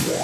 Thank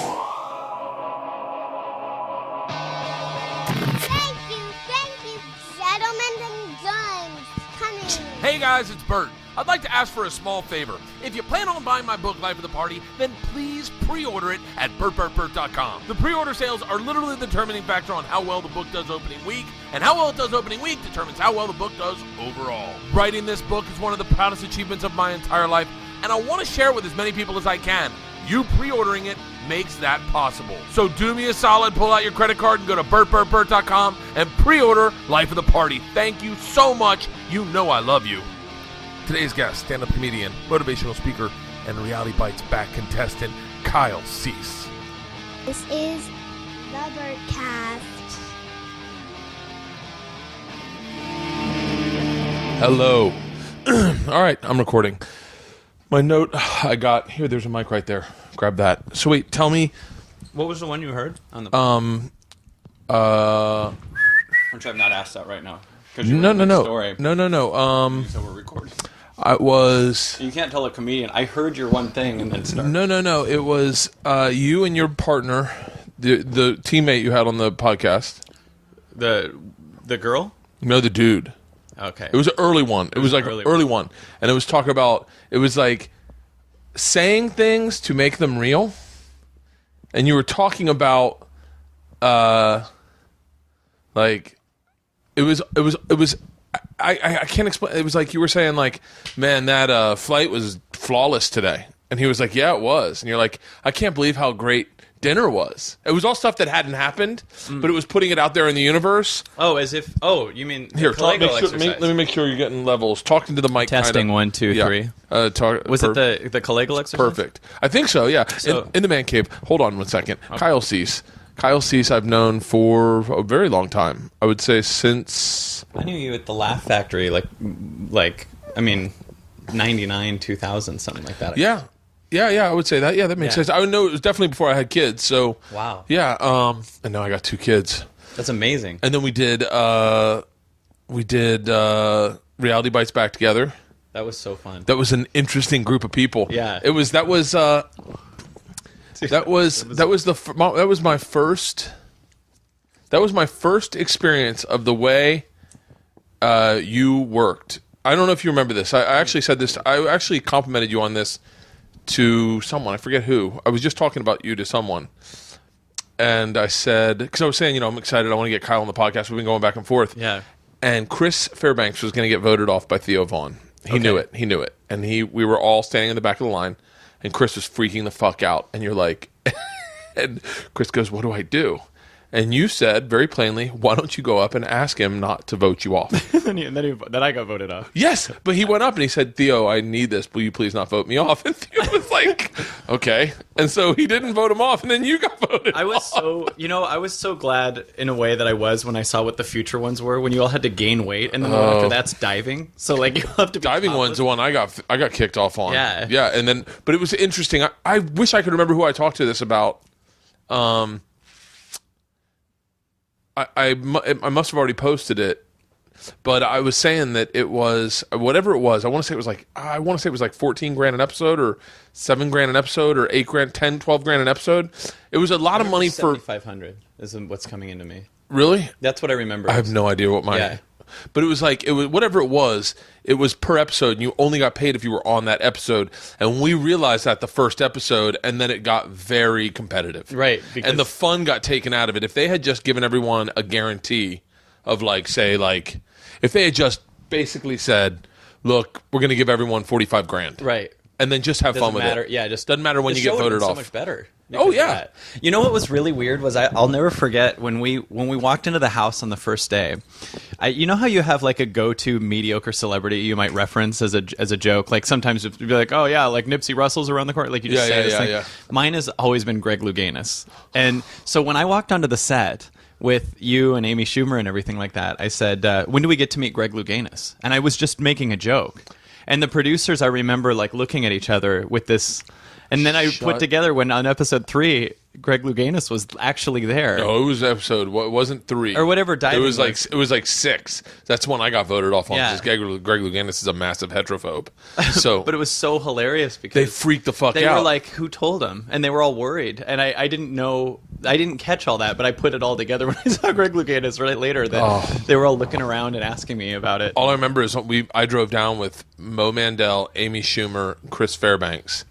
you, gentlemen and guns. Coming. Hey guys, it's Bert. I'd like to ask for a small favor. If you plan on buying my book, Life of the Party, then please pre-order it at BertCast.com. The pre-order sales are literally the determining factor on how well the book does opening week, and how well it does opening week determines how well the book does overall. Writing this book is one of the proudest achievements of my entire life, and I want to share it with as many people as I can. You pre-ordering it makes that possible. So do me a solid, pull out your credit card and go to BertCast.com and pre-order Life of the Party. Thank you so much. You know I love you. Today's guest, stand-up comedian, motivational speaker, and Reality Bites back contestant, Kyle Cease. This is the Bertcast. Hello. All right, I'm recording. My note I got here. There's a mic right there. Grab that. So wait, tell me. What was the one you heard on the? Which I've not asked that right now. No. Story. No. So we're recording. I was. You can't tell a comedian. I heard your one thing and then start. No. It was you and your partner, the teammate you had on the podcast. The girl? No, the dude. Okay. It was an early one. It was like an early one. And it was talking about, it was like saying things to make them real. And you were talking about, like, it was, I can't explain. It was like you were saying, like, man, that flight was flawless today. And he was like, yeah, it was. And you're like, I can't believe how great dinner was. It was all stuff that hadn't happened, but it was putting it out there in the universe. Oh, as if. Oh, you mean here? exercise. Let me make sure you're getting levels. Talking to the mic. Testing kinda. 1, 2, 3. Was it the collegial exercise? Perfect. I think so. Yeah. So, in the Mancave. Hold on 1 second. Okay. Kyle Cease. Kyle Cease, I've known for a very long time. I would say since I knew you at the Laugh Factory, like I mean, 99, 2000, something like that. Yeah. I would say that. Yeah, that makes sense. I would know it was definitely before I had kids. So wow. Yeah. And now I got 2 kids. That's amazing. And then we did Reality Bites back together. That was so fun. That was an interesting group of people. Yeah. That was my first experience of the way you worked. I don't know if you remember this. I actually said this. I actually complimented you on this to someone. I forget who. I was just talking about you to someone. And I said, because I was saying, I'm excited. I want to get Kyle on the podcast. We've been going back and forth. Yeah. And Chris Fairbanks was going to get voted off by Theo Vaughn. He knew it. And we were all standing in the back of the line. And Chris was freaking the fuck out. And you're like, and Chris goes, what do I do? And you said very plainly, why don't you go up and ask him not to vote you off? then I got voted off. Yes, but he went up and he said, Theo, I need this. Will you please not vote me off? And Theo was like, okay. And so he didn't vote him off, and then you got voted I was off. I was so glad in a way that I was when I saw what the future ones were, when you all had to gain weight, and then the one after that's diving. So like you have to be diving topless. one's the one I got kicked off on. Yeah. And then, but it was interesting. I wish I could remember who I talked to this about. I must have already posted it, but I was saying that it was whatever it was. I want to say it was like $14,000 an episode, or $7,000 an episode, or $8,000, $10,000, $12,000 an episode. It was a lot of money for $7,500 is what's coming into me. Really? That's what I remember. I have no idea what my. Yeah. But it was whatever it was per episode, and you only got paid if you were on that episode. And we realized that the first episode, and then it got very competitive. Right. And the fun got taken out of it. If they had just given everyone a guarantee of if they had just basically said, look, we're going to give everyone $45,000. Right. And then just have fun with it. Yeah, just doesn't matter when you get voted off. So much better. Oh yeah. You know what was really weird was I'll never forget when we walked into the house on the first day. You know how you have like a go-to mediocre celebrity you might reference as a joke. Like sometimes you'd be like, oh yeah, like Nipsey Russell's around the corner. Like you just say this thing. Yeah. Mine has always been Greg Louganis. And so when I walked onto the set with you and Amy Schumer and everything like that, I said, when do we get to meet Greg Louganis? And I was just making a joke. And the producers, I remember like looking at each other with this. And then I put together when on episode 3, Greg Louganis was actually there. No, it was episode. It wasn't 3 or whatever. Diving it was like 6. That's one I got voted off on. Yeah. Because Greg Louganis is a massive heterophobe. So, but it was so hilarious because they freaked the fuck out. They were like, "Who told him?" And they were all worried. And I didn't know. I didn't catch all that, but I put it all together when I saw Greg Louganis right later. That they were all looking around and asking me about it. All I remember is I drove down with Mo Mandel, Amy Schumer, Chris Fairbanks.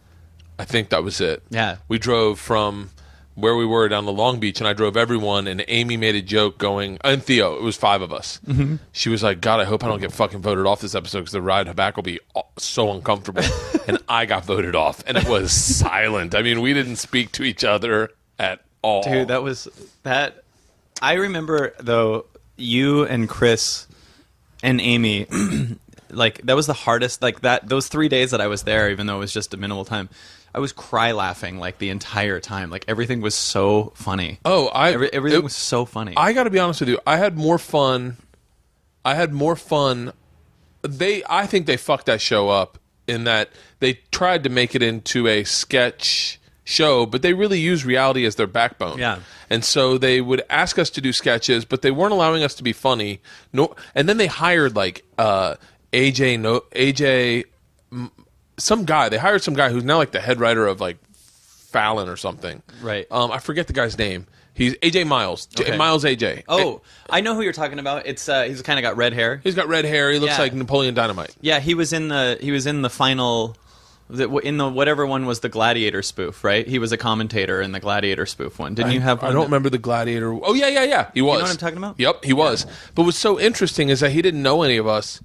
I think that was it. Yeah. We drove from where we were down to Long Beach, and I drove everyone, and Amy made a joke going, and Theo, it was 5 of us. Mm-hmm. She was like, God, I hope I don't get fucking voted off this episode because the ride back will be so uncomfortable. And I got voted off, and it was silent. I mean, we didn't speak to each other at all. Dude, that. I remember, though, you and Chris and Amy... like that was the hardest, like those 3 days that I was there, even though it was just a minimal time, I was cry laughing like the entire time. Like everything was so funny. Everything was so funny. I got to be honest with you. I had more fun. I think they fucked that show up in that they tried to make it into a sketch show, but they really used reality as their backbone. Yeah. And so they would ask us to do sketches, but they weren't allowing us to be funny. No, and then they hired like AJ, some guy. They hired some guy who's now like the head writer of like Fallon or something. Right. I forget the guy's name. He's AJ Miles. Okay. Miles AJ. Oh, I know who you're talking about. It's he's kind of got red hair. He's got red hair. He looks like Napoleon Dynamite. Yeah, he was in the final. In the whatever one was the Gladiator spoof, right? He was a commentator in the Gladiator spoof one. Didn't you have one? I don't remember the Gladiator. Oh, yeah. He was. You know what I'm talking about? Yep, he was. But what's so interesting is that he didn't know any of us.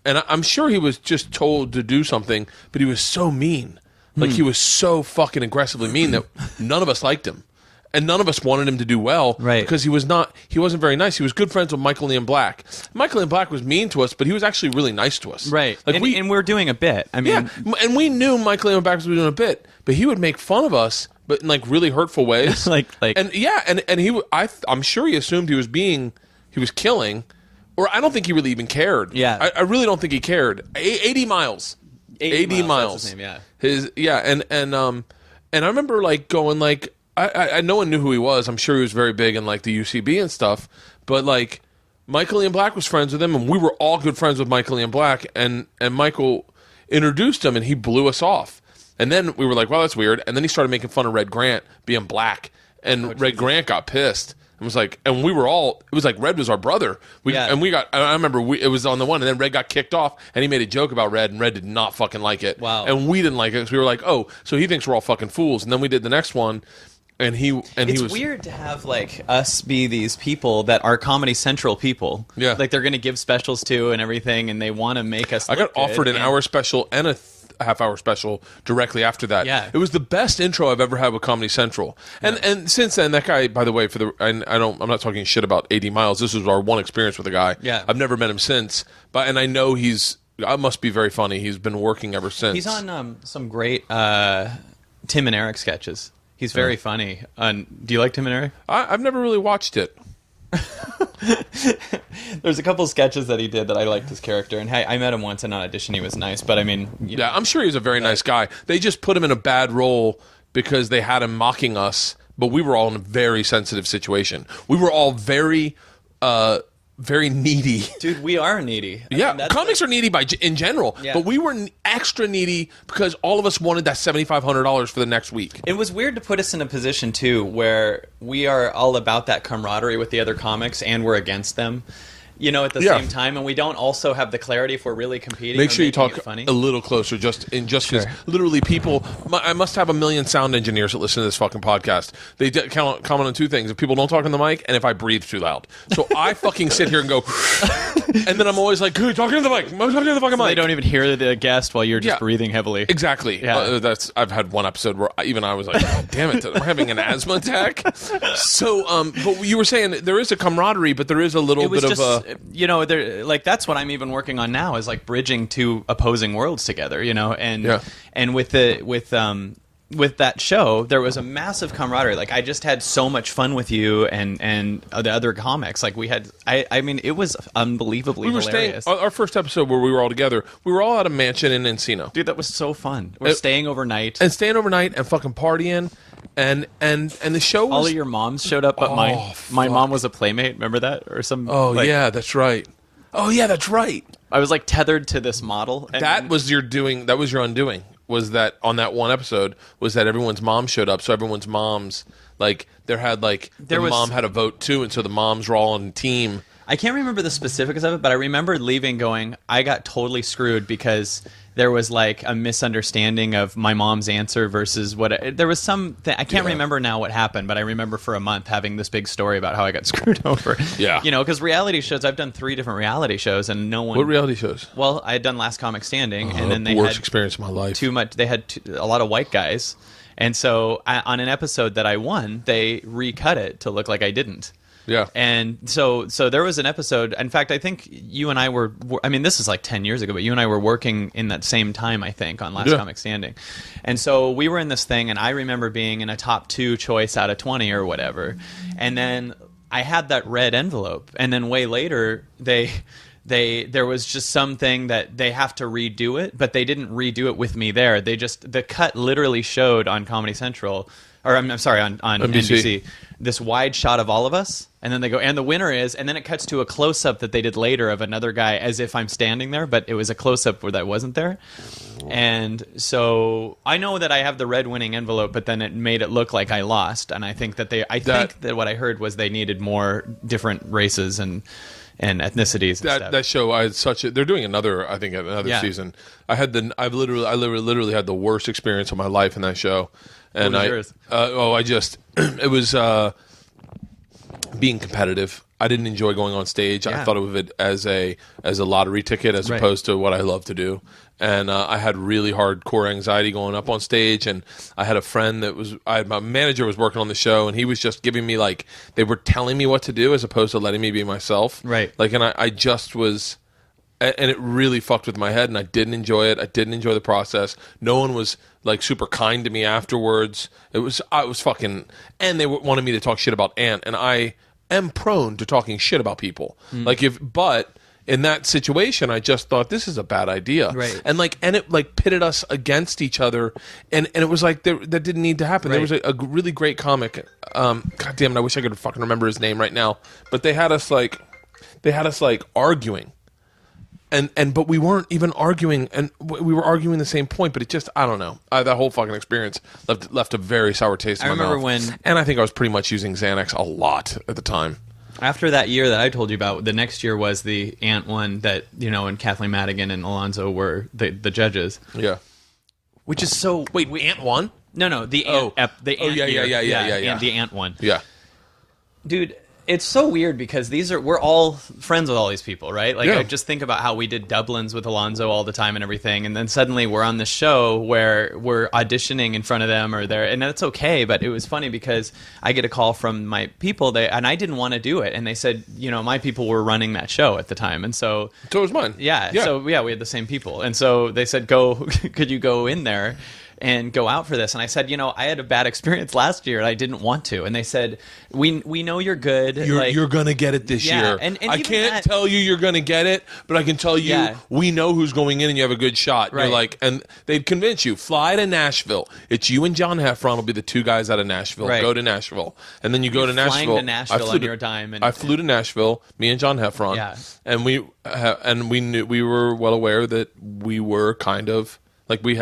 And I'm sure he was just told to do something, but he was so mean. Like, he was so fucking aggressively mean that none of us liked him. And none of us wanted him to do well. Right. Because he wasn't very nice. He was good friends with Michael Ian Black. Michael Ian Black was mean to us, but he was actually really nice to us. Right. Like and we're doing a bit. I mean, yeah, and we knew Michael Ian Black was doing a bit, but he would make fun of us, but in like really hurtful ways. I'm sure he assumed he was killing, or I don't think he really even cared. Yeah. I really don't think he cared. 80 miles. 80 miles. That's his name, yeah. And I remember like going like, I no one knew who he was. I'm sure he was very big in like the UCB and stuff. But like Michael Ian Black was friends with him, and we were all good friends with Michael Ian Black. And Michael introduced him, and he blew us off. And then we were like, well, that's weird. And then he started making fun of Red Grant being black, and Red Grant got pissed. It was like, and we were all. It was like Red was our brother. And we got. I remember it was on the one, and then Red got kicked off, and he made a joke about Red, and Red did not fucking like it. Wow. And we didn't like it because we were like, oh, so he thinks we're all fucking fools. And then we did the next one. It's weird to have like us be these people that are Comedy Central people. Yeah, like they're going to give specials to and everything, and they want to make us. I got offered an hour special and a half-hour special directly after that. Yeah, it was the best intro I've ever had with Comedy Central. And since then, that guy, by the way, I'm not talking shit about 80 miles. This was our one experience with the guy. Yeah, I've never met him since, and I know I must be very funny. He's been working ever since. He's on some great Tim and Eric sketches. He's very funny. Do you like Tim and Eric? I've never really watched it. There's a couple sketches that he did that I liked his character, and I met him once in an audition. He was nice, but I mean, I'm sure he's a very nice guy. They just put him in a bad role because they had him mocking us, but we were all in a very sensitive situation. We were all very needy. Dude, we are needy. I mean, comics are needy in general, but we were extra needy because all of us wanted that $7,500 for the next week. It was weird to put us in a position, too, where we are all about that camaraderie with the other comics, and we're against them. At the same time, and we don't also have the clarity if we're really competing. Make sure you talk funny. a little closer, just because literally people. I must have 1 million sound engineers that listen to this fucking podcast. They comment on 2 things: if people don't talk in the mic, and if I breathe too loud. So I fucking sit here and go, and then I'm always like, "Good, talking to the mic. I'm talking to the fucking mic." They don't even hear the guest while you're just breathing heavily. Exactly. Yeah. I've had one episode where even I was like, oh, "Damn it, I'm having an asthma attack." So, but you were saying there is a camaraderie, but there is a little bit of a. Like that's what I'm even working on now is like bridging 2 opposing worlds together, and with that show there was a massive camaraderie. Like I just had so much fun with you and the other comics. Like we had, I mean, it was unbelievably hilarious. Our first episode where we were all together, we were all at a mansion in Encino. Dude, that was so fun. We're staying overnight and fucking partying. And the show was... All of your moms showed up, but my mom was a playmate. Remember that? Or some... Oh, yeah, that's right. Oh, yeah, that's right. I was like tethered to this model. And That was your undoing. Was that on that one episode? Was that everyone's mom showed up? So everyone's moms, like, mom had a vote too, and so the moms were all on a team. I can't remember the specifics of it, but I remember leaving going, I got totally screwed because there was like a misunderstanding of my mom's answer versus there was something. I can't remember now what happened, but I remember for a month having this big story about how I got screwed over. Yeah. Because reality shows, I've done 3 different reality shows and no one... What reality shows? Well, I had done Last Comic Standing and then they worst had experience of my life. they had a lot of white guys. And so on an episode that I won, they recut it to look like I didn't. Yeah. And so there was an episode. In fact, I think you and I were, I mean, this is like 10 years ago, but you and I were working in that same time, I think, on Last Comic Standing. And so we were in this thing, and I remember being in a top 2 choice out of 20 or whatever. And then I had that red envelope. And then way later, there was just something that they have to redo it, but they didn't redo it with me there. The cut literally showed on Comedy Central, or I'm sorry, on NBC, this wide shot of all of us, and then they go, and the winner is, and then it cuts to a close-up that they did later of another guy as if I'm standing there, but it was a close-up where that wasn't there. And so I know that I have the red winning envelope, but then it made it look like I lost, and I think that I think that what I heard was they needed more different races and ethnicities. And stuff. That show, they're doing another season. I literally had the worst experience of my life in that show. And what was yours? It was being competitive. I didn't enjoy going on stage. I thought of it as a lottery ticket as opposed to what I love to do. And I had really hardcore anxiety going up on stage. And I had a friend my manager was working on the show, and he was just giving me they were telling me what to do as opposed to letting me be myself. Right. And I just was, and it really fucked with my head, and I didn't enjoy it. I didn't enjoy the process. No one was super kind to me afterwards. I was fucking, and they wanted me to talk shit about Ant, and I am prone to talking shit about people. But in that situation, I just thought this is a bad idea, right? And it pitted us against each other, and it was that didn't need to happen. Right. There was a really great comic. God damn it, I wish I could fucking remember his name right now. But they had us arguing. But we weren't even arguing, and we were arguing the same point. But it just, I don't know. That whole fucking experience left a very sour taste in my mouth. I remember and I think I was pretty much using Xanax a lot at the time. After that year that I told you about, the next year was the Ant one that and Kathleen Madigan and Alonzo were the judges. Yeah, which is so. Wait, Ant won? No, the Ant. The Ant. Yeah. The Ant one. Yeah, dude. It's so weird because we're all friends with all these people, right? I just think about how we did Dublins with Alonzo all the time and everything, and then suddenly we're on this show where we're auditioning in front of them or there, and that's okay. But it was funny because I get a call from my people, and I didn't want to do it, and they said, my people were running that show at the time, and so was mine. Yeah. So we had the same people, and so they said, could you go in there and go out for this? And I said, I had a bad experience last year and I didn't want to. And they said, we know you're good. You're going to get it this year. And I can't tell you you're going to get it, but I can tell you we know who's going in and you have a good shot. Right. You're and they'd convince you, fly to Nashville. It's you and John Heffron will be the 2 guys out of Nashville. Right. Go to Nashville. And then you go to Nashville. Flying to Nashville on your dime. I flew to Nashville, me and John Heffron. Yeah. And we knew, we were well aware that we were kind of, we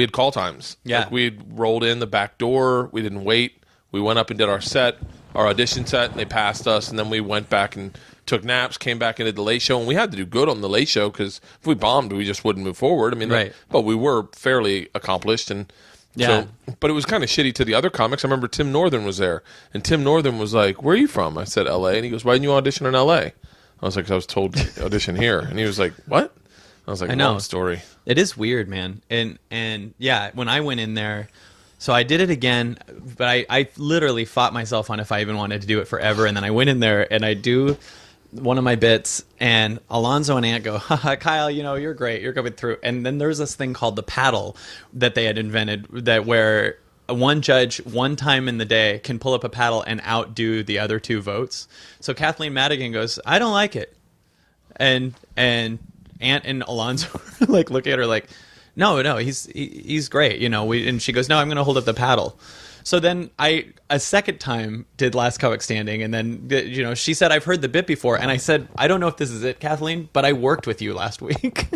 had call times. Yeah. We'd rolled in the back door. We didn't wait. We went up and did our audition set, and they passed us. And then we went back and took naps, came back and did the Late Show. And we had to do good on the Late Show because if we bombed, we just wouldn't move forward. I mean, right. But we were fairly accomplished. And yeah. But it was kind of shitty to the other comics. I remember Tim Northern was there. And Tim Northern was like, "Where are you from?" I said, "L.A." And he goes, "Why didn't you audition in L.A.?" I was like, "'Cause I was told to audition here." And he was like, "What?" I was like, I know. Long story. It is weird, man. And yeah, when I went in there, so I did it again, but I literally fought myself on if I even wanted to do it forever. And then I went in there and I do one of my bits, and Alonzo and Ant go, "Haha, Kyle, you're great. You're coming through." And then there's this thing called the paddle that they had invented where one judge one time in the day can pull up a paddle and outdo the other 2 votes. So Kathleen Madigan goes, "I don't like it." And Ant and Alonzo look at her like, no, he's great, and she goes, "No, I'm going to hold up the paddle." So then I a second time did Last Comic Standing, and then she said, I've heard the bit before, and I said, I don't know if this is it, Kathleen, but I worked with you last week.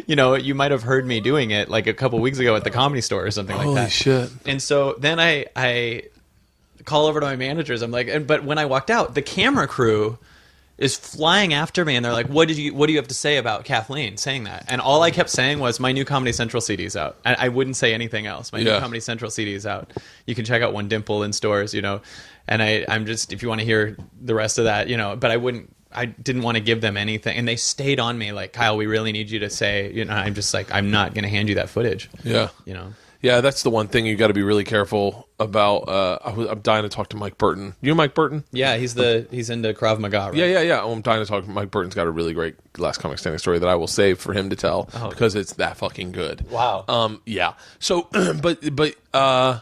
You might have heard me doing it like a couple weeks ago at the Comedy Store or something like that. Holy shit. And so then I call over to my managers. I'm like, but when I walked out, the camera crew is flying after me, and they're like, what do you have to say about Kathleen saying that? And all I kept saying was, my new Comedy Central CD is out. I wouldn't say anything else. My new Comedy Central CD is out. You can check out One Dimple in stores, and I'm just, if you want to hear the rest of that, but I didn't want to give them anything, and they stayed on me like, Kyle, we really need you to say, I'm just like, I'm not going to hand you that footage. Yeah. Yeah, that's the one thing you got to be really careful about. I'm dying to talk to Mike Burton. You know Mike Burton? Yeah, he's into Krav Maga, right? Yeah. Oh, I'm dying to talk to Mike Burton's got a really great Last Comic Standing story that I will save for him to tell because it's that fucking good. Wow. Yeah. So, but I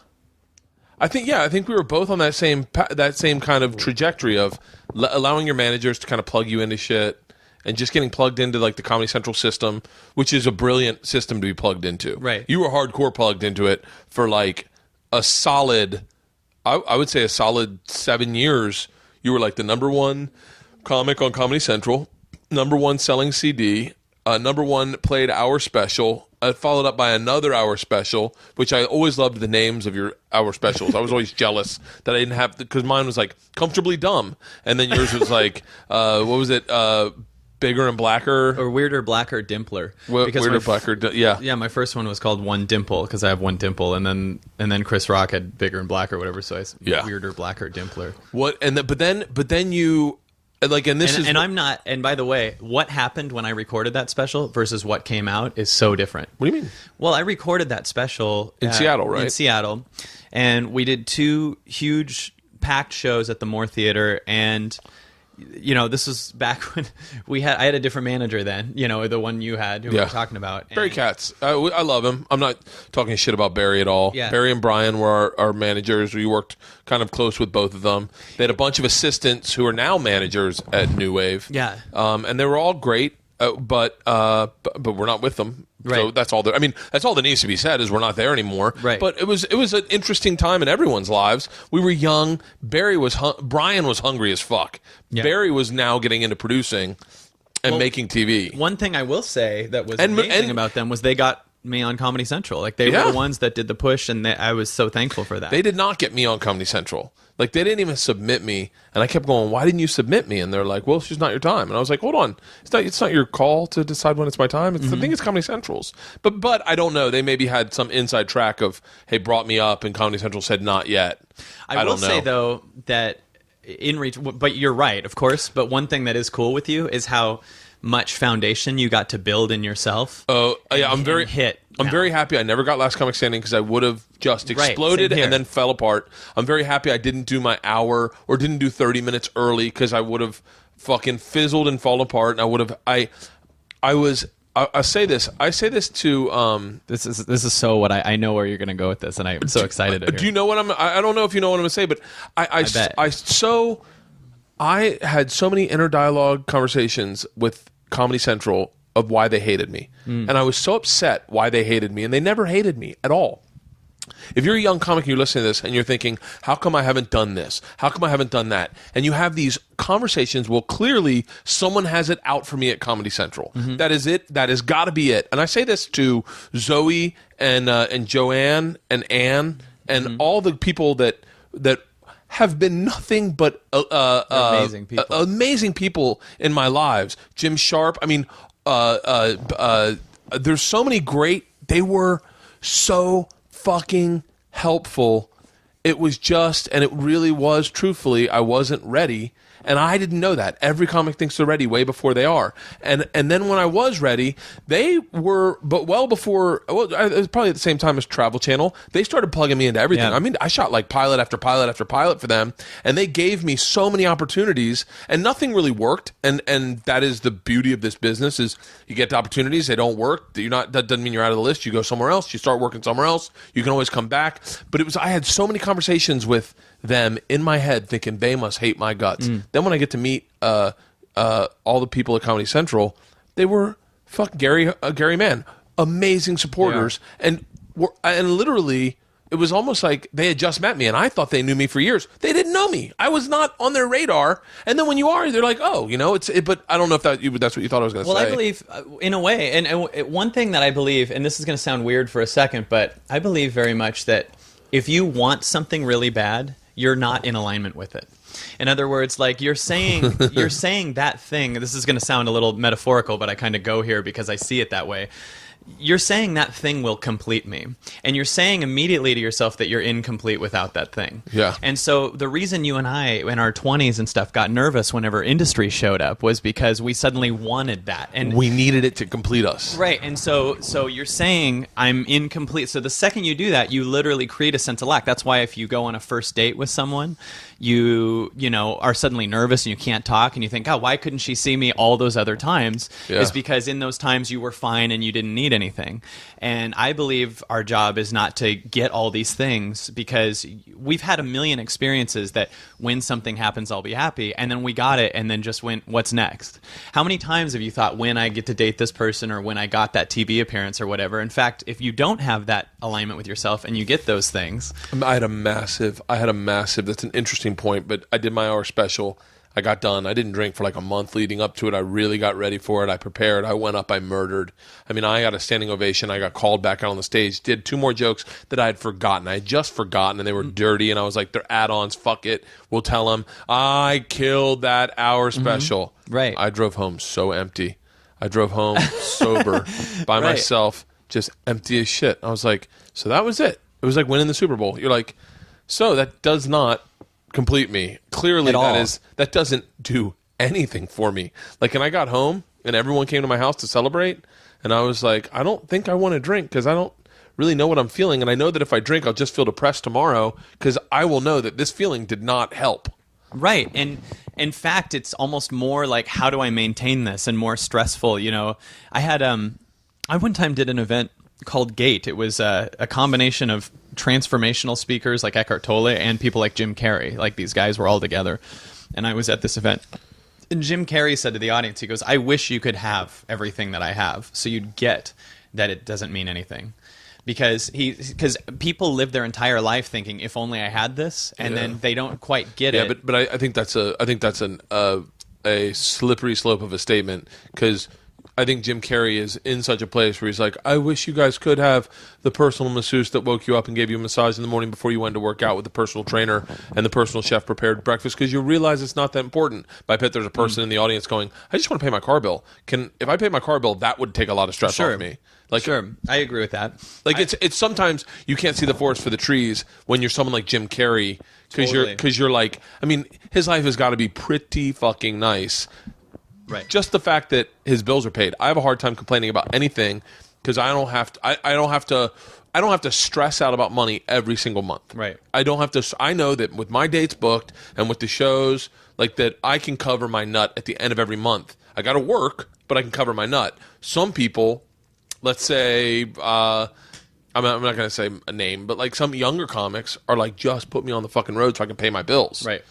think we were both on that same kind of trajectory of allowing your managers to kind of plug you into shit. And just getting plugged into like the Comedy Central system, which is a brilliant system to be plugged into. Right. You were hardcore plugged into it for like a solid, I would say a solid 7 years. You were like the number one comic on Comedy Central, number one selling CD, number one played hour special, followed up by another hour special, which I always loved the names of your hour specials. I was always jealous that I didn't have, because mine was like Comfortably Dumb. And then yours was like, what was it? Bigger and Blacker, or Weirder, Blacker, Dimpler. Weirder, Blacker, yeah. Yeah, my first one was called One Dimple because I have one dimple, and then Chris Rock had Bigger and Blacker, whatever. So I Weirder, Blacker, Dimpler. What? But then you like, and this is, and I'm not. And by the way, what happened when I recorded that special versus what came out is so different. What do you mean? Well, I recorded that special in Seattle, right? In Seattle, and we did 2 huge packed shows at the Moore Theater, and this was back when I had a different manager then, the one you had, who we were talking about. Barry Katz. I love him. I'm not talking shit about Barry at all. Yeah. Barry and Brian were our managers. We worked kind of close with both of them. They had a bunch of assistants who are now managers at New Wave. Yeah. And they were all great, but we're not with them. Right. So that's all there. I mean, that's all that needs to be said is we're not there anymore. Right. But it was an interesting time in everyone's lives. We were young. Brian was hungry as fuck. Yeah. Barry was now getting into producing and making TV. One thing I will say that was amazing about them was they got me on Comedy Central. Like, they were the ones that did the push, and I was so thankful for that. They did not get me on Comedy Central. Like, they didn't even submit me, and I kept going, why didn't you submit me? And they're like, well, it's just not your time. And I was like, hold on, it's not your call to decide when it's my time. I think it's Comedy Central's. But I don't know. They maybe had some inside track of, hey, brought me up, and Comedy Central said not yet. I will say, though, that but you're right, of course. But one thing that is cool with you is how much foundation you got to build in yourself. Oh, yeah, I'm very happy I never got Last Comic Standing because I would have just exploded and then fell apart. I'm very happy I didn't do my hour or didn't do 30 minutes early because I would have fucking fizzled and fall apart. And I would have I say this to this is so what I know where you're going to go with this, and I'm so excited to hear. Do you know what I don't know if you know what I'm going to say, but I had so many inner dialogue conversations with Comedy Central of why they hated me. And I was so upset why they hated me, and they never hated me at all. If you're a young comic and you're listening to this and you're thinking, how come I haven't done this? How come I haven't done that? And you have these conversations, well, clearly someone has it out for me at Comedy Central. That is it. That has got to be it. And I say this to Zoe and Joanne and Anne and all the people that have been nothing but amazing people in my lives. Jim Sharp. I mean, there's so many great. They were so fucking helpful. It was just, and it really was, truthfully, I wasn't ready. And I didn't know that. Every comic thinks they're ready way before they are. And then when I was ready, they were, but well before, it was probably at the same time as Travel Channel, they started plugging me into everything. Yeah. I mean, I shot like pilot after pilot after pilot for them, and they gave me so many opportunities, and nothing really worked. And that is the beauty of this business is you get the opportunities, they don't work. That doesn't mean you're out of the list. You go somewhere else, you start working somewhere else, you can always come back. But I had so many conversations with them in my head thinking they must hate my guts. Then when I get to meet all the people at Comedy Central, they were Gary Mann, amazing supporters, and literally it was almost like they had just met me, and I thought they knew me for years. They didn't know me. I was not on their radar. And then when you are, they're like, oh, but I don't know if that's what you thought I was going to say. Well, I believe, in a way, and one thing that I believe, and this is going to sound weird for a second, but I believe very much that if you want something really bad, you're not in alignment with it. In other words, like you're saying that thing, this is going to sound a little metaphorical, but I kind of go here because I see it that way. You're saying that thing will complete me. And you're saying immediately to yourself that you're incomplete without that thing. Yeah. And so the reason you and I, in our 20s and stuff, got nervous whenever industry showed up was because we suddenly wanted that. And we needed it to complete us. Right. And so you're saying I'm incomplete. So the second you do that, you literally create a sense of lack. That's why if you go on a first date with someone, you are suddenly nervous and you can't talk and you think, oh, why couldn't she see me all those other times? Yeah. Is because in those times you were fine and you didn't need anything. And I believe our job is not to get all these things, because we've had a million experiences that when something happens, I'll be happy. And then we got it and then just went, what's next? How many times have you thought, when I get to date this person, or when I got that TV appearance or whatever? In fact, if you don't have that alignment with yourself and you get those things. I had a massive, that's an interesting point, but I did my hour special. I got done. I didn't drink for like a month leading up to it. I really got ready for it. I prepared. I went up. I murdered. I mean, I got a standing ovation. I got called back out on the stage. Did 2 more jokes that I had forgotten. I had just forgotten, and they were dirty. And I was like, they're add-ons. Fuck it. We'll tell them. I killed that hour special. Right. I drove home so empty. I drove home sober by myself, just empty as shit. I was like, so that was it. It was like winning the Super Bowl. You're like, so that does not complete me. Clearly that doesn't do anything for me. Like, and I got home and everyone came to my house to celebrate, and I was like, I don't think I want to drink because I don't really know what I'm feeling, and I know that if I drink I'll just feel depressed tomorrow because I will know that this feeling did not help. Right. And in fact, it's almost more like, how do I maintain this, and more stressful. I had I one time did an event called Gate. It was a combination of transformational speakers like Eckhart Tolle and people like Jim Carrey. Like, these guys were all together, and I was at this event. And Jim Carrey said to the audience, he goes, I wish you could have everything that I have, so you'd get that it doesn't mean anything. Because people live their entire life thinking, if only I had this, and then they don't quite get it. Yeah, but I think that's a slippery slope of a statement, because I think Jim Carrey is in such a place where he's like, I wish you guys could have the personal masseuse that woke you up and gave you a massage in the morning before you went to work out, with the personal trainer and the personal chef prepared breakfast, because you realize it's not that important. But I bet there's a person in the audience going, I just want to pay my car bill. If I paid my car bill, that would take a lot of stress off me. Like, sure, I agree with that. Like, it's sometimes you can't see the forest for the trees when you're someone like Jim Carrey, because you're like, I mean, his life has got to be pretty fucking nice. Right. Just the fact that his bills are paid. I have a hard time complaining about anything because I don't have to stress out about money every single month. Right. I don't have to. I know that with my dates booked and with the shows, like, that I can cover my nut at the end of every month. I got to work, but I can cover my nut. Some people, let's say, I'm not going to say a name, but like some younger comics are like, just put me on the fucking road so I can pay my bills. Right.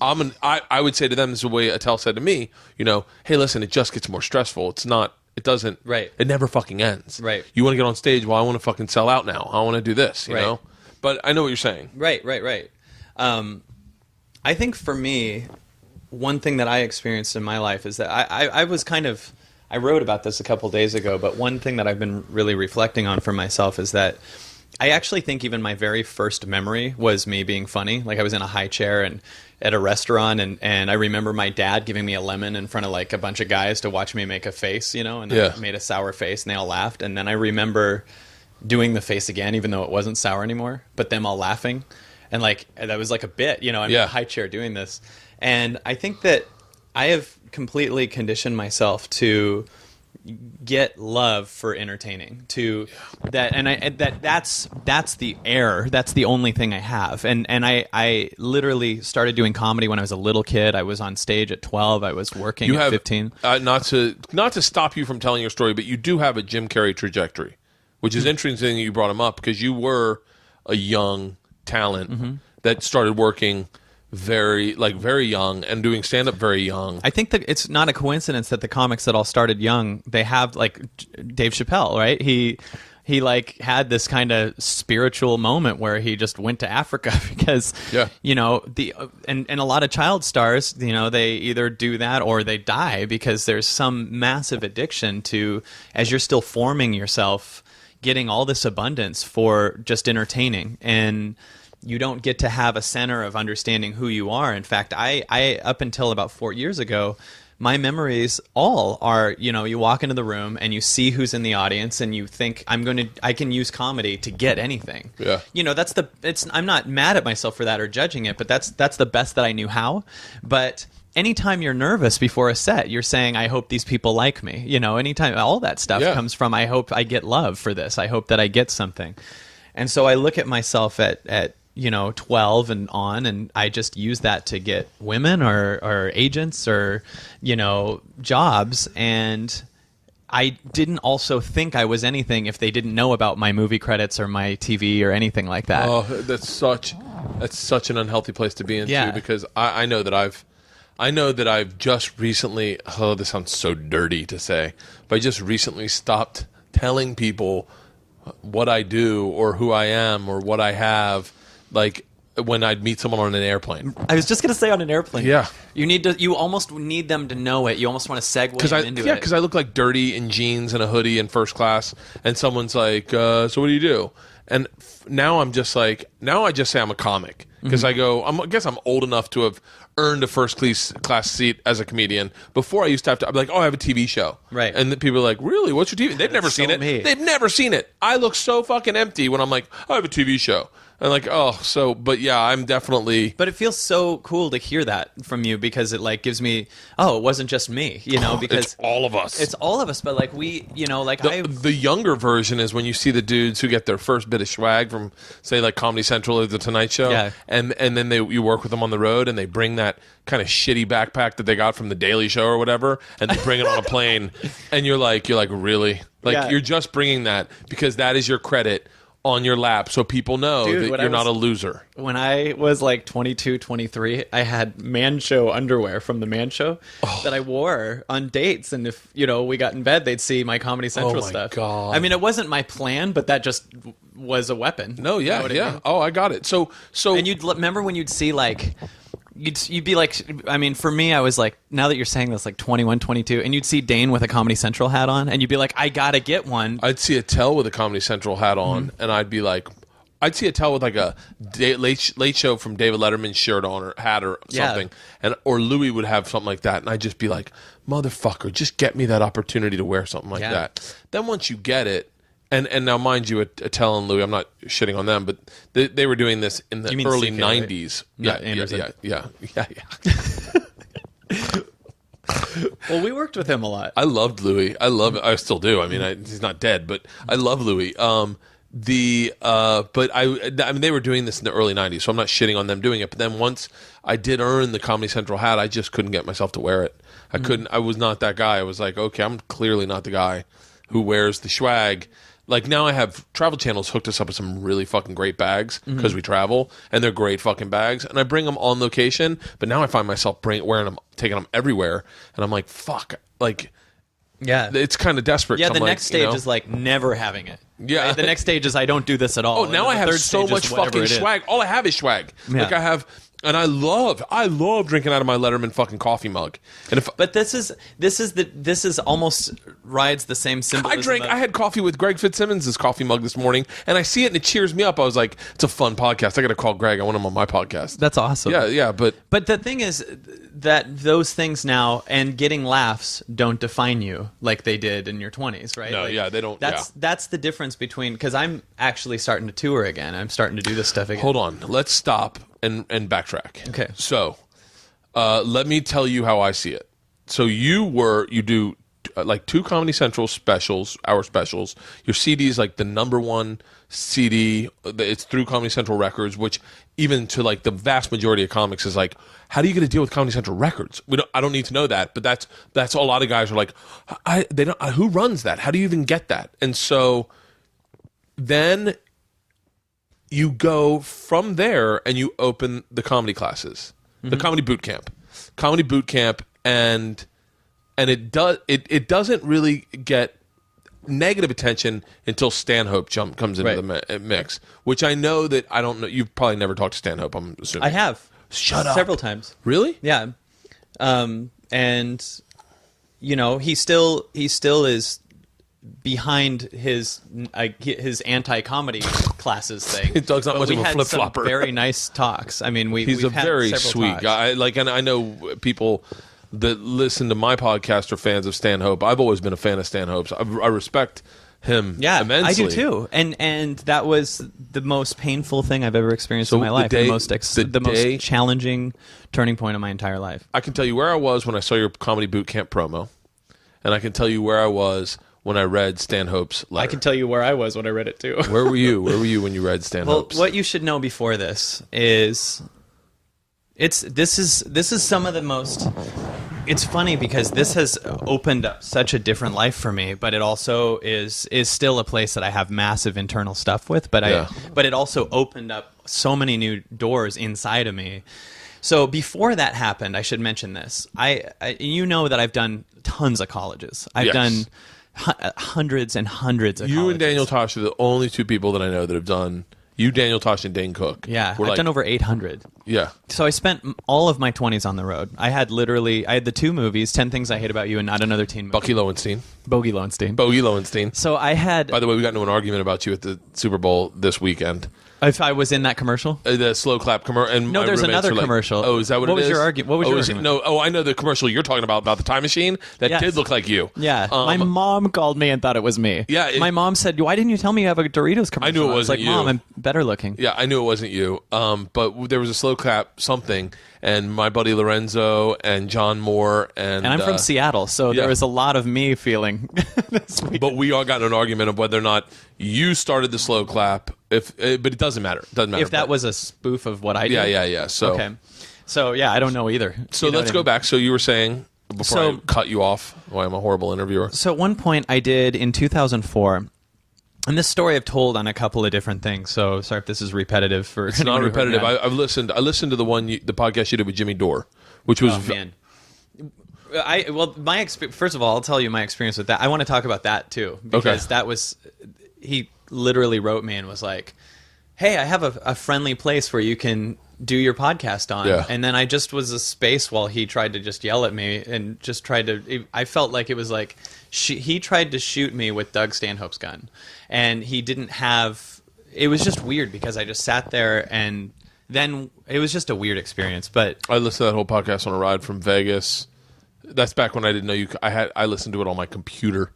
I would say to them, this is the way Attell said to me, hey, listen, it just gets more stressful. It doesn't, right. It never fucking ends. Right. You want to get on stage? Well, I want to fucking sell out now. I want to do this, you know? But I know what you're saying. Right. I think for me, one thing that I experienced in my life is that I was kind of, I wrote about this a couple days ago, but one thing that I've been really reflecting on for myself is that I actually think even my very first memory was me being funny. Like, I was in a high chair and at a restaurant, and I remember my dad giving me a lemon in front of like a bunch of guys to watch me make a face, and I made a sour face, and they all laughed. And then I remember doing the face again, even though it wasn't sour anymore, but them all laughing. And like, that was like a bit, I'm in a high chair doing this. And I think that I have completely conditioned myself to get love for entertaining, to that, and that's the air. That's the only thing I have. And I literally started doing comedy when I was a little kid. I was on stage at 12. I was working at 15. Not to stop you from telling your story, but you do have a Jim Carrey trajectory, which is interesting that you brought him up, because you were a young talent that started working very young and doing stand-up very young. I think that it's not a coincidence that the comics that all started young, they have, like, Dave Chappelle, right? he like had this kind of spiritual moment where he just went to Africa because you know, and a lot of child stars, you know, they either do that or they die because there's some massive addiction to, as you're still forming yourself, getting all this abundance for just entertaining, and you don't get to have a center of understanding who you are. In fact, I up until about 4 years ago, my memories all are, you know, you walk into the room and you see who's in the audience and you think I can use comedy to get anything. Yeah. You know, I'm not mad at myself for that or judging it, but that's the best that I knew how. But anytime you're nervous before a set, you're saying, I hope these people like me. You know, anytime, all that stuff comes from, I hope I get love for this. I hope that I get something. And so I look at myself at you know, 12 and on, and I just use that to get women or agents or, you know, jobs. And I didn't also think I was anything if they didn't know about my movie credits or my TV or anything like that. Oh, that's such an unhealthy place to be in too, because I know that I've just recently, oh, this sounds so dirty to say, but I just recently stopped telling people what I do or who I am or what I have. Like when I'd meet someone on an airplane. I was just going to say on an airplane. Yeah. You almost need them to know it. You almost want to segue into it. Yeah, because I look like dirty in jeans and a hoodie in first class, and someone's like, so what do you do? And now I'm just like, now I just say I'm a comic. Because I guess I'm old enough to have earned a first class seat as a comedian. Before I used to have to, I'd be like, oh, I have a TV show. Right. And people are like, really? What's your TV? They've never seen it. They've never seen it. I look so fucking empty when I'm like, I have a TV show. And like, but yeah, I'm definitely. But it feels so cool to hear that from you because it like gives me, it wasn't just me, you know, because it's all of us. It's all of us, but like we, you know, like the younger version is when you see the dudes who get their first bit of swag from, say, like Comedy Central or The Tonight Show, and then you work with them on the road, and they bring that kind of shitty backpack that they got from The Daily Show or whatever, and they bring it on a plane, and you're like, really, like you're just bringing that because that is your credit on your lap so people know that you're not a loser. When I was like 22, 23, I had Man Show underwear from the Man Show that I wore on dates. And if, you know, we got in bed, they'd see my Comedy Central stuff. God. I mean, it wasn't my plan, but that just was a weapon. No, yeah, you know I mean? Oh, I got it. So and you'd remember when you'd see like... You'd be like, I mean, for me, I was like, now that you're saying this, like 21, 22, and you'd see Dane with a Comedy Central hat on, and you'd be like, I gotta get one. I'd see Attell with a Comedy Central hat on, and I'd be like, I'd see Attell with like a late show from David Letterman's shirt on or hat or something, or Louis would have something like that, and I'd just be like, motherfucker, just get me that opportunity to wear something like that. Then once you get it, and now mind you, Attell and Louis, I'm not shitting on them, but they were doing this in the early 90s. Right? Yeah. Well, we worked with him a lot. I loved Louis. I still do. I mean, he's not dead, but I love Louis. But I mean, they were doing this in the early 90s, so I'm not shitting on them doing it. But then once I did earn the Comedy Central hat, I just couldn't get myself to wear it. I was not that guy. I was like, okay, I'm clearly not the guy who wears the swag. Like now I have Travel Channel's hooked us up with some really fucking great bags because we travel, and they're great fucking bags, and I bring them on location, but now I find myself wearing them, taking them everywhere, and I'm like, fuck, like, it's kind of desperate. Yeah, the next stage is like never having it. Yeah. Right? The next stage is I don't do this at all. Oh, now I have so much fucking swag. All I have is swag. Yeah. Like I have... And I love drinking out of my Letterman fucking coffee mug. But this is almost rides the same symbolism. I had coffee with Greg Fitzsimmons' coffee mug this morning, and I see it and it cheers me up. I was like, it's a fun podcast. I got to call Greg. I want him on my podcast. That's awesome. Yeah. But the thing is that those things now and getting laughs don't define you like they did in your 20s, right? No, like, they don't. That's the difference between, because I'm actually starting to tour again. I'm starting to do this stuff again. Hold on. Let's stop and backtrack. Okay. So, let me tell you how I see it. So you do like 2 Comedy Central specials, hour specials. Your CD is like the #1 CD. It's through Comedy Central Records, which even to like the vast majority of comics is like, how do you get a deal with Comedy Central Records? I don't need to know that, but that's a lot of guys are like, they don't. Who runs that? How do you even get that? And so then you go from there and you open the comedy classes, the comedy boot camp, and it doesn't really get negative attention until Stanhope comes into the mix, which I know that I don't know. You've probably never talked to Stanhope, I'm assuming. I have. Shut up. Several times. Really? Yeah. And you know, he still is behind his anti-comedy classes thing. Doug's not But much we of a had flip-flopper. Some very nice talks. I mean, He's we've a had very several sweet talks. guy. And I know people that listen to my podcast are fans of Stanhope. I've always been a fan of Stanhope's. I respect him immensely. I do too. And that was the most painful thing I've ever experienced in my life. The most challenging turning point of my entire life. I can tell you where I was when I saw your Comedy Bootcamp promo, and I can tell you where I was when I read Stanhope's letter. I can tell you where I was when I read it too. Where were you? Where were you when you read Stanhope's? Well, what you should know before this is this is some of the most. It's funny because this has opened up such a different life for me, but it also is still a place that I have massive internal stuff with. But it also opened up so many new doors inside of me. So before that happened, I should mention this. You know that I've done tons of colleges. I've done hundreds and hundreds of colleges. You and Daniel Tosh are the only two people that I know that have done. You, Daniel Tosh, and Dane Cook. Yeah, I've done over 800. Yeah. So I spent all of my 20s on the road. I had the two movies, 10 Things I Hate About You and Not Another Teen Movie. Bogey Lowenstein. Bogey Lowenstein. So I had... By the way, we got into an argument about you at the Super Bowl this weekend. If I was in that commercial? The slow clap commercial. No, there's another commercial. Oh, is that what it is? What was your argument? No, I know the commercial you're talking about the time machine. That did look like you. Yeah. My mom called me and thought it was me. Yeah. My mom said, why didn't you tell me you have a Doritos commercial? I knew it wasn't I was like, you. Mom, I'm better looking. Yeah, I knew it wasn't you. But there was a slow clap something, and my buddy Lorenzo and John Moore and I'm from Seattle, so there was a lot of me feeling this week. But we all got in an argument of whether or not you started the slow clap. But it doesn't matter. It doesn't matter. If that was a spoof of what I did. Yeah. So okay. So yeah, I don't know either. So let's go back. So you were saying before I cut you off. Why I'm a horrible interviewer. So at one point I did in 2004. And this story I've told on a couple of different things, so sorry if this is repetitive. It's not repetitive. I've listened. I listened to the podcast you did with Jimmy Dore, which was man. My experience. First of all, I'll tell you my experience with that. I want to talk about that too because that was he literally wrote me and was like, "Hey, I have a friendly place where you can do your podcast on." Yeah. And then I just was a space while he tried to just yell at me and just tried to. I felt like it was like he tried to shoot me with Doug Stanhope's gun. And he didn't have... It was just weird because I just sat there and then... It was just a weird experience, but... I listened to that whole podcast on a ride from Vegas. That's back when I didn't know you... I listened to it on my computer.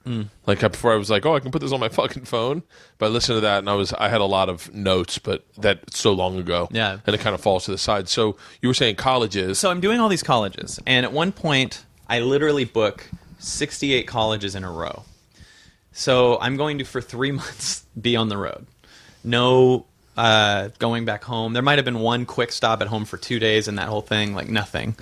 Like before I was like, I can put this on my fucking phone. But I listened to that and I had a lot of notes, but that's so long ago. Yeah. And it kind of falls to the side. So you were saying colleges. So I'm doing all these colleges. And at one point, I literally book 68 colleges in a row. So I'm going to, for 3 months, be on the road. No going back home. There might have been one quick stop at home for 2 days and that whole thing, like nothing.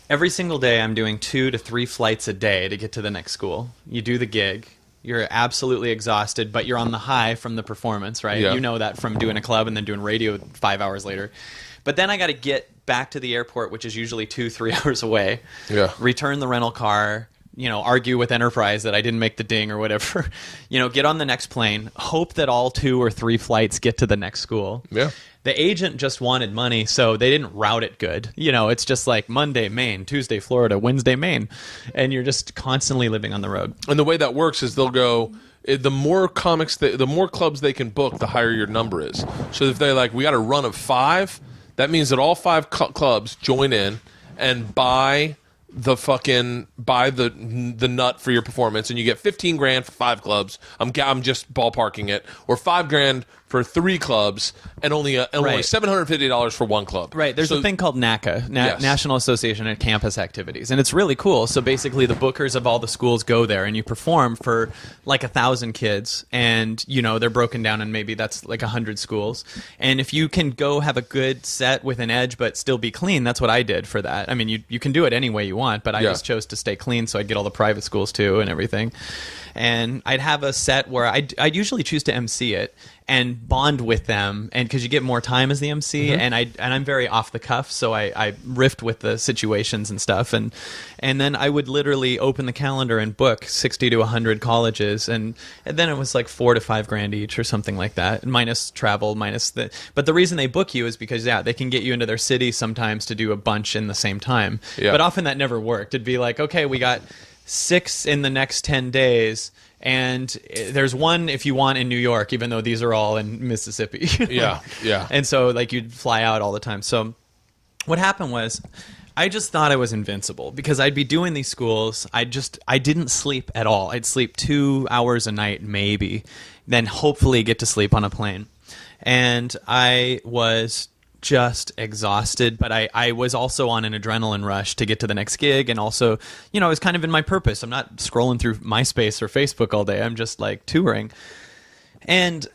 Every single day I'm doing 2 to 3 flights a day to get to the next school. You do the gig. You're absolutely exhausted, but you're on the high from the performance, right? Yeah. You know that from doing a club and then doing radio 5 hours later. But then I got to get back to the airport, which is usually 2-3 hours away. Yeah. Return the rental car. Argue with Enterprise that I didn't make the ding or whatever. Get on the next plane. Hope that all 2 or 3 flights get to the next school. Yeah. The agent just wanted money, so they didn't route it good. It's just like Monday, Maine, Tuesday, Florida, Wednesday, Maine. And you're just constantly living on the road. And the way that works is they'll go... The more the more clubs they can book, the higher your number is. So if they're like, we got a run of 5, that means that all 5 clubs join in and buy the nut for your performance, and you get $15,000 for 5 clubs. I'm just ballparking it, or $5,000 for 3 clubs, and only $750 for 1 club. Right. There's a thing called NACA, National Association of Campus Activities, and it's really cool. So basically, the bookers of all the schools go there, and you perform for like 1,000 kids, and they're broken down, and maybe that's like 100 schools. And if you can go have a good set with an edge, but still be clean, that's what I did for that. I mean, you can do it any way you want, but I just chose to stay clean, so I'd get all the private schools too and everything. And I'd have a set where I'd usually choose to MC it, and bond with them, and because you get more time as the MC, and I'm very off the cuff, so I riffed with the situations and stuff, and then I would literally open the calendar and book 60 to 100 colleges, and then it was like $4,000 to $5,000 each or something like that, minus travel, but the reason they book you is because they can get you into their city sometimes to do a bunch in the same time, but often that never worked. It'd be like, okay, we got 6 in the next 10 days. And there's one if you want in New York, even though these are all in Mississippi. Yeah. And so like you'd fly out all the time. So what happened was I just thought I was invincible because I'd be doing these schools. I didn't sleep at all. I'd sleep 2 hours a night, maybe, then hopefully get to sleep on a plane. And I was just exhausted, but I was also on an adrenaline rush to get to the next gig, and also, I was kind of in my purpose. I'm not scrolling through MySpace or Facebook all day. I'm just like touring and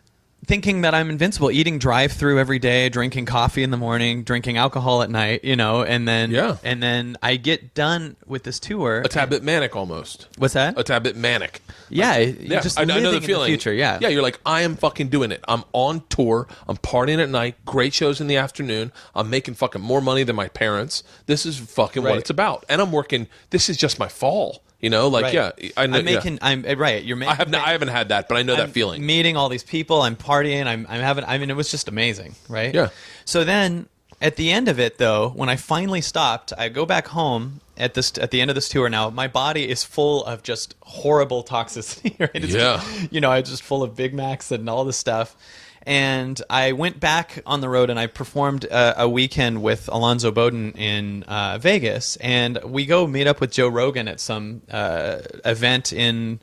thinking that I'm invincible, eating drive-through every day, drinking coffee in the morning, drinking alcohol at night, and then I get done with this tour. A tad bit manic almost. What's that? A tad bit manic. Yeah, Just I know the feeling. In the future, yeah. Yeah, you're like, I am fucking doing it. I'm on tour. I'm partying at night. Great shows in the afternoon. I'm making fucking more money than my parents. This is fucking what it's about. And I'm working. This is just my fall. I know. I'm right. You're making. I haven't had that, but I know that feeling. Meeting all these people. I'm partying. I'm having. I mean, it was just amazing, right? Yeah. So then, at the end of it, though, when I finally stopped, I go back home at the end of this tour. Now, my body is full of just horrible toxicity. Right? It's I'm just full of Big Macs and all this stuff. And I went back on the road and I performed a weekend with Alonzo Bowden in Vegas. And we go meet up with Joe Rogan at some event in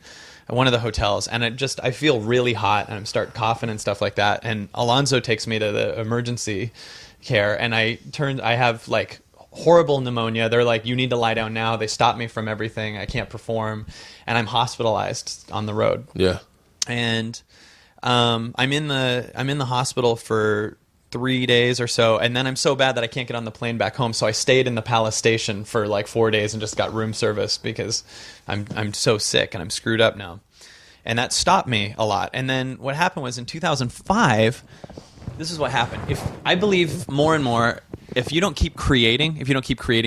one of the hotels. And I feel really hot and I'm start coughing and stuff like that. And Alonzo takes me to the emergency care. And I have like horrible pneumonia. They're like, you need to lie down now. They stop me from everything. I can't perform. And I'm hospitalized on the road. Yeah. And I'm in the hospital for 3 days or so, and then I'm so bad that I can't get on the plane back home. So I stayed in the Palace Station for like 4 days and just got room service because I'm so sick and I'm screwed up now. And that stopped me a lot. And then what happened was in 2005, this is what happened. I believe more and more, if you don't keep creating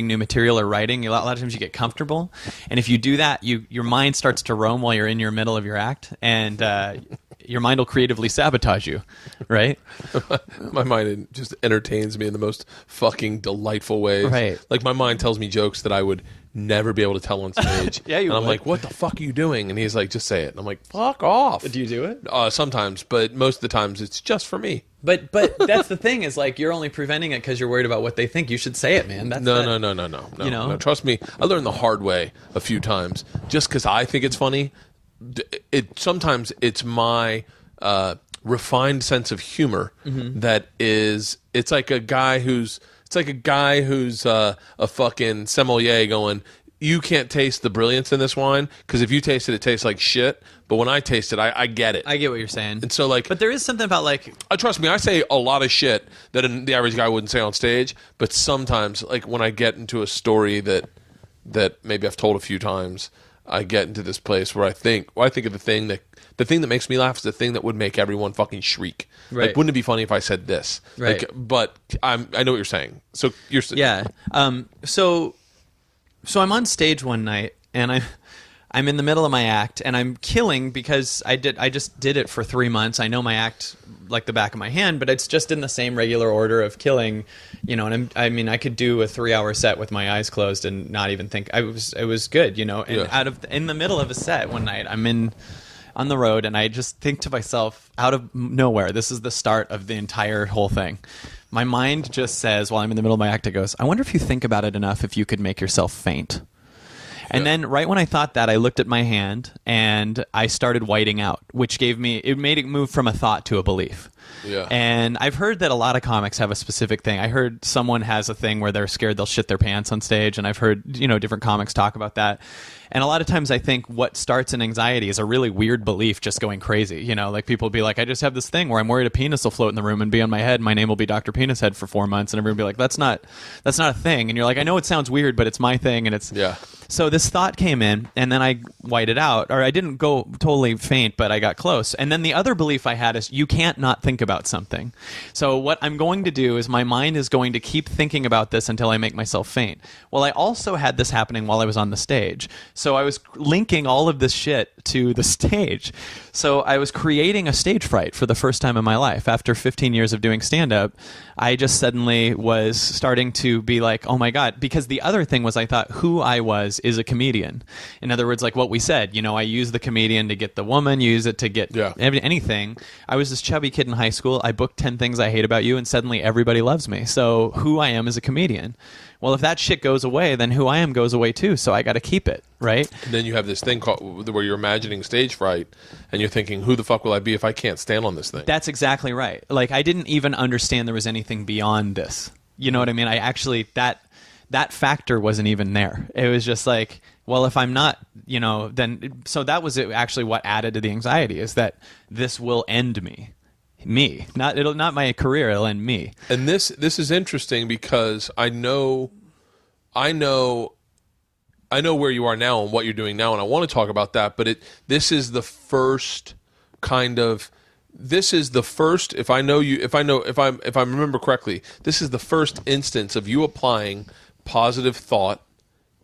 new material or writing, a lot of times you get comfortable. And if you do that, your mind starts to roam while you're in your middle of your act, and your mind will creatively sabotage you, right? My mind just entertains me in the most fucking delightful ways. Right. Like my mind tells me jokes that I would never be able to tell on stage. Yeah, you and I'm would. like, what the fuck are you doing? And he's like, just say it. And I'm like, fuck off. Do you do it? Sometimes, but most of the times it's just for me. But that's the thing is like you're only preventing it because you're worried about what they think. You should say it, man. No. Trust me, I learned the hard way a few times. Just because I think it's funny, sometimes it's my refined sense of humor that is. It's like a guy who's a fucking sommelier going, you can't taste the brilliance in this wine because if you taste it, it tastes like shit. But when I taste it, I get it. I get what you're saying. And so, like, but there is something about like, trust me, I say a lot of shit that the average guy wouldn't say on stage. But sometimes, like when I get into a story that maybe I've told a few times, I get into this place where I think of the thing that makes me laugh is the thing that would make everyone fucking shriek. Right. Like, wouldn't it be funny if I said this? Right. Like, but I know what you're saying. So you're yeah. So I'm on stage one night and I'm in the middle of my act and I'm killing because I just did it for 3 months. I know my act like the back of my hand, but it's just in the same regular order of killing, and I could do a 3-hour set with my eyes closed and not even think it was good, and in the middle of a set one night, I'm on the road and I just think to myself out of nowhere, this is the start of the entire whole thing. My mind just says, while I'm in the middle of my act, it goes, I wonder if you think about it enough if you could make yourself faint. And then right when I thought that, I looked at my hand and I started whiting out, which made it move from a thought to a belief. Yeah. And I've heard that a lot of comics have a specific thing. I heard someone has a thing where they're scared they'll shit their pants on stage, and I've heard, you know, different comics talk about that. And a lot of times I think what starts an anxiety is a really weird belief just going crazy. You know, like people will be like, I just have this thing where I'm worried a penis will float in the room and be on my head. My name will be Dr. Penis Head for 4 months. And everyone will be like, that's not a thing. And you're like, I know it sounds weird, but it's my thing. And it's... Yeah. So this thought came in, and then I whited out, or I didn't go totally faint, but I got close. And then the other belief I had is you can't not think about something. So what I'm going to do is my mind is going to keep thinking about this until I make myself faint. Well, I also had this happening while I was on the stage. So I was linking all of this shit to the stage. So I was creating a stage fright for the first time in my life. After 15 years of doing stand-up, I just suddenly was starting to be like, oh my God. Because the other thing was I thought who I was is a comedian. In other words, like what we said, you know, I use the comedian to get the woman, use it to get anything. I was this chubby kid in high school. I booked 10 Things I Hate About You, and suddenly everybody loves me. So who I am is a comedian. Well, if that shit goes away, then who I am goes away too. So I got to keep it, right? And then you have this thing called where you're imagining stage fright, and you're thinking, who the fuck will I be if I can't stand on this thing? That's exactly right. Like, I didn't even understand there was anything beyond this. You know what I mean? I actually, that factor wasn't even there. It was just like, well, if I'm not, you know, then... So that was actually what added to the anxiety, is that this will end me. Not my career, it'll end me. And this is interesting because I know where you are now and what you're doing now, and I want to talk about that. But this is the first, if I remember correctly, this is the first instance of you applying positive thought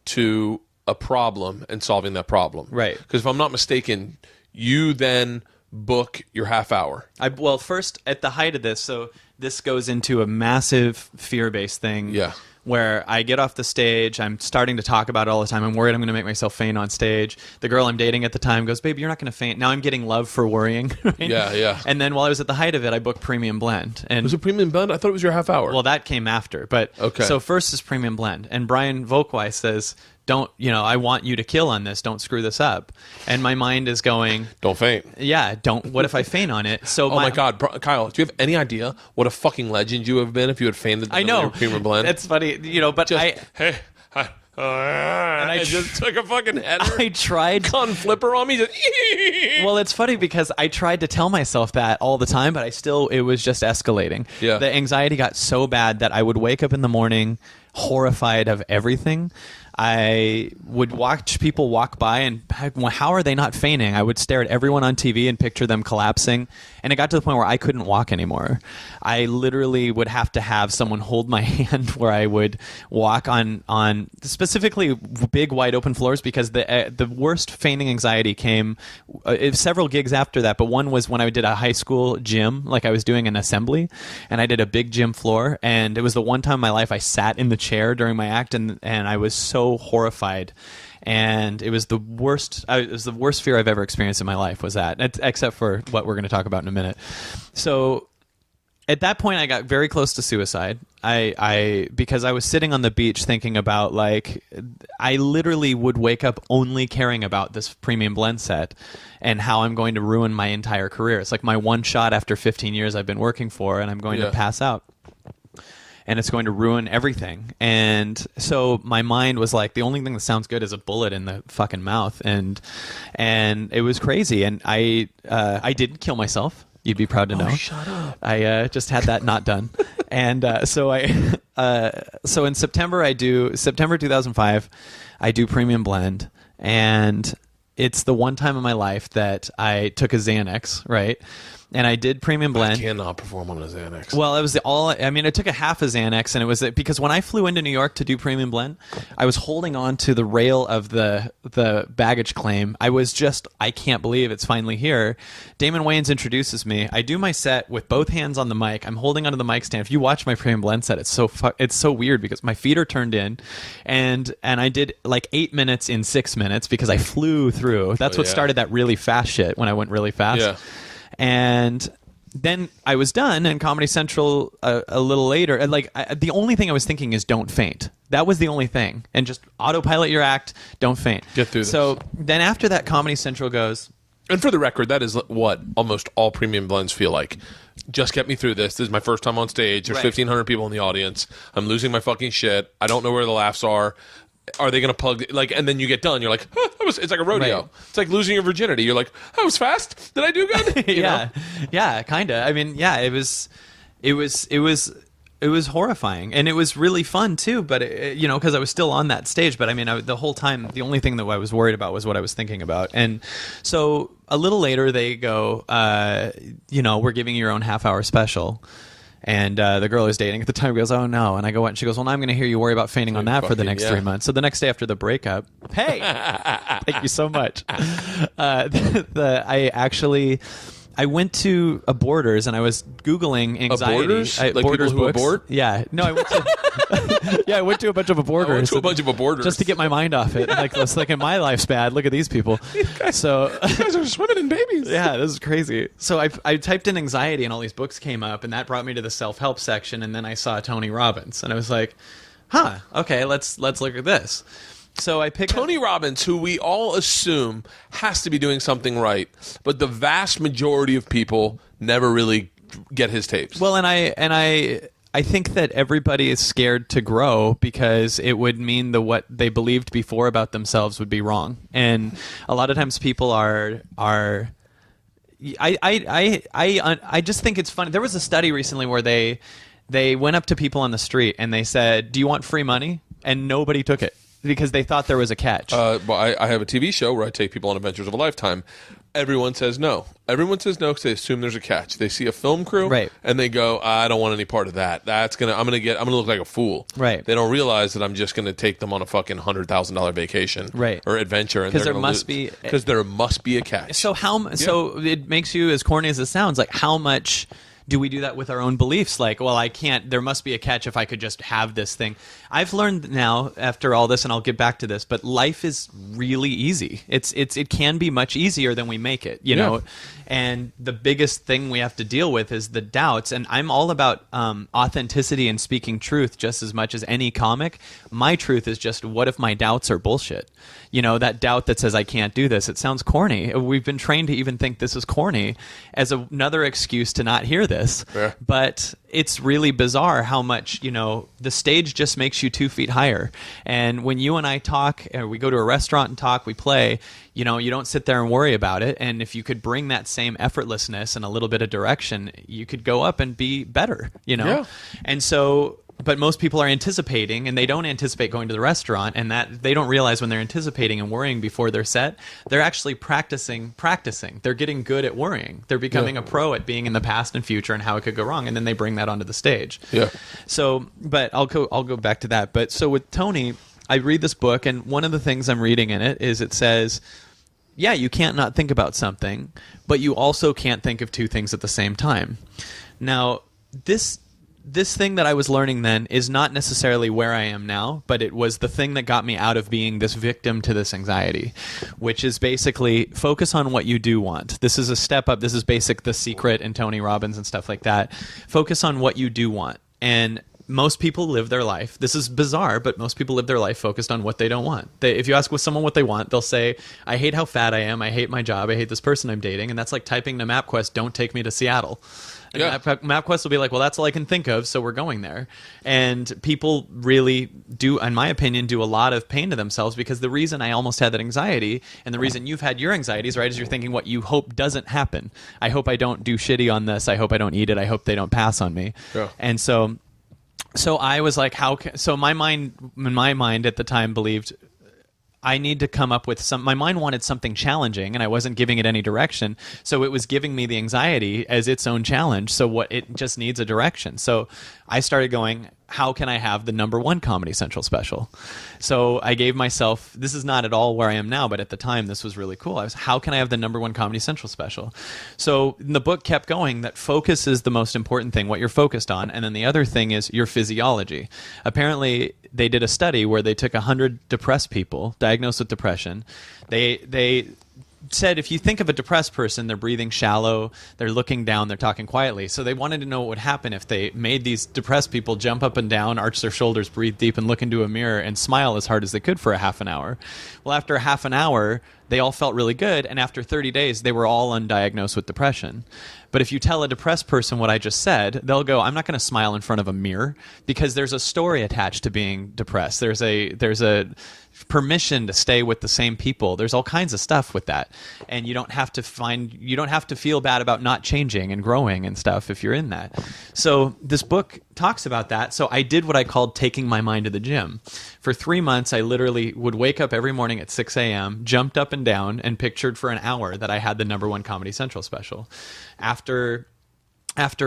to a problem and solving that problem. Right. Because if I'm not mistaken, you then book your half hour. Well, first, at the height of this, so this goes into a massive fear-based thing. Yeah. Where I get off the stage, I'm starting to talk about it all the time. I'm worried I'm going to make myself faint on stage. The girl I'm dating at the time goes, babe, you're not going to faint. Now I'm getting love for worrying. Right? Yeah, yeah. And then while I was at the height of it, I booked Premium Blend. And was it Premium Blend? I thought it was your half hour. Well, that came after. But okay. So first is Premium Blend. And Brian Volkweiss says, I want you to kill on this. Don't screw this up. And my mind is going... Don't faint. Yeah, what if I faint on it? So my God, Kyle, do you have any idea what a fucking legend you have been if you had fainted I know. Your Premium Blend? It's funny, but hey, hi. And I just took a fucking header. I tried... Con flipper on me. Just well, it's funny because I tried to tell myself that all the time, but it was just escalating. Yeah. The anxiety got so bad that I would wake up in the morning horrified of everything. I would watch people walk by and how are they not fainting? I would stare at everyone on TV and picture them collapsing. And it got to the point where I couldn't walk anymore. I literally would have to have someone hold my hand where I would walk on specifically big wide open floors, because the worst fainting anxiety came several gigs after that. But one was when I did a high school gym, like I was doing an assembly, and I did a big gym floor. And it was the one time in my life I sat in the chair during my act, and I was so horrified, and it was the worst. It was the worst fear I've ever experienced in my life. Was that, except for what we're going to talk about in a minute. So at that point, I got very close to suicide. Because I was sitting on the beach thinking about, like, I literally would wake up only caring about this Premium Blend set and how I'm going to ruin my entire career. It's like my one shot after 15 years I've been working for, and I'm going to pass out. And it's going to ruin everything. And so my mind was like, the only thing that sounds good is a bullet in the fucking mouth. And it was crazy. And I didn't kill myself. You'd be proud to know. Oh, shut up. I just had that not done. And so in September 2005, I do Premium Blend. And it's the one time in my life that I took a Xanax, right? And I did Premium Blend. I cannot perform on a Xanax. Well, it was I took a half a Xanax, and it was because when I flew into New York to do Premium Blend, I was holding on to the rail of the baggage claim. I can't believe it's finally here. Damon Wayans introduces me. I do my set with both hands on the mic. I'm holding onto the mic stand. If you watch my Premium Blend set, it's so weird because my feet are turned in, and I did like 8 minutes in 6 minutes because I flew through. That's what started that really fast shit when I went really fast. Yeah. And then I was done, and Comedy Central a little later, and the only thing I was thinking is don't faint. That was the only thing. And just autopilot your act, don't faint. Get through this. So then after that, Comedy Central goes, And for the record, that is what almost all premium blends feel like. Just get me through this. This is my first time on stage. There's 1,500 people in the audience. I'm losing my fucking shit. I don't know where the laughs are. Are they going to plug and then you get done. You're like, it's like a rodeo. Right. It's like losing your virginity. You're like, that was fast. Did I do good? You know? Yeah, kind of. I mean, yeah, it was horrifying, and it was really fun too. But because I was still on that stage. But I mean, the whole time, the only thing that I was worried about was what I was thinking about. And so a little later, they go, we're giving you your own half-hour special. And the girl I was dating at the time goes, oh, no. And I go, what? And she goes, well, now I'm going to hear you worry about fainting on that for the next 3 months. So the next day after the breakup, hey, thank you so much. I went to a Borders and I was Googling anxiety. A Borders? Like Borders people who books. abort? Yeah. No, I went to I went to a bunch of Borders. I went to a bunch of Borders. Just to get my mind off it. Like, it's like, my life's bad. Look at these people. You guys are swimming in babies. Yeah, this is crazy. So I typed in anxiety and all these books came up, and that brought me to the self-help section, and then I saw Tony Robbins. And I was like, okay, let's look at this. So I picked Tony Robbins, who we all assume has to be doing something right, but the vast majority of people never really get his tapes. Well, and I think that everybody is scared to grow because it would mean that what they believed before about themselves would be wrong. And a lot of times people are I just think it's funny. There was a study recently where they went up to people on the street and they said, "Do you want free money?" And nobody took it, because they thought there was a catch. Well, I have a TV show where I take people on adventures of a lifetime. Everyone says no. Everyone says no because they assume there's a catch. They see a film crew, right, and they go, I don't want any part of that. I'm gonna look like a fool. Right. They don't realize that I'm just gonna take them on a fucking $100,000 vacation, right, or adventure, and because there must be a catch. So so it makes you, as corny as it sounds, like, how much do we do that with our own beliefs? Like, well, I can't, there must be a catch if I could just have this thing. I've learned now, after all this, and I'll get back to this, but life is really easy. It can be much easier than we make it, you know? And the biggest thing we have to deal with is the doubts. And I'm all about authenticity and speaking truth just as much as any comic. My truth is just, what if my doubts are bullshit? You know, that doubt that says I can't do this. It sounds corny. We've been trained to even think this is corny as another excuse to not hear this. Yeah. But it's really bizarre how much, the stage just makes you 2 feet higher. And when you and I talk, or we go to a restaurant and talk, we play, you don't sit there and worry about it. And if you could bring that same effortlessness and a little bit of direction, you could go up and be better, Yeah. And so, but most people are anticipating, and they don't anticipate going to the restaurant, and that they don't realize when they're anticipating and worrying before they're set, they're actually practicing. They're getting good at worrying. They're becoming a pro at being in the past and future and how it could go wrong, and then they bring that onto the stage. Yeah. So, but I'll go back to that. But so with Tony, I read this book, and one of the things I'm reading in it is it says, yeah, you can't not think about something, but you also can't think of two things at the same time. Now, this thing that I was learning then is not necessarily where I am now, but it was the thing that got me out of being this victim to this anxiety, which is basically focus on what you do want. This is a step up. This is The Secret and Tony Robbins and stuff like that. Focus on what you do want. And most people live their life. This is bizarre, but most people live their life focused on what they don't want. If you ask someone what they want, they'll say, I hate how fat I am. I hate my job. I hate this person I'm dating. And that's like typing to MapQuest, don't take me to Seattle. And MapQuest will be like, well, that's all I can think of, so we're going there. And people really do, in my opinion, do a lot of pain to themselves, because the reason I almost had that anxiety, and the reason you've had your anxieties, right, is you're thinking what you hope doesn't happen. I hope I don't do shitty on this. I hope I don't eat it. I hope they don't pass on me. Yeah. And so I was like, my mind at the time believed, I need to come up with my mind wanted something challenging, and I wasn't giving it any direction. So it was giving me the anxiety as its own challenge. So it just needs a direction. So I started going, how can I have the #1 Comedy Central special? So I gave myself, this is not at all where I am now, but at the time this was really cool. How can I have the #1 Comedy Central special? So the book kept going that focus is the most important thing, what you're focused on. And then the other thing is your physiology. Apparently they did a study where they took 100 depressed people diagnosed with depression. They said if you think of a depressed person, they're breathing shallow, they're looking down, they're talking quietly. So they wanted to know what would happen if they made these depressed people jump up and down, arch their shoulders, breathe deep, and look into a mirror and smile as hard as they could for a half an hour. Well, after a half an hour, they all felt really good, and after 30 days, they were all undiagnosed with depression. But if you tell a depressed person what I just said, they'll go, I'm not going to smile in front of a mirror, because there's a story attached to being depressed. There's a permission to stay with the same people. There's all kinds of stuff with that. And you don't have to feel bad about not changing and growing and stuff if you're in that. So this book talks about that. So I did what I called taking my mind to the gym. For 3 months, I literally would wake up every morning at 6 a.m., jumped up and down, and pictured for an hour that I had the #1 Comedy Central special. After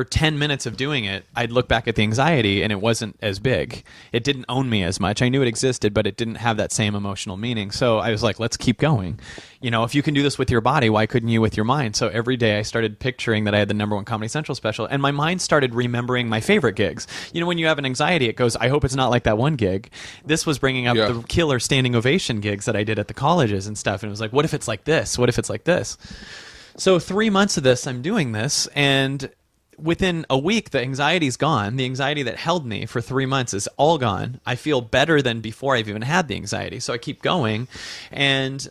10 minutes of doing it, I'd look back at the anxiety and it wasn't as big. It didn't own me as much. I knew it existed, but it didn't have that same emotional meaning. So I was like, let's keep going. You know, if you can do this with your body, why couldn't you with your mind? So every day I started picturing that I had the #1 Comedy Central special, and my mind started remembering my favorite gigs. You know, when you have an anxiety, it goes, I hope it's not like that one gig. This was bringing up the killer standing ovation gigs that I did at the colleges and stuff. And it was like, what if it's like this? What if it's like this? So 3 months of this, I'm doing this, and within a week, the anxiety's gone. The anxiety that held me for 3 months is all gone. I feel better than before I've even had the anxiety. So I keep going, and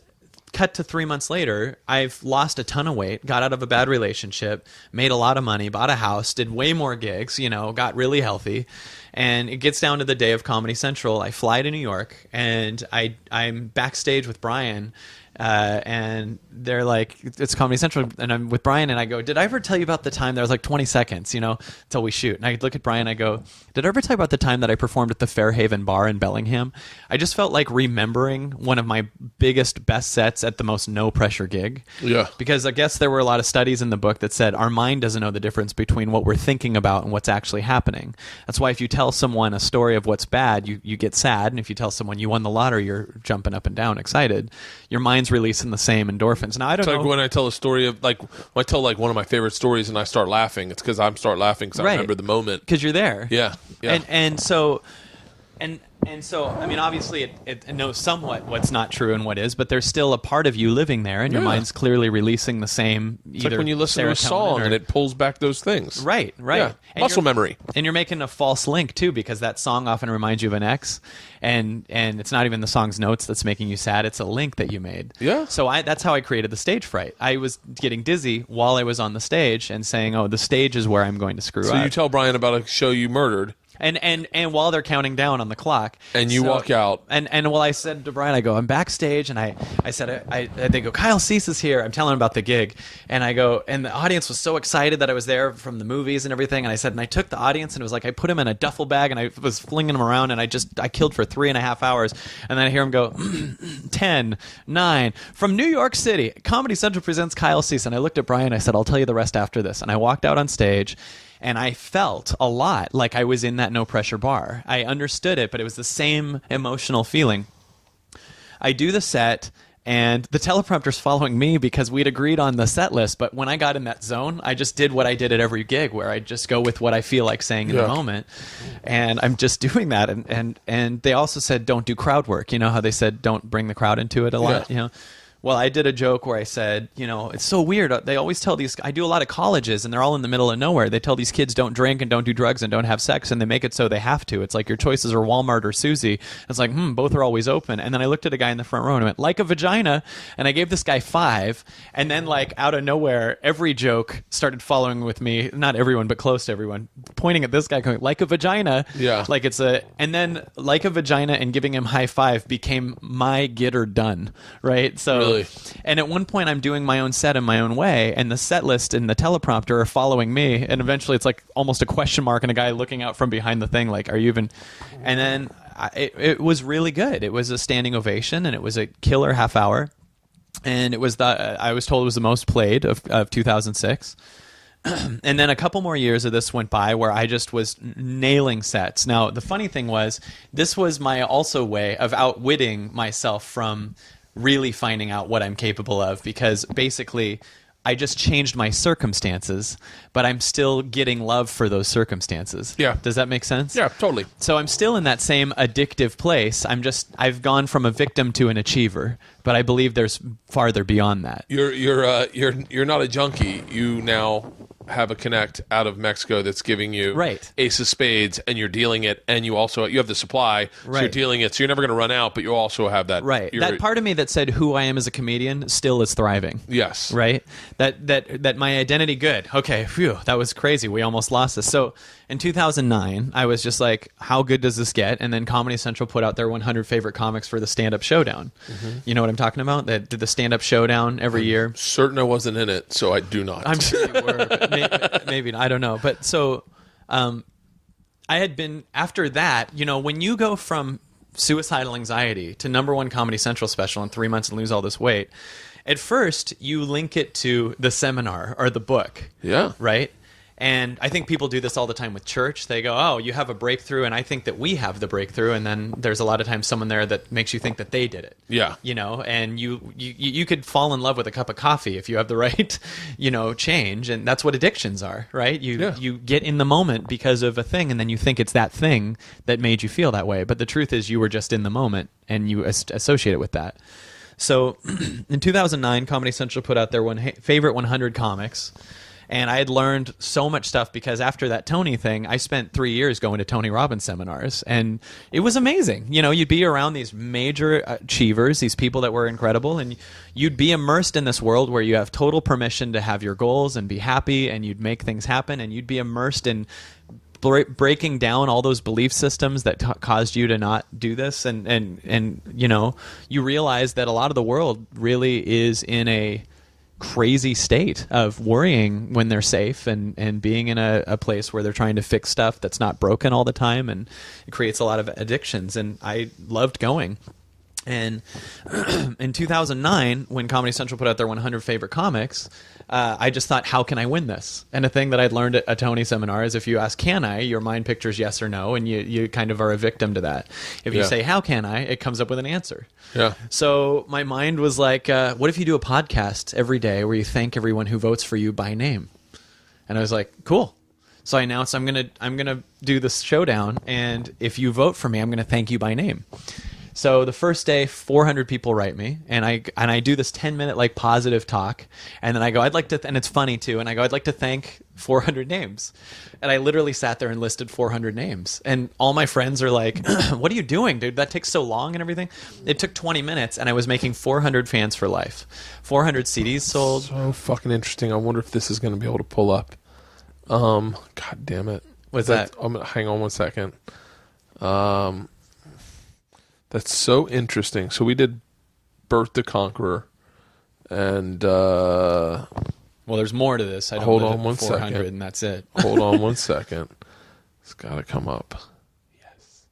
cut to 3 months later, I've lost a ton of weight, got out of a bad relationship, made a lot of money, bought a house, did way more gigs, you know, got really healthy. And it gets down to the day of Comedy Central. I fly to New York, and I'm backstage with Brian, and they're like, it's Comedy Central, and I'm with Brian, and I go, did I ever tell you about the time, there was like 20 seconds, you know, until we shoot. And I look at Brian, I go, did I ever tell you about the time that I performed at the Fairhaven Bar in Bellingham? I just felt like remembering one of my biggest, best sets at the most no-pressure gig. Yeah. Because I guess there were a lot of studies in the book that said our mind doesn't know the difference between what we're thinking about and what's actually happening. That's why if you tell someone a story of what's bad, you get sad, and if you tell someone you won the lottery, you're jumping up and down excited. Your mind's releasing the same endorphins. Now, I don't know. Like when I tell a story of, like, when I tell like one of my favorite stories and I start laughing, it's because I start laughing because I remember the moment. Because you're there. Yeah. And so I mean, obviously it knows somewhat what's not true and what is, but there's still a part of you living there, and your mind's clearly releasing the same. It's like when you listen to a song and it pulls back those things. Right. Yeah. Muscle memory. And you're making a false link too, because that song often reminds you of an ex, and it's not even the song's notes that's making you sad. It's a link that you made. Yeah. So that's how I created the stage fright. I was getting dizzy while I was on the stage and saying, "Oh, the stage is where I'm going to screw up." So you tell Brian about a show you murdered. And while they're counting down on the clock, and you walk out, and well, I said to Brian, I go, I'm backstage, and I said, they go, Kyle Cease is here. I'm telling him about the gig, and I go, and the audience was so excited that I was there from the movies and everything, and I said, and I took the audience, and it was like I put him in a duffel bag, and I was flinging him around, and I killed for 3.5 hours, and then I hear him go, 10, 9, from New York City, Comedy Central presents Kyle Cease, and I looked at Brian, I said, I'll tell you the rest after this, and I walked out on stage. And I felt a lot like I was in that no-pressure bar. I understood it, but it was the same emotional feeling. I do the set, and the teleprompter's following me because we'd agreed on the set list. But when I got in that zone, I just did what I did at every gig, where I just go with what I feel like saying in the moment. And I'm just doing that. And they also said, don't do crowd work. You know how they said, don't bring the crowd into it a lot, you know? Well, I did a joke where I said, you know, it's so weird. They always tell these, I do a lot of colleges, and they're all in the middle of nowhere. They tell these kids don't drink and don't do drugs and don't have sex, and they make it so they have to. It's like your choices are Walmart or Susie. It's like, both are always open. And then I looked at a guy in the front row and I went, like a vagina. And I gave this guy 5. And then, like, out of nowhere, every joke started following with me. Not everyone, but close to everyone. Pointing at this guy going, like a vagina. Yeah. Like it's and then like a vagina and giving him high five became my get her done. Right? So. Really? And at one point, I'm doing my own set in my own way, and the set list and the teleprompter are following me, and eventually it's like almost a question mark and a guy looking out from behind the thing like, are you even... And then it was really good. It was a standing ovation, and it was a killer half hour, and it was I was told it was the most played of 2006. And then a couple more years of this went by where I just was nailing sets. Now, the funny thing was, this was my also way of outwitting myself from really finding out what I'm capable of, because basically I just changed my circumstances, but I'm still getting love for those circumstances. Yeah. Does that make sense? Yeah, totally. So I'm still in that same addictive place. I've gone from a victim to an achiever, but I believe there's farther beyond that. You're not a junkie. You now have a connect out of Mexico that's giving you Right. ace of spades, and you're dealing it, and you have the supply, so you're Right. dealing it, so you're never going to run out, but you also have that. Right. That part of me that said who I am as a comedian still is thriving. Yes. Right? That my identity, good. Okay, phew, that was crazy. We almost lost this. So in 2009, I was just like, how good does this get? And then Comedy Central put out their 100 favorite comics for the stand-up showdown. You know what I'm talking about? They did the stand-up showdown every year. Certain I wasn't in it, so I do not. I'm sure you were, but maybe I don't know. But so I had been, after that, when you go from suicidal anxiety to #1 Comedy Central special in 3 months and lose all this weight, at first you link it to the seminar or the book. Yeah. Right? And I think people do this all the time with church. They go, oh, you have a breakthrough, and I think that we have the breakthrough, and then there's a lot of times someone there that makes you think that they did it. Yeah. And you could fall in love with a cup of coffee if you have the right, change, and that's what addictions are, right? You get in the moment because of a thing, and then you think it's that thing that made you feel that way, but the truth is you were just in the moment, and you associate it with that. So in 2009, Comedy Central put out their favorite 100 comics. And I had learned so much stuff because after that Tony thing, I spent 3 years going to Tony Robbins seminars. And it was amazing. You'd be around these major achievers, these people that were incredible, and you'd be immersed in this world where you have total permission to have your goals and be happy, and you'd make things happen, and you'd be immersed in breaking down all those belief systems that caused you to not do this. And you realize that a lot of the world really is in a crazy state of worrying when they're safe and being in a place where they're trying to fix stuff that's not broken all the time, and it creates a lot of addictions. And I loved going. And in 2009, when Comedy Central put out their 100 favorite comics, I just thought, how can I win this? And a thing that I'd learned at a Tony seminar is if you ask, can I, your mind pictures yes or no, and you kind of are a victim to that. If you say, how can I, it comes up with an answer. Yeah. So my mind was like, what if you do a podcast every day where you thank everyone who votes for you by name? And I was like, cool. So I announced I'm gonna do this showdown, and if you vote for me, I'm gonna thank you by name. So the first day, 400 people write me, and I do this 10-minute positive talk, and then I go, and it's funny too, and I go, I'd like to thank 400 names, and I literally sat there and listed 400 names, and all my friends are like, what are you doing, dude? That takes so long and everything. It took 20 minutes, and I was making 400 fans for life, 400 CDs sold. So fucking interesting. I wonder if this is going to be able to pull up. God damn it. What's that? Hang on one second. That's so interesting. So we did Bert the Conqueror, and well, there's more to this. I don't hold live on at one 400 second. and that's it. Hold on one second. It's got to come up. Yes.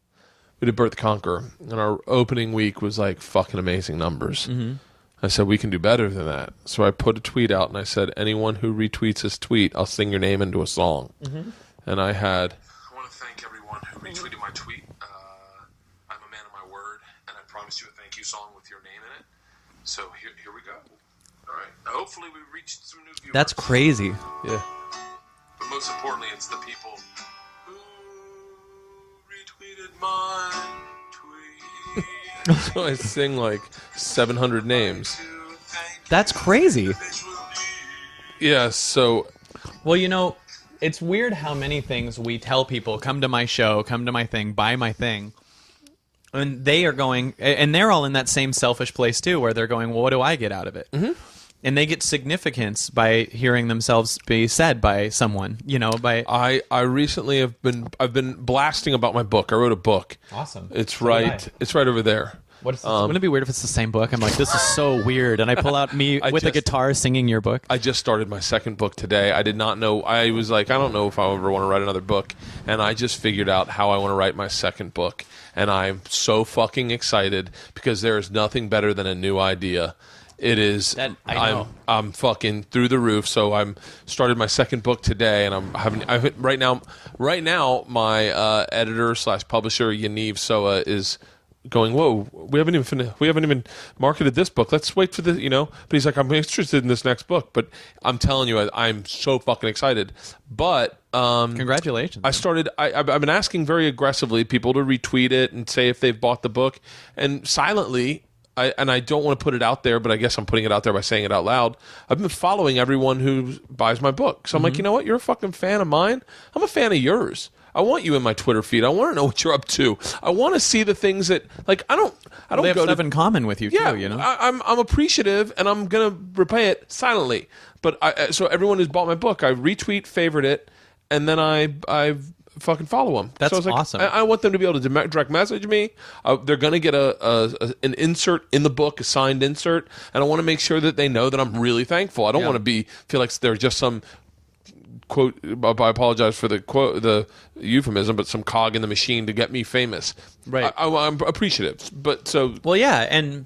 We did Bert the Conqueror, and our opening week was fucking amazing numbers. Mm-hmm. I said, we can do better than that. So I put a tweet out, and I said, anyone who retweets this tweet, I'll sing your name into a song. Mm-hmm. And I want to thank everyone who retweeted my tweet. I'm a man of my word, and I promised you a thank you song with your name in it. So here we go. All right. Hopefully we reached some new viewers. That's crazy. Yeah. But most importantly, it's the people who retweeted my tweet. So I sing 700 names. That's crazy. Yeah, so... Well, it's weird how many things we tell people, come to my show, come to my thing, buy my thing. And they are going, and they're all in that same selfish place too, where they're going, well, what do I get out of it? Mm-hmm. And they get significance by hearing themselves be said by someone, by... I recently I've been blasting about my book. I wrote a book. Awesome. It's right over there. Wouldn't it be weird if it's the same book? I'm like, this is so weird. And I pull out me with a guitar singing your book. I just started my second book today. I did not know. I was like, I don't know if I ever want to write another book. And I just figured out how I want to write my second book. And I'm so fucking excited because there is nothing better than a new idea. It is. I'm fucking through the roof. So I'm started my second book today, and right now my editor / publisher Yaniv Soa is going, whoa, we haven't even marketed this book. Let's wait for the, But he's like, I'm interested in this next book. But I'm telling you, I'm so fucking excited. But congratulations. I've been asking very aggressively people to retweet it and say if they've bought the book, and silently. I don't want to put it out there, but I guess I'm putting it out there by saying it out loud. I've been following everyone who buys my book. So I'm like, you know what? You're a fucking fan of mine. I'm a fan of yours. I want you in my Twitter feed. I want to know what you're up to. I want to see the things that, like, I don't they have go stuff to, in common with you, yeah, too, I'm appreciative, and I'm going to repay it silently. But so everyone who's bought my book, I retweet, favorite it, and then I fucking follow them. That's so I was like, awesome. I want them to be able to direct message me. They're going to get an insert in the book, a signed insert, and I want to make sure that they know that I'm really thankful. I don't want to feel like they're just some quote. I apologize for the euphemism, but some cog in the machine to get me famous. Right. I'm appreciative, but so well, yeah, and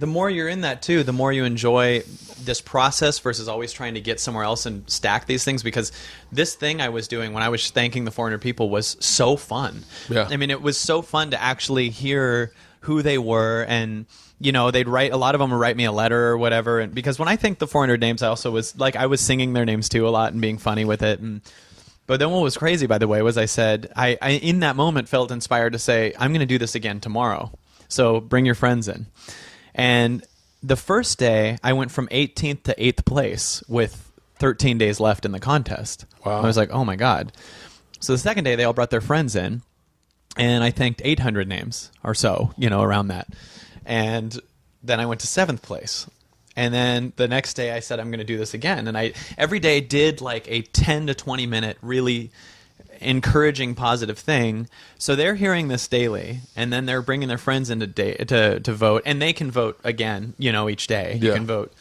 the more you're in that too, the more you enjoy this process versus always trying to get somewhere else and stack these things, because this thing I was doing when I was thanking the 400 people was so fun. Yeah. I mean, it was so fun to actually hear who they were, and they'd write, a lot of them would write me a letter or whatever, and because when I thanked the 400 names, I also was like, I was singing their names too a lot and being funny with it. But then what was crazy, by the way, was I said, I in that moment felt inspired to say, I'm going to do this again tomorrow. So bring your friends in. And the first day, I went from 18th to 8th place with 13 days left in the contest. Wow. I was like, oh my God. So the second day, they all brought their friends in, and I thanked 800 names or so, around that. And then I went to 7th place. And then the next day, I said, I'm going to do this again. And I every day did like a 10 to 20 minute really encouraging positive thing. So they're hearing this daily, and then they're bringing their friends in to vote, and they can vote again, each day. You can vote.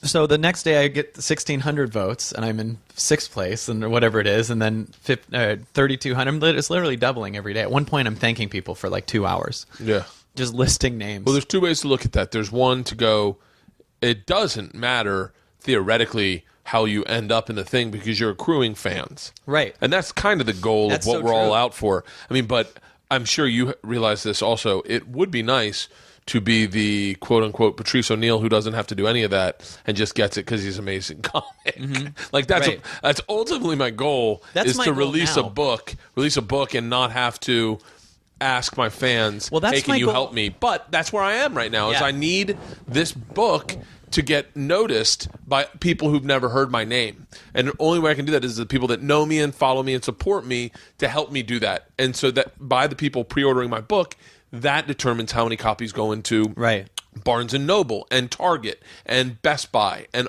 So the next day I get 1,600 votes, and I'm in 6th place, and whatever it is, and then 3,200. It's literally doubling every day. At one point, I'm thanking people for like 2 hours. Yeah. Just listing names. Well, there's two ways to look at that. There's one to go, it doesn't matter theoretically how you end up in the thing because you're accruing fans. Right. And that's kind of the goal of what we're all out for. I mean, but I'm sure you realize this also. It would be nice to be the quote-unquote Patrice O'Neill who doesn't have to do any of that and just gets it because he's an amazing comic. Mm-hmm. Like that's ultimately my goal. Is to release a book and not have to ask my fans, well, that's hey, can you help me? But that's where I am right now. Is I need this book to get noticed by people who've never heard my name. And the only way I can do that is the people that know me and follow me and support me to help me do that. And so that by the people pre-ordering my book, that determines how many copies go into Barnes & Noble and Target and Best Buy. And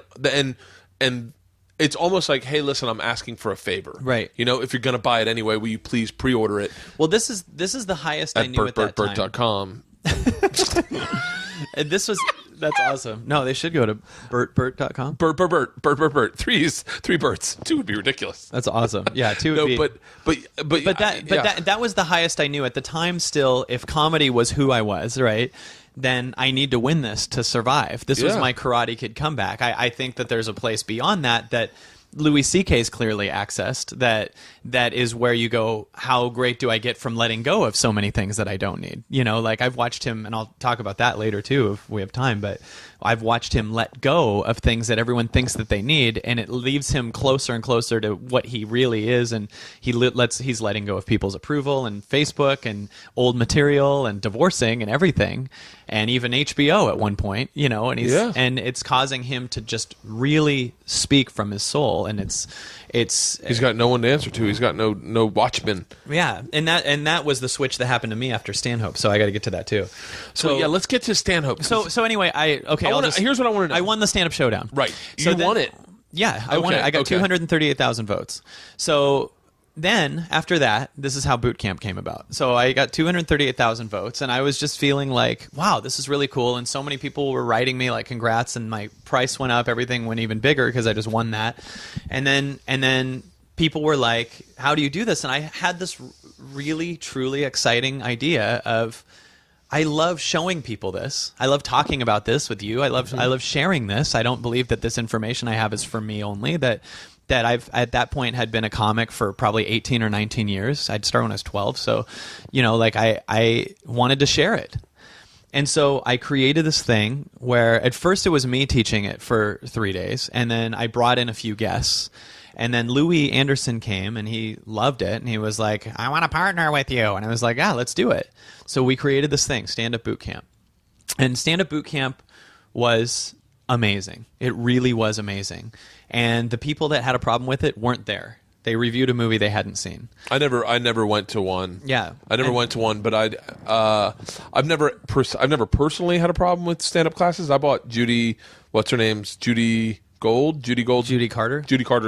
it's almost like, hey, listen, I'm asking for a favor. Right. If you're going to buy it anyway, will you please pre-order it? Well, this is the highest I knew at that time. BertBert.com. That's awesome. No, they should go to BertBert.com. Bert. Three Berts. 2 would be ridiculous. That's awesome. Yeah, 2 would be. But that was the highest I knew at the time. Still, if comedy was who I was, right, then I need to win this to survive. This was my Karate Kid comeback. I think that there's a place beyond that Louis C.K.'s clearly accessed, that is where you go, how great do I get from letting go of so many things that I don't need? Like I've watched him, and I'll talk about that later too if we have time, but I've watched him let go of things that everyone thinks that they need, and it leaves him closer and closer to what he really is, and he's letting go of people's approval and Facebook and old material and divorcing and everything, and even HBO at one point, and and it's causing him to just really speak from his soul, and he's got no one to answer to. He's got no watchman. Yeah, and that was the switch that happened to me after Stanhope. So I got to get to that too. So yeah, let's get to Stanhope. So anyway, here's what I want to know. I won the stand-up showdown. Right. So you won it. Yeah, I won it. I got 238,000 votes. So then after that, this is how bootcamp came about. So I got 238,000 votes, and I was just feeling like, wow, this is really cool. And so many people were writing me like, congrats, and my price went up. Everything went even bigger because I just won that. And then people were like, how do you do this? And I had this really, truly exciting idea of, I love showing people this. I love talking about this with you. I love sharing this. I don't believe that this information I have is for me only, that that I've at that point had been a comic for probably 18 or 19 years. I'd started when I was 12. So, like I wanted to share it. And so I created this thing where at first it was me teaching it for 3 days. And then I brought in a few guests. And then Louis Anderson came and he loved it. And he was like, I want to partner with you. And I was like, let's do it. So we created this thing, Stand-Up Bootcamp. And Stand-Up Bootcamp was amazing. It really was amazing. And the people that had a problem with it weren't there. They reviewed a movie they hadn't seen. I never went to one. Yeah, I never went to one, but I've never personally had a problem with stand-up classes. I bought Judy Carter's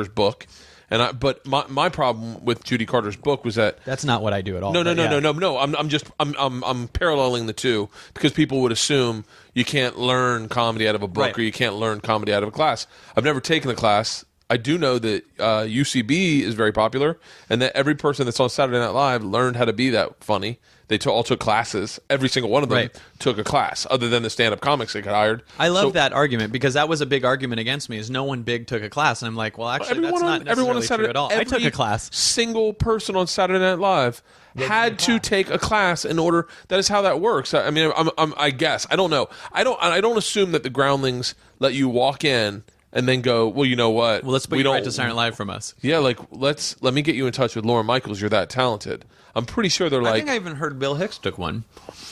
book, but my problem with Judy Carter's book was that that's not what I do at all. No. I'm paralleling the two because people would assume you can't learn comedy out of a book, right, or you can't learn comedy out of a class. I've never taken the class. I do know that UCB is very popular, and that every person that's on Saturday Night Live learned how to be that funny. They all took classes. Every single one of them took a class, other than the stand-up comics they got hired. I love that argument because that was a big argument against me. Is no one big took a class, and I'm like, well, actually, that's not necessarily true at all. I took a class. Single person on Saturday Night Live had to take a class in order. That is how that works. I mean, I guess I don't know. I don't assume that the groundlings let you walk in and then go, well, you know what? Well, let's put you right to Saturday Night Live from us. Yeah, like let me get you in touch with Lauren Michaels. You're that talented. I'm pretty sure they're like. I think I even heard Bill Hicks took one.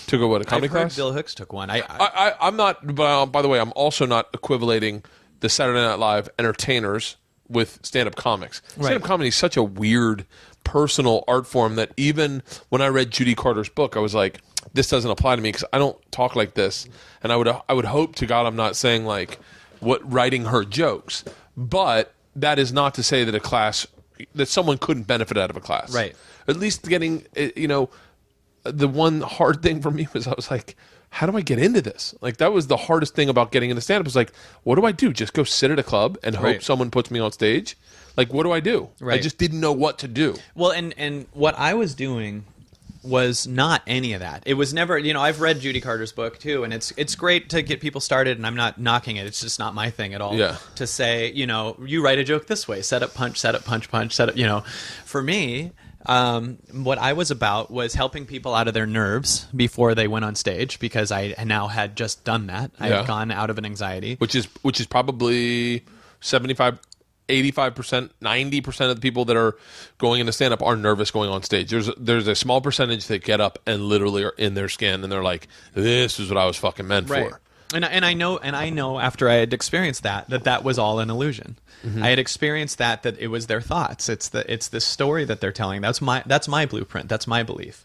Took a comedy class? Bill Hicks took one. I'm not. But by the way, I'm also not equivalating the Saturday Night Live entertainers with stand-up comics. Right. Stand-up comedy is such a weird, personal art form that even when I read Judy Carter's book, I was like, this doesn't apply to me because I don't talk like this. And I would hope to God I'm not saying like writing her jokes, but that is not to say that a class that someone couldn't benefit out of a class, right? At least getting, the one hard thing for me was I was like, how do I get into this? Like that was the hardest thing about getting into stand-up. Was like, what do I do? Just go sit at a club and hope someone puts me on stage? Like, what do I do? Right. I just didn't know what to do. Well, and what I was doing was not any of that. It was never, I've read Judy Carter's book too, and it's great to get people started, and I'm not knocking it. It's just not my thing at all. Yeah. To say, you write a joke this way, set up, punch, punch, set up, For me, what I was about was helping people out of their nerves before they went on stage, because I now had just done that. I had gone out of an anxiety. Which is probably 85%, 90% of the people that are going into stand-up are nervous going on stage. There's a small percentage that get up and literally are in their skin and they're like, this is what I was fucking meant for. And I know after I had experienced that was all an illusion. Mm-hmm. I had experienced that it was their thoughts. It's the story that they're telling. That's my blueprint. That's my belief.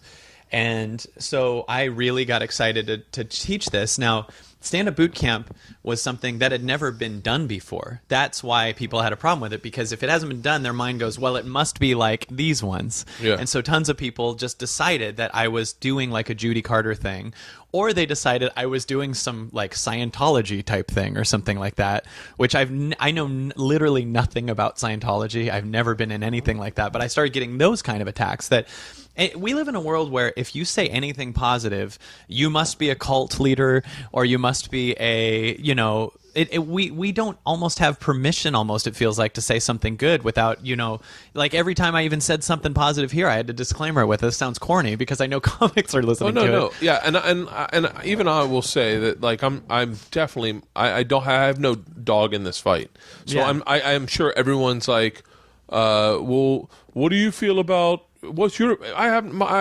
And so I really got excited to teach this. Now, Stand-Up Bootcamp was something that had never been done before. That's why people had a problem with it, because if it hasn't been done, their mind goes, well, it must be like these ones. Yeah. And so tons of people just decided that I was doing like a Judy Carter thing, or they decided I was doing some like Scientology type thing or something like that, which I know literally nothing about Scientology. I've never been in anything like that, but I started getting those kind of attacks that... We live in a world where if you say anything positive, you must be a cult leader, or you must be a, we don't almost have permission, it feels like, to say something good without, like every time I even said something positive here, I had to disclaimer with, this sounds corny, because I know comics are listening to it. No. Yeah, and even I will say that, like, I'm definitely, I have no dog in this fight. So yeah. I'm sure everyone's like, well, what do you feel about... I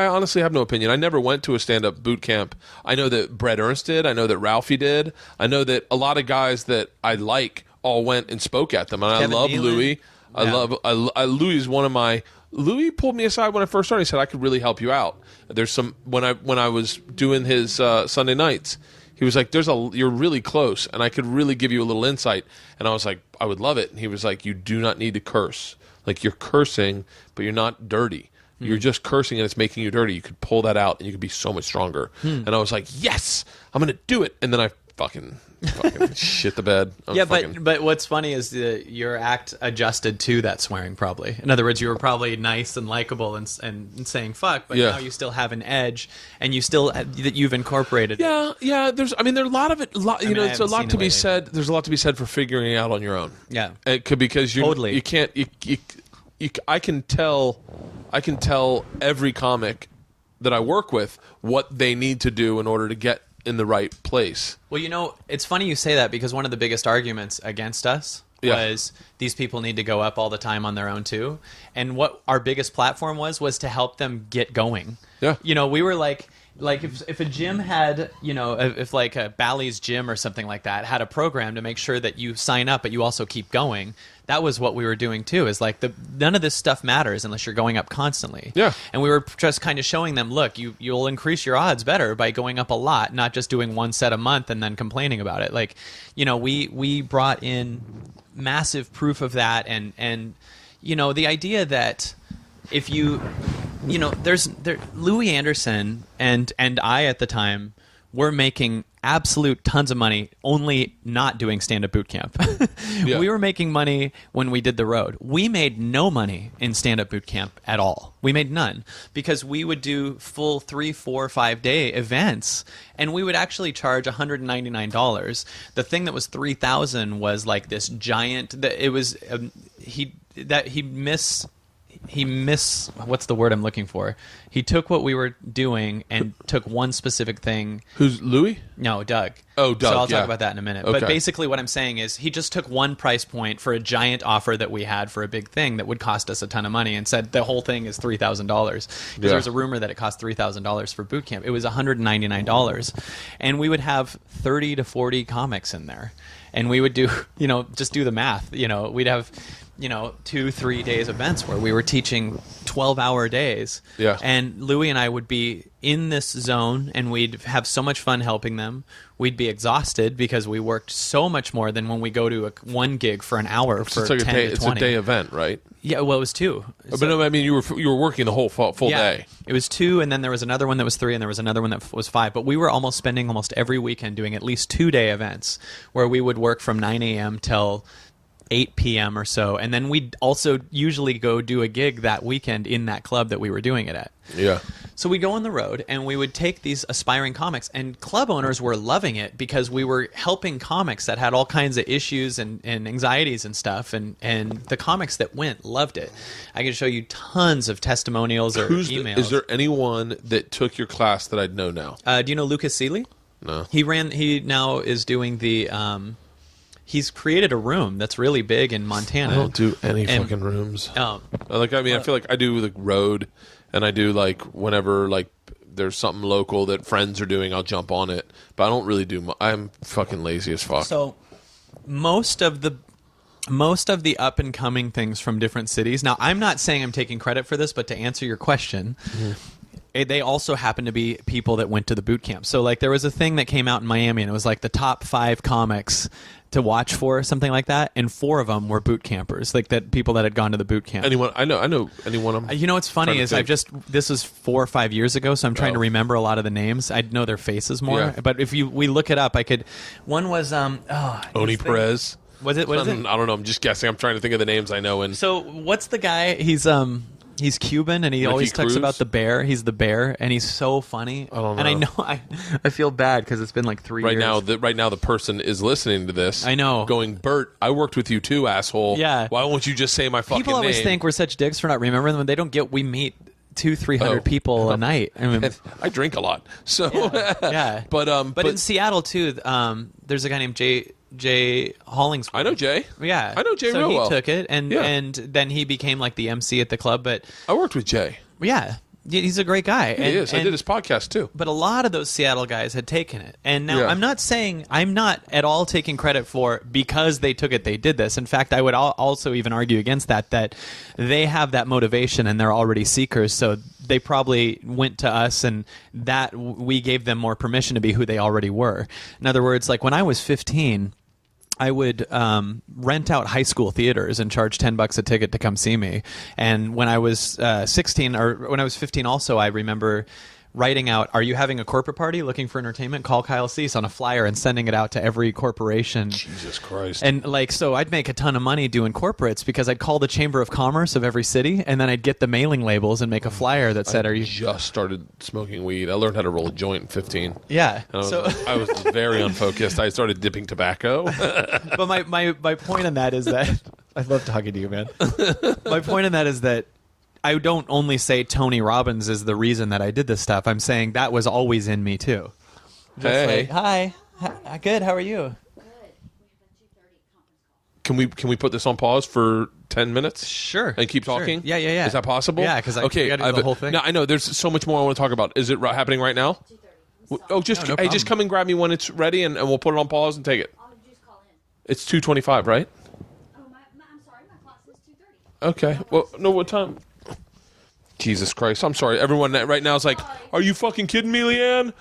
honestly have no opinion. I never went to a stand-up boot camp. I know that Brett Ernst did. I know that Ralphie did. I know that a lot of guys that I like all went and spoke at them. And Kevin I love Nealon. Louis. Louis is one of my... Louis pulled me aside when I first started. He said, I could really help you out. There's some... When I was doing his Sunday nights, he was like, you're really close, and I could really give you a little insight. And I was like, I would love it. And he was like, you do not need to curse. Like, you're cursing, but you're not dirty. You're just cursing and it's making you dirty. You could pull that out and you could be so much stronger. And I was like, yes, I'm going to do it. And then I fucking shit the bed. But what's funny is your act adjusted to that swearing, probably. In other words, you were probably nice and likable and saying fuck, but now you still have an edge, and you still that you've incorporated. Yeah. There's a lot of it. It's a lot to be said. There's a lot to be said for figuring it out on your own. Yeah, it could, because you can't. I can tell every comic that I work with what they need to do in order to get in the right place. Well, it's funny you say that, because one of the biggest arguments against us was these people need to go up all the time on their own too. And what our biggest platform was to help them get going. Yeah. We were like if a gym had, if like a Bally's gym or something like that had a program to make sure that you sign up but you also keep going, that was what we were doing too, is like none of this stuff matters unless you're going up constantly. Yeah. And we were just kind of showing them, look, you'll increase your odds better by going up a lot, not just doing one set a month and then complaining about it. Like, we brought in massive proof of that, and the idea that if you Louis Anderson and I at the time were making absolute tons of money only not doing stand-up boot camp. We were making money when we did the road. We made no money in stand-up boot camp at all. We made none, because we would do full 3, 4, 5 day events, and we would actually charge $199. The thing that was $3,000 was like this giant. It was he what's the word I'm looking for? He took what we were doing and took one specific thing. Who's Louis? No, Doug. Oh, Doug. So I'll talk about that in a minute. Okay. But basically what I'm saying is he just took one price point for a giant offer that we had for a big thing that would cost us a ton of money, and said the whole thing is $3,000. Because there was a rumor that it cost $3,000 for boot camp. It was $199. And we would have 30 to 40 comics in there. And we would do, just do the math. We'd have 2-3 days events where we were teaching 12-hour days. Yeah. And Louis and I would be in this zone, and we'd have so much fun helping them. We'd be exhausted because we worked so much more than when we go to one gig for an hour for 10 to 20. It's a day event, right? Yeah, well, it was 2. But no, I mean, you were working the whole full day. It was 2, and then there was another one that was 3, and there was another one that was 5. But we were spending almost every weekend doing at least 2-day events where we would work from 9 a.m. till 8 p.m. or so, and then we'd also usually go do a gig that weekend in that club that we were doing it at. Yeah. So we'd go on the road, and we would take these aspiring comics, and club owners were loving it because we were helping comics that had all kinds of issues and anxieties and stuff, and the comics that went loved it. I can show you tons of testimonials or emails. Is there anyone that took your class that I'd know now? Do you know Lucas Seeley? No. He now is doing the... He's created a room that's really big in Montana. I don't do any fucking rooms. I feel like I do the road, and I do like whenever like there's something local that friends are doing, I'll jump on it. But I don't really do. I'm fucking lazy as fuck. So most of the up and coming things from different cities. Now, I'm not saying I'm taking credit for this, but to answer your question. Mm-hmm. They also happen to be people that went to the boot camp. So like there was a thing that came out in Miami, and it was like the top 5 comics to watch for, something like that, and 4 of them were boot campers, like that people that had gone to the boot camp. Anyone I know anyone. What's funny is this was 4 or 5 years ago, so I'm trying to remember a lot of the names. I'd know their faces more, but if we look it up, I could. One was Oni Perez. Was it? What is it? I don't know. I'm just guessing. I'm trying to think of the names I know. So what's the guy? He's Cuban, and he always talks about the bear. He's the bear, and he's so funny. I don't know. And I know I feel bad because it's been like 3 years. Right now, the person is listening to this. I know. Going, Bert, I worked with you too, asshole. Yeah. Why won't you just say my fucking name? People always think we're such dicks for not remembering them. They don't get we meet 200-300 people a night. I mean, I drink a lot, so yeah. But in Seattle too, there's a guy named Jay Hollingsworth. I know Jay. Yeah, I know Jay real well. So he took it, and then he became like the MC at the club. But I worked with Jay. Yeah, he's a great guy. He is. I did his podcast too. But a lot of those Seattle guys had taken it, and now I'm not at all taking credit for because they took it, they did this. In fact, I would also even argue against that they have that motivation and they're already seekers, so they probably went to us, and that we gave them more permission to be who they already were. In other words, like when I was 15. I would rent out high school theaters and charge $10 a ticket to come see me. And when I was 16, or when I was 15 also, I remember writing out, "Are you having a corporate party looking for entertainment? Call Kyle Cease" on a flyer and sending it out to every corporation. Jesus Christ. And like, so I'd make a ton of money doing corporates because I'd call the Chamber of Commerce of every city, and then I'd get the mailing labels and make a flyer that said, "Are you?" Just started smoking weed. I learned how to roll a joint in 15. Yeah. And I was very unfocused. I started dipping tobacco. But my point in that is that I love talking to you, man. My point in that is that I don't only say Tony Robbins is the reason that I did this stuff. I'm saying that was always in me too. Hey. Hi. Good. How are you? Can we put this on pause for 10 minutes? Sure. And keep talking? Sure. Yeah. Is that possible? Yeah, because okay, I got to do the whole thing. No, I know. There's so much more I want to talk about. Is it happening right now? Oh, just No hey, just come and grab me when it's ready, and we'll put it on pause and take it. I'll just call in. It's 2:25, right? Oh, I'm sorry, my clock says 2:30. Okay. Well, no, what time? Jesus Christ. I'm sorry. Everyone right now is like, are you fucking kidding me, Leanne?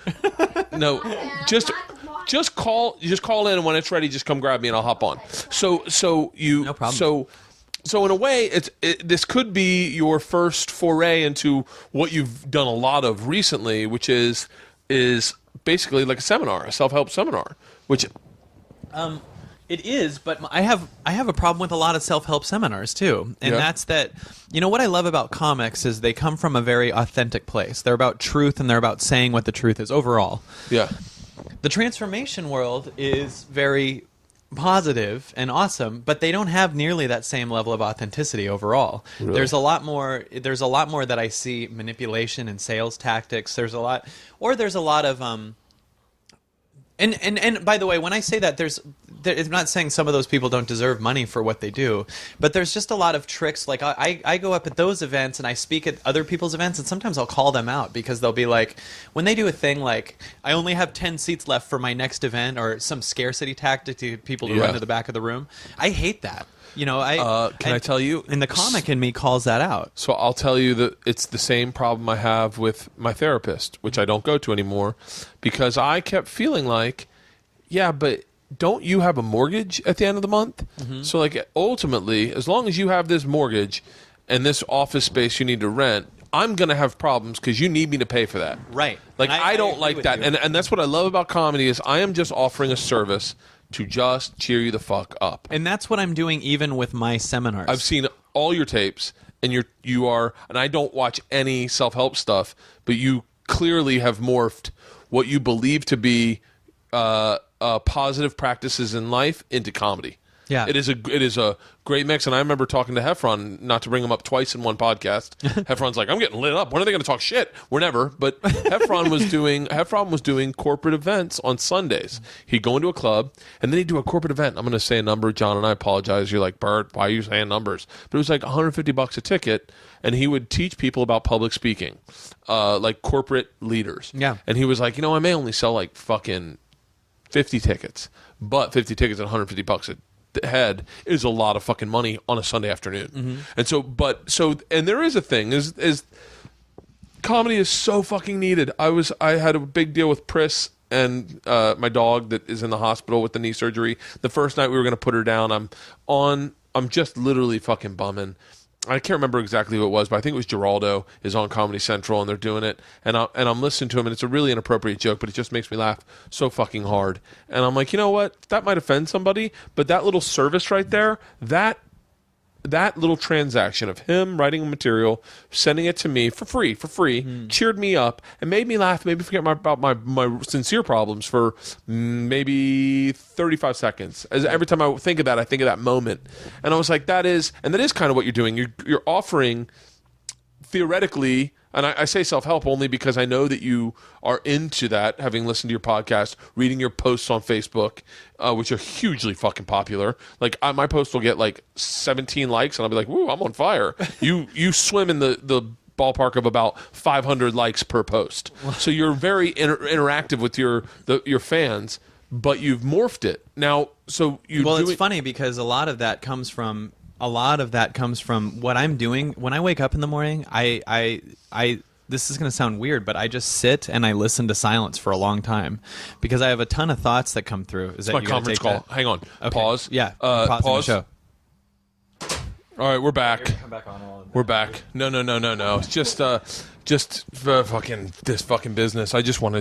No. Just call in, and when it's ready, just come grab me and I'll hop on. So No problem. So in a way, this could be your first foray into what you've done a lot of recently, which is basically like a seminar, a self-help seminar, which It is, but I have a problem with a lot of self-help seminars too, and Yeah. that's that. You know what I love about comics is they come from a very authentic place. They're about truth, and they're about saying what the truth is overall. yeah. The transformation world is very positive and awesome, but they don't have nearly that same level of authenticity overall. Really? There's a lot more that I see manipulation and sales tactics. There's a lot of and by the way, when I say that, I'm not saying some of those people don't deserve money for what they do, but there's just a lot of tricks. Like I go up at those events and I speak at other people's events, and sometimes I'll call them out because they'll be like, when they do a thing like, I only have 10 seats left for my next event, or some scarcity tactic to get people to Yeah. run to the back of the room. I hate that. You know, Can I tell you? And the comic in me calls that out. So I'll tell you that it's the same problem I have with my therapist, which I don't go to anymore, because I kept feeling like, yeah, but don't you have a mortgage at the end of the month? Mm-hmm. So like ultimately, as long as you have this mortgage and this office space you need to rent, I'm going to have problems because you need me to pay for that. Right. Like And I don't agree like with that. you. And that's what I love about comedy is I am just offering a service to just cheer you the fuck up. And that's what I'm doing even with my seminars. I've seen all your tapes, and you are, and I don't watch any self-help stuff, but you clearly have morphed what you believe to be positive practices in life into comedy. Yeah. It is a great mix, and I remember talking to Heffron, not to bring him up twice in one podcast. Heffron's like, I'm getting lit up. When are they going to talk shit? We're never. But Heffron was doing corporate events on Sundays. He'd go into a club, and then he'd do a corporate event. I'm going to say a number, John, and I apologize. You're like, Bert, why are you saying numbers? But it was like $150 a ticket, and he would teach people about public speaking, like corporate leaders. Yeah. And he was like, I may only sell like fucking 50 tickets, but 50 tickets at $150 a head is a lot of fucking money on a Sunday afternoon. Mm-hmm. And there is a thing is comedy is so fucking needed. I had a big deal with Pris and my dog that is in the hospital with the knee surgery. The first night we were going to put her down, I'm just literally fucking bumming. I can't remember exactly who it was, but I think it was Geraldo is on Comedy Central, and they're doing it, and I'm listening to him, and it's a really inappropriate joke, but it just makes me laugh so fucking hard. And I'm like, you know what? That might offend somebody, but that little service right there, that little transaction of him writing material, sending it to me for free, cheered me up and made me laugh, made me forget about my sincere problems for maybe 35 seconds. As every time I think of that, I think of that moment. And I was like, that is kind of what you're doing. You're offering theoretically, and I say self-help only because I know that you are into that, having listened to your podcast, reading your posts on Facebook, which are hugely fucking popular. Like, my post will get like 17 likes, and I'll be like, woo, I'm on fire. You swim in the ballpark of about 500 likes per post. So you're very interactive with your fans, but you've morphed it. Now, so you it's funny because a lot of that comes from what I'm doing when I wake up in the morning. I this is going to sound weird, but I just sit and I listen to silence for a long time because I have a ton of thoughts that come through. Is that my conference call? Hang on. Okay. Pause. Yeah. Pause. The show. All right, we're back. Come back on all of that. We're back. No. It's just Just fucking this fucking business. I just want to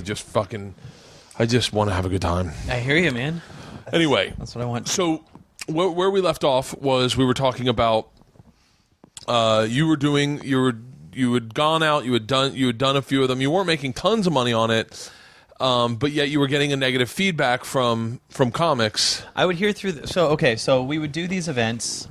have a good time. I hear you, man. Anyway, That's what I want. so where we left off was we were talking about you had gone out, you had done a few of them. You weren't making tons of money on it, but yet you were getting a negative feedback from comics. I would hear through. So we would do these events,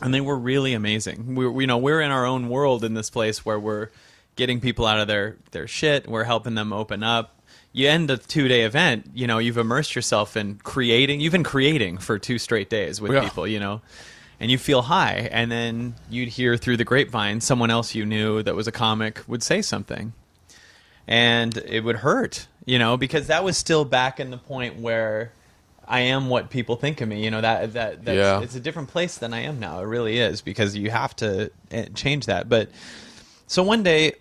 and they were really amazing. We're in our own world in this place where we're getting people out of their shit. We're helping them open up. You end a 2-day event, you've immersed yourself in creating. You've been creating for 2 straight days with people, and you feel high. And then you'd hear through the grapevine someone else you knew that was a comic would say something. And it would hurt, because that was still back in the point where I am what people think of me. It's a different place than I am now. It really is, because you have to change that. But so one day...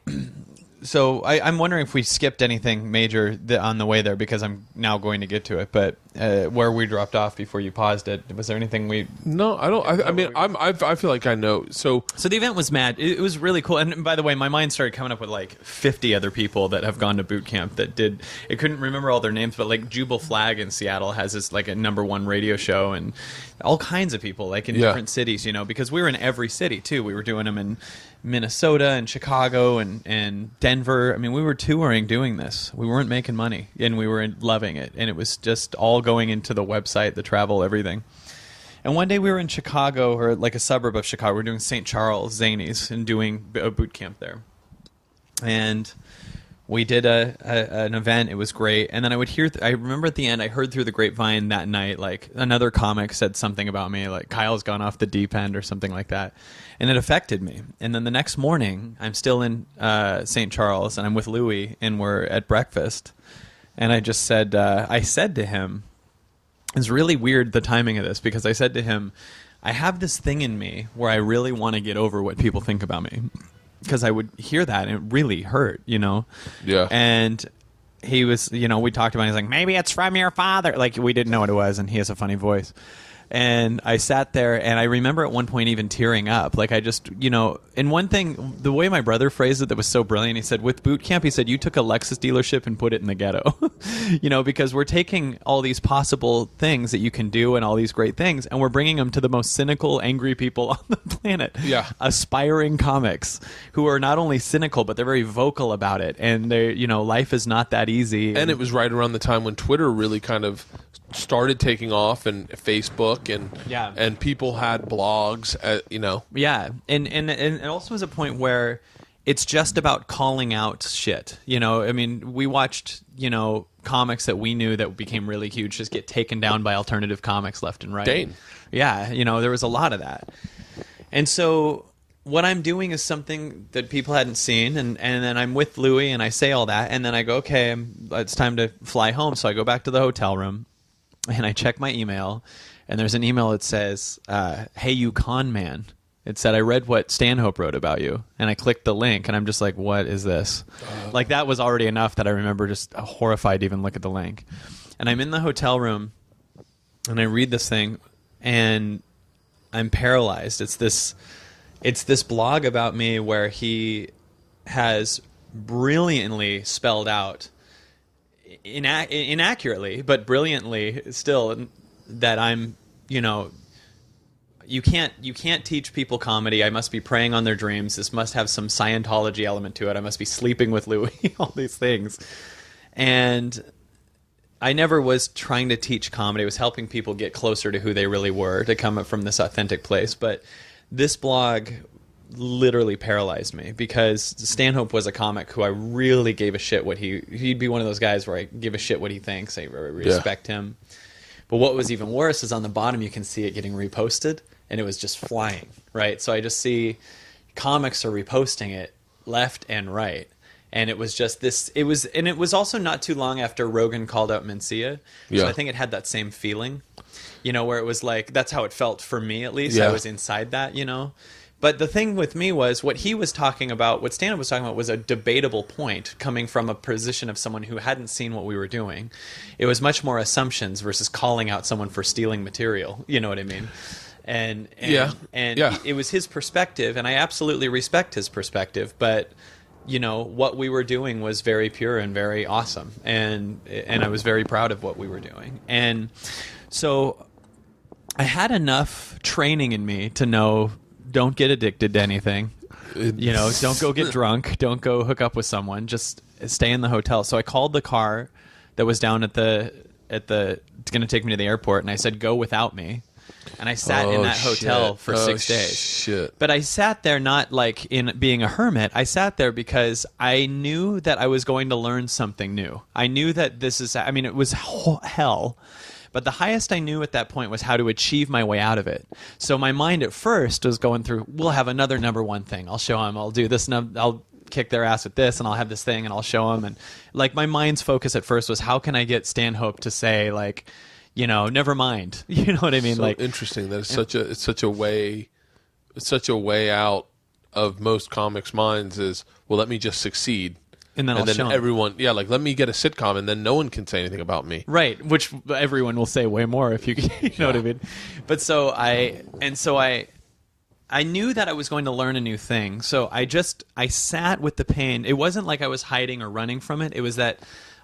So I'm wondering if we skipped anything major on the way there, because I'm now going to get to it. But where we dropped off before you paused it, was there anything we? No, I don't. I feel like I know. So the event was mad. It was really cool. And by the way, my mind started coming up with like 50 other people that have gone to boot camp that did. I couldn't remember all their names, but like Jubal Flag in Seattle has this like a #1 radio show, and all kinds of people like in different cities. Because we were in every city too. We were doing them in Minnesota and Chicago and Denver. I mean, we were touring doing this. We weren't making money, and we were loving it. And it was just all going into the website, the travel, everything. And one day we were in Chicago, or like a suburb of Chicago. We were doing St. Charles, Zanies, and doing a boot camp there. And we did an event. It was great. And then I would hear, I remember at the end, I heard through the grapevine that night, like another comic said something about me, like Kyle's gone off the deep end or something like that. And it affected me. And then the next morning, I'm still in St. Charles, and I'm with Louie, and we're at breakfast. And I just said, I said to him, it's really weird the timing of this, because I said to him, I have this thing in me where I really want to get over what people think about me. Because I would hear that, and it really hurt, Yeah. And he was, we talked about it. He's like, maybe it's from your father. Like, we didn't know what it was, and he has a funny voice. And I sat there, and I remember at one point even tearing up. Like, I just, and one thing, the way my brother phrased it that was so brilliant, he said, with boot camp, he said, you took a Lexus dealership and put it in the ghetto. Because we're taking all these possible things that you can do and all these great things, and we're bringing them to the most cynical, angry people on the planet. Yeah. Aspiring comics who are not only cynical, but they're very vocal about it. And they're, life is not that easy. And it was right around the time when Twitter really kind of started taking off, and Facebook, and people had blogs, and also was a point where it's just about calling out shit. I mean, we watched comics that we knew that became really huge just get taken down by alternative comics left and right. Dane. There was a lot of that. And so what I'm doing is something that people hadn't seen, and then I'm with Louie, and I say all that, and then I go, okay, it's time to fly home. So I go back to the hotel room, and I check my email, and there's an email that says, hey, you con man. It said, I read what Stanhope wrote about you. And I clicked the link, and I'm just like, what is this? Like, that was already enough that I remember just horrified to even look at the link. And I'm in the hotel room, and I read this thing, and I'm paralyzed. It's this blog about me where he has brilliantly spelled out, inaccurately, but brilliantly still, that I'm, you can't teach people comedy. I must be preying on their dreams. This must have some Scientology element to it. I must be sleeping with Louie, all these things. And I never was trying to teach comedy. I was helping people get closer to who they really were, to come up from this authentic place. But this blog literally paralyzed me, because Stanhope was a comic who I really gave a shit what he'd be one of those guys where I give a shit what he thinks. I respect him. But what was even worse is on the bottom you can see it getting reposted, and it was just flying, right? So I just see comics are reposting it left and right. And it was just this, it was also not too long after Rogan called out Mencia. So I think it had that same feeling, where it was like, that's how it felt for me, at least. I was inside that, But the thing with me was, what he was talking about, what Stanhope was talking about, was a debatable point coming from a position of someone who hadn't seen what we were doing. It was much more assumptions versus calling out someone for stealing material. You know what I mean? And it was his perspective, and I absolutely respect his perspective, but what we were doing was very pure and very awesome, and I was very proud of what we were doing. And so I had enough training in me to know, don't get addicted to anything. Don't go get drunk, don't go hook up with someone, just stay in the hotel. So I called the car that was down at the going to take me to the airport, and I said, go without me. And I sat in that hotel for 6 days. Shit. But I sat there not like in being a hermit. I sat there because I knew that I was going to learn something new. I knew that it was hell. But the highest I knew at that point was how to achieve my way out of it. So my mind at first was going through, we'll have another number one thing. I'll show them. I'll do this. And I'll kick their ass with this, and I'll have this thing, and I'll show them. And like my mind's focus at first was, how can I get Stanhope to say, like, never mind. You know what I mean? So like interesting that it's such a way out of most comics' minds is, well, let me just succeed. And then I'll show 'em. Everyone, let me get a sitcom, and then no one can say anything about me. Right, which everyone will say way more if you know what I mean. But so I knew that I was going to learn a new thing. So I sat with the pain. It wasn't like I was hiding or running from it. It was that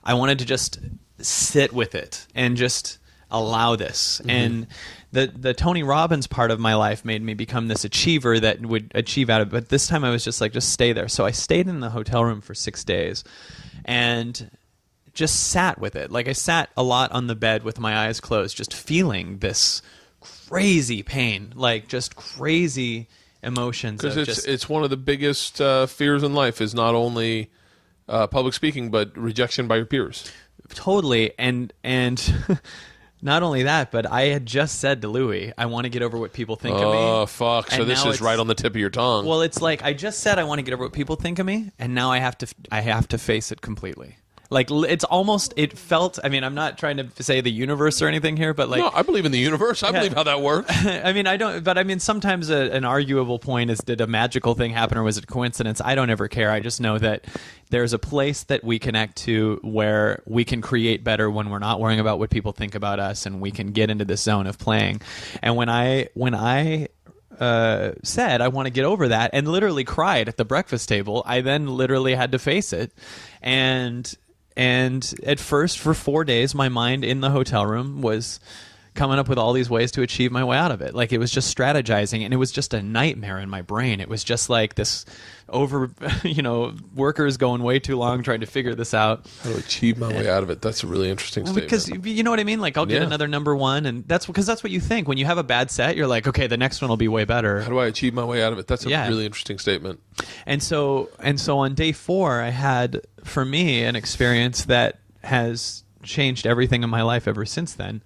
I wanted to just sit with it and just allow this. Mm-hmm. And the Tony Robbins part of my life made me become this achiever that would achieve out of it. But this time I was just like, just stay there. So I stayed in the hotel room for 6 days and just sat with it. Like I sat a lot on the bed with my eyes closed, just feeling this crazy pain, like just crazy emotions. Because it's one of the biggest fears in life is not only public speaking, but rejection by your peers. Totally. And not only that, but I had just said to Louis, I want to get over what people think of me. Oh, fuck. So this is right on the tip of your tongue. Well, it's like I just said I want to get over what people think of me, and now I have to face it completely. Like it felt, I'm not trying to say the universe or anything here, but like... No, I believe in the universe. I believe how that works. I don't, but sometimes an arguable point is, did a magical thing happen or was it coincidence? I don't ever care. I just know that there's a place that we connect to where we can create better when we're not worrying about what people think about us, and we can get into this zone of playing. And when I said I want to get over that and literally cried at the breakfast table, I then literally had to face it. And at first, for 4 days, my mind in the hotel room was coming up with all these ways to achieve my way out of it. Like, it was just strategizing, and it was just a nightmare in my brain. It was just like this workers going way too long trying to figure this out. How to achieve my way out of it. That's a really interesting statement. Because you know what I mean? Like, I'll get another number one, and that's what you think. When you have a bad set, you're like, okay, the next one will be way better. How do I achieve my way out of it? That's a really interesting statement. And so on day 4, I had, for me, an experience that has changed everything in my life ever since then.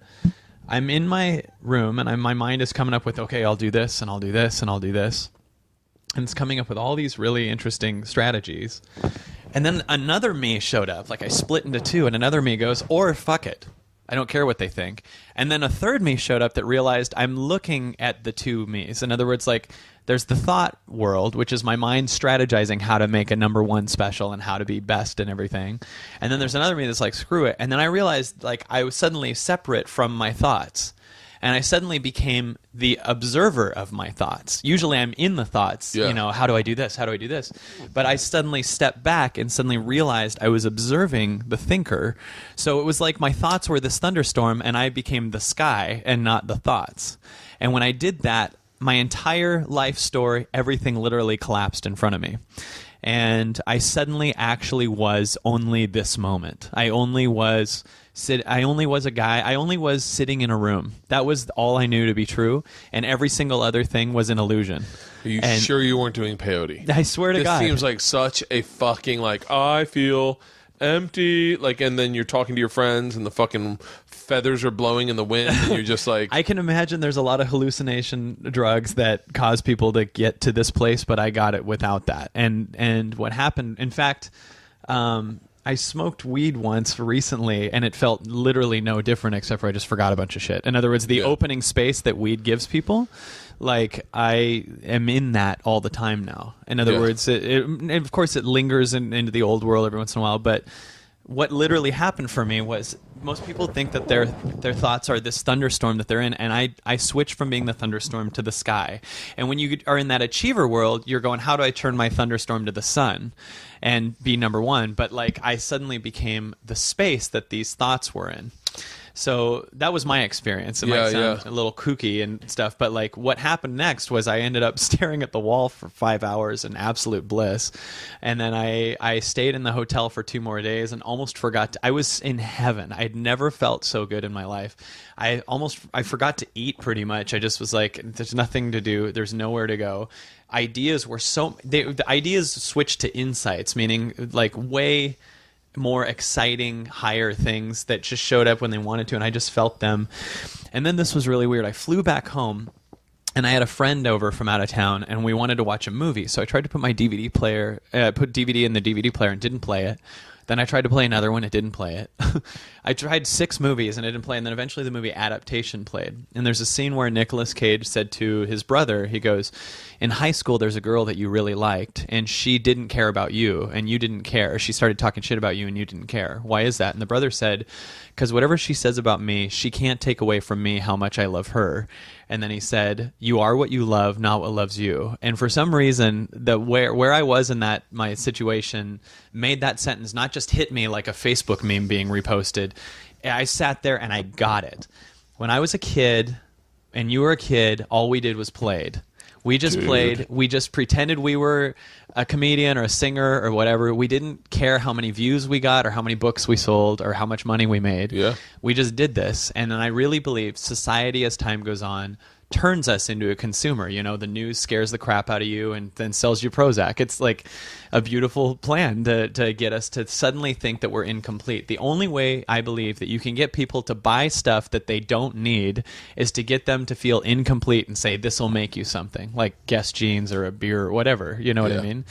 I'm in my room, and my mind is coming up with, okay, I'll do this, and I'll do this, and I'll do this. And it's coming up with all these really interesting strategies. And then another me showed up. Like, I split into 2, and another me goes, or fuck it. I don't care what they think. And then a third me showed up that realized I'm looking at the 2 me's. In other words, like, there's the thought world, which is my mind strategizing how to make a number one special and how to be best and everything. And then there's another me that's like, screw it. And then I realized, like, I was suddenly separate from my thoughts. And I suddenly became the observer of my thoughts. Usually I'm in the thoughts, how do I do this? How do I do this? But I suddenly stepped back and suddenly realized I was observing the thinker. So it was like my thoughts were this thunderstorm, and I became the sky and not the thoughts. And when I did that, my entire life story, everything literally collapsed in front of me. And I suddenly actually was only this moment. I only was a guy. I only was sitting in a room. That was all I knew to be true. And every single other thing was an illusion. Are you sure you weren't doing peyote? I swear to God. This seems like such a fucking, like, I feel empty. Like, and then you're talking to your friends and the fucking feathers are blowing in the wind and you're just like... I can imagine there's a lot of hallucination drugs that cause people to get to this place, but I got it without that. And what happened, in fact, I smoked weed once recently, and it felt literally no different except for I just forgot a bunch of shit. In other words, the opening space that weed gives people, like, I am in that all the time now. In other words, and of course it lingers into the old world every once in a while, but what literally happened for me was most people think that their thoughts are this thunderstorm that they're in, and I switch from being the thunderstorm to the sky. And when you are in that achiever world, you're going, how do I turn my thunderstorm to the sun and be number one? But like I suddenly became the space that these thoughts were in. So that was my experience. It might sound a little kooky and stuff, but like what happened next was I ended up staring at the wall for 5 hours in absolute bliss. And then I stayed in the hotel for 2 more days and almost forgot. I was in heaven. I'd never felt so good in my life. I forgot to eat pretty much. I just was like, there's nothing to do. There's nowhere to go. Ideas were the ideas switched to insights, meaning like way more exciting, higher things that just showed up when they wanted to, and I just felt them. And then this was really weird. I flew back home, and I had a friend over from out of town, and we wanted to watch a movie. So I tried to put my DVD player, put DVD in the DVD player, and didn't play it. Then I tried to play another one. It didn't play it. I tried 6 movies, and it didn't play. And then eventually the movie Adaptation played. And there's a scene where Nicolas Cage said to his brother, he goes, in high school, there's a girl that you really liked, and she didn't care about you, and you didn't care. She started talking shit about you, and you didn't care. Why is that? And the brother said, because whatever she says about me, she can't take away from me how much I love her. And then he said, you are what you love, not what loves you. And for some reason, where I was in that my situation made that sentence not just hit me like a Facebook meme being reposted. I sat there and I got it. When I was a kid and you were a kid, all we did was played. We just played. We just pretended we were a comedian or a singer or whatever. We didn't care how many views we got or how many books we sold or how much money we made. Yeah. We just did this. And then I really believe society, as time goes on, turns us into a consumer. You know, the news scares the crap out of you and then sells you Prozac. It's like a beautiful plan to get us to suddenly think that we're incomplete. The only way I believe that you can get people to buy stuff that they don't need is to get them to feel incomplete and say, this will make you something, like Guess jeans or a beer or whatever. You know what I mean?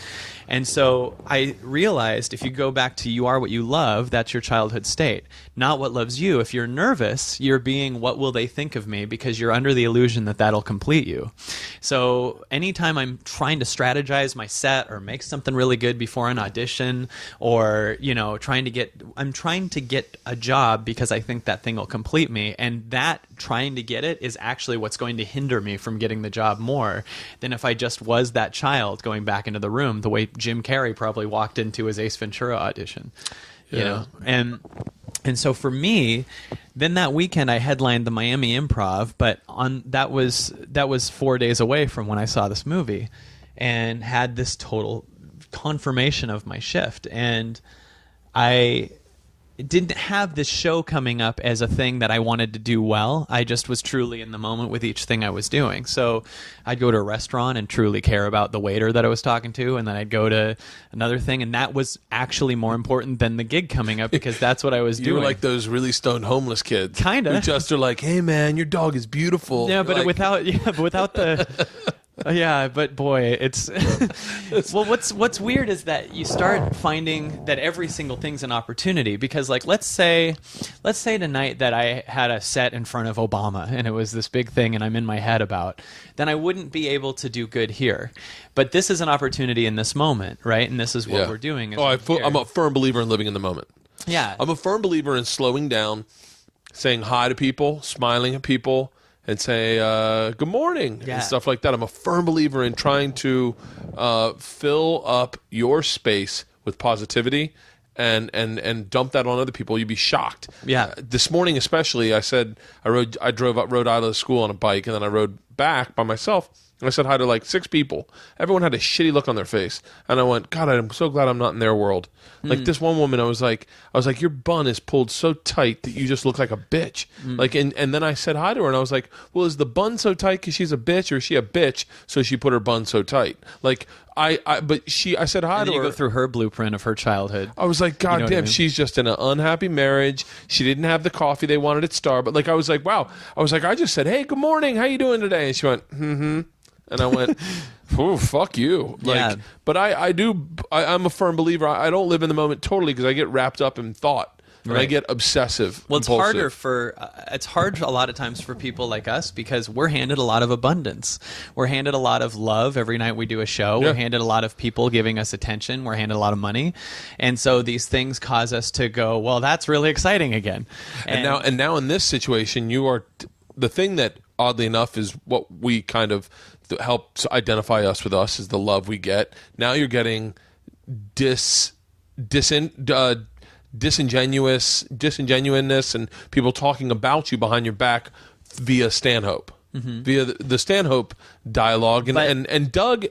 And so I realized if you go back to you are what you love, that's your childhood state, not what loves you. If you're nervous, you're being what will they think of me, because you're under the illusion that that'll complete you. So anytime I'm trying to strategize my set or make something really good before an audition, or I'm trying to get a job because I think that thing will complete me, and that trying to get it is actually what's going to hinder me from getting the job more than if I just was that child going back into the room the way Jim Carrey probably walked into his Ace Ventura audition. You know, and so for me, then that weekend I headlined the Miami Improv, but that was 4 days away from when I saw this movie, and had this total confirmation of my shift. And I didn't have this show coming up as a thing that I wanted to do well. I just was truly in the moment with each thing I was doing. So I'd go to a restaurant and truly care about the waiter that I was talking to, and then I'd go to another thing, and that was actually more important than the gig coming up, because that's what I was doing. You were like those really stoned homeless kids. Kind of. Who just are like, hey man, your dog is beautiful. Yeah, but without the... Yeah, but boy, it's well. What's weird is that you start finding that every single thing's an opportunity, because, like, let's say tonight that I had a set in front of Obama and it was this big thing, and I'm in my head about, then I wouldn't be able to do good here. But this is an opportunity in this moment, right? And this is what we're doing. I'm a firm believer in living in the moment. Yeah, I'm a firm believer in slowing down, saying hi to people, smiling at people, and say good morning and stuff like that. I'm a firm believer in trying to fill up your space with positivity and dump that on other people. You'd be shocked. Yeah. This morning especially, I drove up Rhode Island to school on a bike, and then I rode back by myself. And I said hi to like 6 people. Everyone had a shitty look on their face. And I went, God, I'm so glad I'm not in their world. Like this one woman, I was like, your bun is pulled so tight that you just look like a bitch. Like, and then I said hi to her, and I was like, well, is the bun so tight because she's a bitch, or is she a bitch so she put her bun so tight? Like, I said hi to her. You go through her blueprint of her childhood. I was like, God damn, I mean? She's just in an unhappy marriage. She didn't have the coffee they wanted at Starbucks. Like, I was like, wow. I was like, I just said, hey, good morning. How you doing today? And she went, mm-hmm. And I went, oh, fuck you. Like, but I'm a firm believer. I don't live in the moment totally, because I get wrapped up in thought. and I get obsessive. Well, it's compulsive. it's hard a lot of times for people like us because we're handed a lot of abundance. We're handed a lot of love every night we do a show. Yeah. We're handed a lot of people giving us attention. We're handed a lot of money, and so these things cause us to go, well, that's really exciting again. And now in this situation, you are the thing that oddly enough is what we kind of helps identify us with us is the love we get. Now you're getting disingenuousness and people talking about you behind your back via Stanhope, via the Stanhope dialogue, and Doug.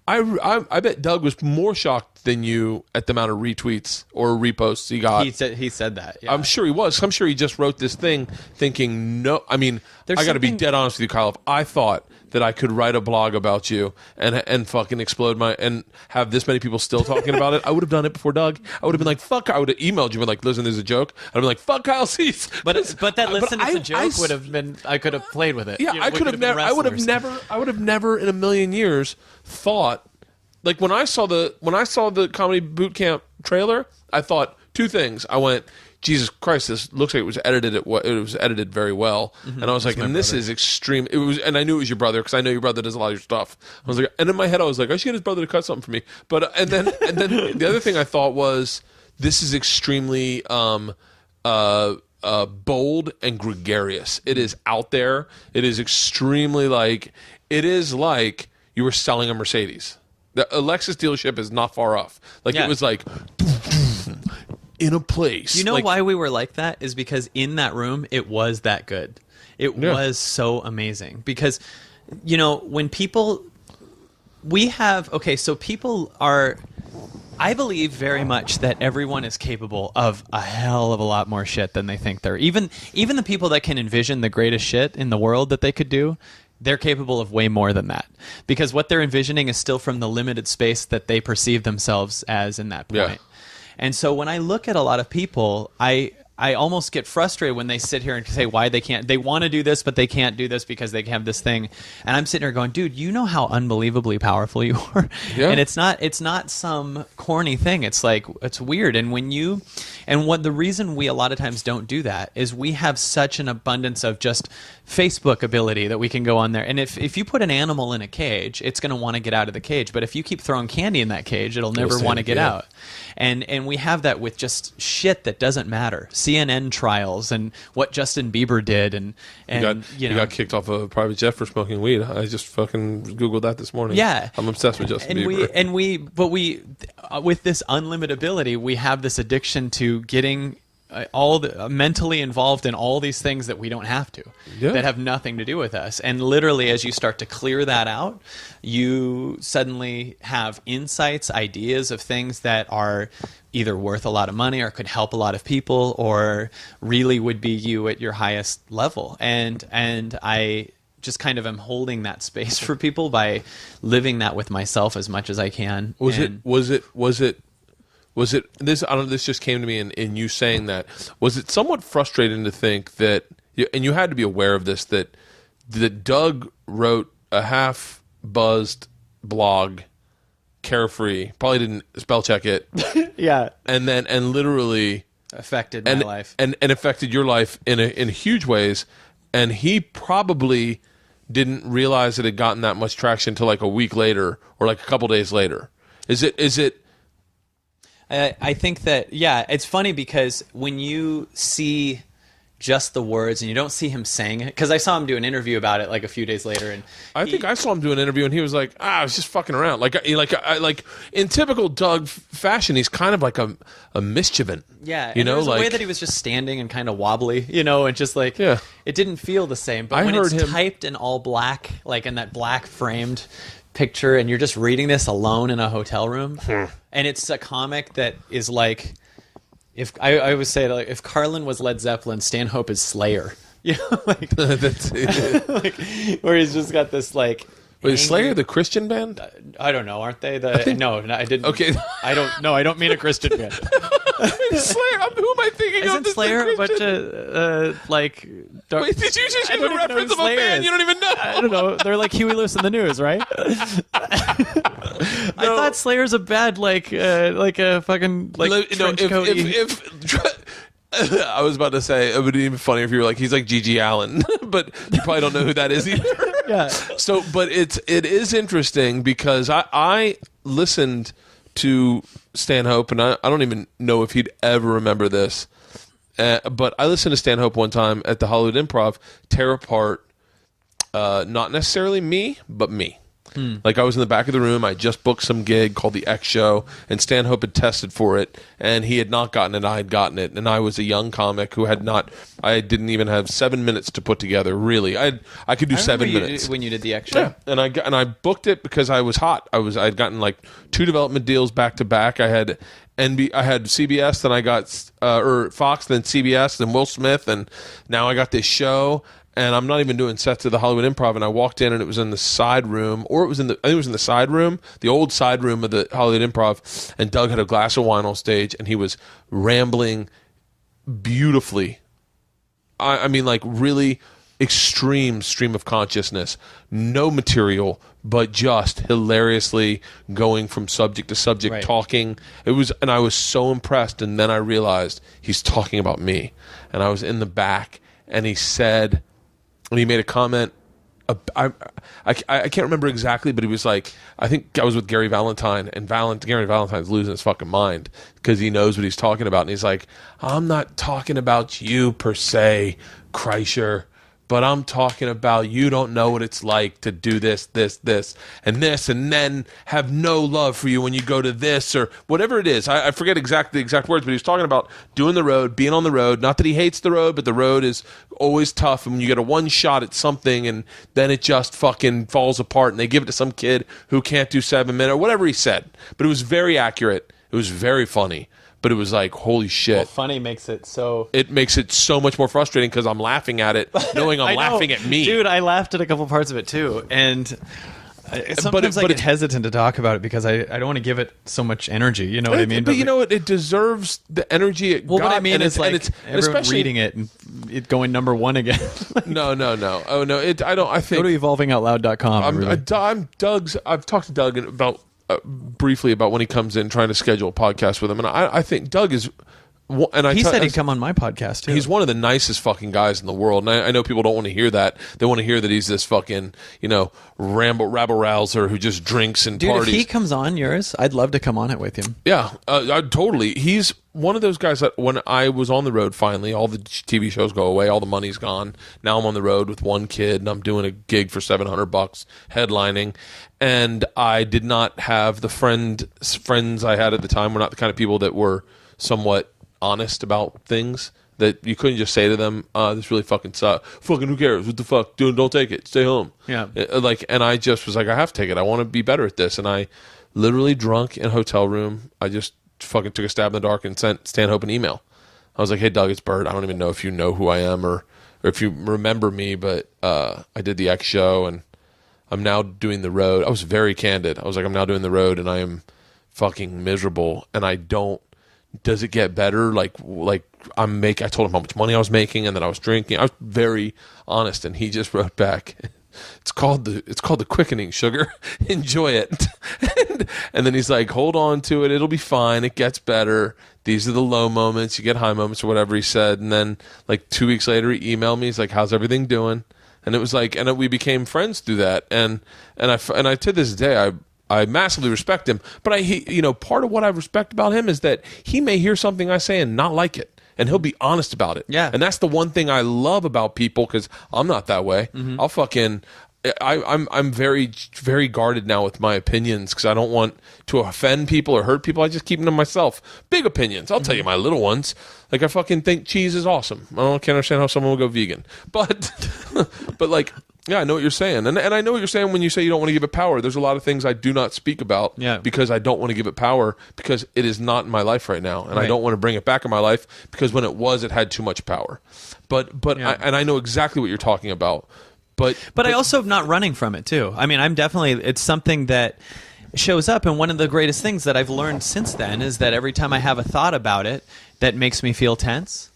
I bet Doug was more shocked than you at the amount of retweets or reposts he got. He said that. Yeah. I'm sure he was. I'm sure he just wrote this thing thinking, no. I mean, I got to be dead honest with you, Kyle. If I thought that I could write a blog about you and fucking explode and have this many people still talking about it, I would have done it before Doug. I would have been like, fuck. I would have emailed you and like, listen, there's a joke. I'd have been like, fuck Kyle Cease. But that listen, it's a joke would have been. I could have played with it. Yeah, I could have never. I would have never in a million years thought. Like when I saw the comedy bootcamp trailer, I thought two things. I went, Jesus Christ, this looks like it was edited very well. And I was like, and this is extreme. It was, and I knew it was your brother because I know your brother does a lot of your stuff. I was like, and in my head I was like, I should get his brother to cut something for me. But and then the other thing I thought was, this is extremely bold and gregarious. It is out there. It is extremely it is like you were selling a Mercedes. The Lexus dealership is not far off. It was like in a place. You know why we were like that is because in that room it was that good. It was so amazing because when people people are. I believe very much that everyone is capable of a hell of a lot more shit than they think they're. Even the people that can envision the greatest shit in the world that they could do, they're capable of way more than that. Because what they're envisioning is still from the limited space that they perceive themselves as in that point. Yeah. And so when I look at a lot of people, I almost get frustrated when they sit here and say why they can't. They want to do this, but they can't do this because they have this thing. And I'm sitting here going, dude, you know how unbelievably powerful you are. Yeah. And it's not some corny thing. It's like, it's weird. And the reason we a lot of times don't do that is we have such an abundance of just Facebook ability that we can go on there. And if you put an animal in a cage, it's going to want to get out of the cage. But if you keep throwing candy in that cage, it'll never want to get out. And we have that with just shit that doesn't matter. CNN trials and what Justin Bieber did, and you got kicked off a private jet for smoking weed. I just fucking Googled that this morning. Yeah, I'm obsessed with Justin Bieber. But with this unlimited ability, we have this addiction to getting mentally involved in all these things that we don't have to, that have nothing to do with us. And literally, as you start to clear that out, you suddenly have insights, ideas of things that are either worth a lot of money or could help a lot of people or really would be you at your highest level. And I just kind of am holding that space for people by living that with myself as much as I can. Was it this? I don't know. This just came to me in you saying that. Was it somewhat frustrating to think that, and you had to be aware of this, that Doug wrote a half-buzzed blog, carefree, probably didn't spell check it, yeah, and literally affected my life and affected your life in huge ways, and he probably didn't realize it had gotten that much traction until like a week later or like a couple days later. Is it? I think that, yeah, it's funny because when you see just the words and you don't see him saying it, because I saw him do an interview about it like a few days later, and I think I saw him do an interview and he was like, I was just fucking around. Like in typical Doug fashion, he's kind of like a mischievant. Yeah, there was a way that he was just standing and kind of wobbly, and just like, it didn't feel the same. But when it's typed in all black, like in that black framed picture, and you're just reading this alone in a hotel room, and it's a comic that is like, if I would say, like, if Carlin was Led Zeppelin, Stanhope is Slayer, like, that's like, where he's just got this like. Wait, is Slayer the Christian band? I don't know. Aren't they No, I didn't. Okay, I don't know. I don't mean a Christian band. Slayer. Who am I thinking of? Isn't Slayer a bunch of like? Wait, did you just use a reference of a band you don't even know? I don't know. They're like Huey Lewis in the News, right? I thought Slayer's a bad like a fucking trench coat. I was about to say it would be even funnier if you were like he's like Gigi Allen, but you probably don't know who that is either. Yeah. So, but it is interesting because I listened to Stanhope, and I don't even know if he'd ever remember this, but I listened to Stanhope one time at the Hollywood Improv tear apart, not necessarily me, but me. Like I was in the back of the room. I just booked some gig called the X Show, and Stanhope had tested for it, and he had not gotten it. I had gotten it, and I was a young comic who had not. I didn't even have 7 minutes to put together. Really, I could do 7 minutes when you did the X Show. Yeah, and I booked it because I was hot. I'd gotten like 2 development deals back to back. I had CBS, then I got or Fox, then CBS, then Will Smith, and now I got this show. And I'm not even doing sets of the Hollywood Improv. And I walked in, and it was in the side room, or I think it was in the side room, the old side room of the Hollywood Improv. And Doug had a glass of wine on stage, and he was rambling beautifully. I mean, like really extreme stream of consciousness, no material, but just hilariously going from subject to subject, right. Talking. And I was so impressed. And then I realized he's talking about me, and I was in the back, and he said. And he made a comment. I can't remember exactly, but he was like, I think I was with Gary Valentine, and Gary Valentine's losing his fucking mind because he knows what he's talking about. And he's like, I'm not talking about you per se, Kreischer, but I'm talking about you don't know what it's like to do this, and then have no love for you when you go to this or whatever it is. I forget exactly the exact words, but he was talking about doing the road, being on the road. Not that he hates the road, but the road is always tough. And when you get a one shot at something and then it just fucking falls apart and they give it to some kid who can't do 7 minutes or whatever he said. But it was very accurate. It was very funny. But it was like, holy shit. Well, funny makes it so... It makes it so much more frustrating because I'm laughing at it, knowing I'm laughing at me. Dude, I laughed at a couple parts of it, too. And sometimes I get hesitant to talk about it because I don't want to give it so much energy. You know what I mean? But you know what? It deserves the energy it got. What I mean is like everyone especially reading it and it going number one again. No. Oh, no. I think... Go to evolvingoutloud.com. I'm Doug's... I've talked to Doug about... briefly about when he comes in trying to schedule a podcast with him, and I think Doug is, and he said he'd come on my podcast too. He's one of the nicest fucking guys in the world, and I know people don't want to hear that. They want to hear that he's this fucking rabble rouser who just drinks and parties. If he comes on yours, I'd love to come on it with him. Yeah, I'd totally. He's one of those guys that when I was on the road, finally, all the TV shows go away, all the money's gone. Now I'm on the road with one kid, and I'm doing a gig for $700 headlining. And I did not have the friends I had at the time were not the kind of people that were somewhat honest about things. That you couldn't just say to them, "This really fucking sucks. Fucking who cares? What the fuck? Don't take it. Stay home." Yeah. And I just was like, I have to take it. I want to be better at this. And I literally drunk in a hotel room. I just fucking took a stab in the dark and sent Stanhope an email. I was like, "Hey Doug, it's Bert. I don't even know if you know who I am or if you remember me, but I did the X Show and I'm now doing the road." I was very candid. I was like, I'm now doing the road and I am fucking miserable and I don't. Does it get better? I told him how much money I was making and that I was drinking. I was very honest, and he just wrote back, It's called the quickening, sugar. Enjoy it. And then he's like, hold on to it. It'll be fine. It gets better. These are the low moments. You get high moments or whatever he said. And then like 2 weeks later, he emailed me. He's like, how's everything doing? And it was like, and we became friends through that. And I to this day, I massively respect him. But part of what I respect about him is that he may hear something I say and not like it. And he'll be honest about it. Yeah. And that's the one thing I love about people, because I'm not that way. Mm-hmm. I'm very, very guarded now with my opinions because I don't want to offend people or hurt people. I just keep them to myself. Big opinions. I'll tell you my little ones. Like, I fucking think cheese is awesome. Can't understand how someone will go vegan. But like, yeah, I know what you're saying. And I know what you're saying when you say you don't want to give it power. There's a lot of things I do not speak about because I don't want to give it power because it is not in my life right now. And I don't want to bring it back in my life because when it was, it had too much power. But I know exactly what you're talking about. But I also am not running from it too. I mean, it's something that shows up, and one of the greatest things that I've learned since then is that every time I have a thought about it that makes me feel tense,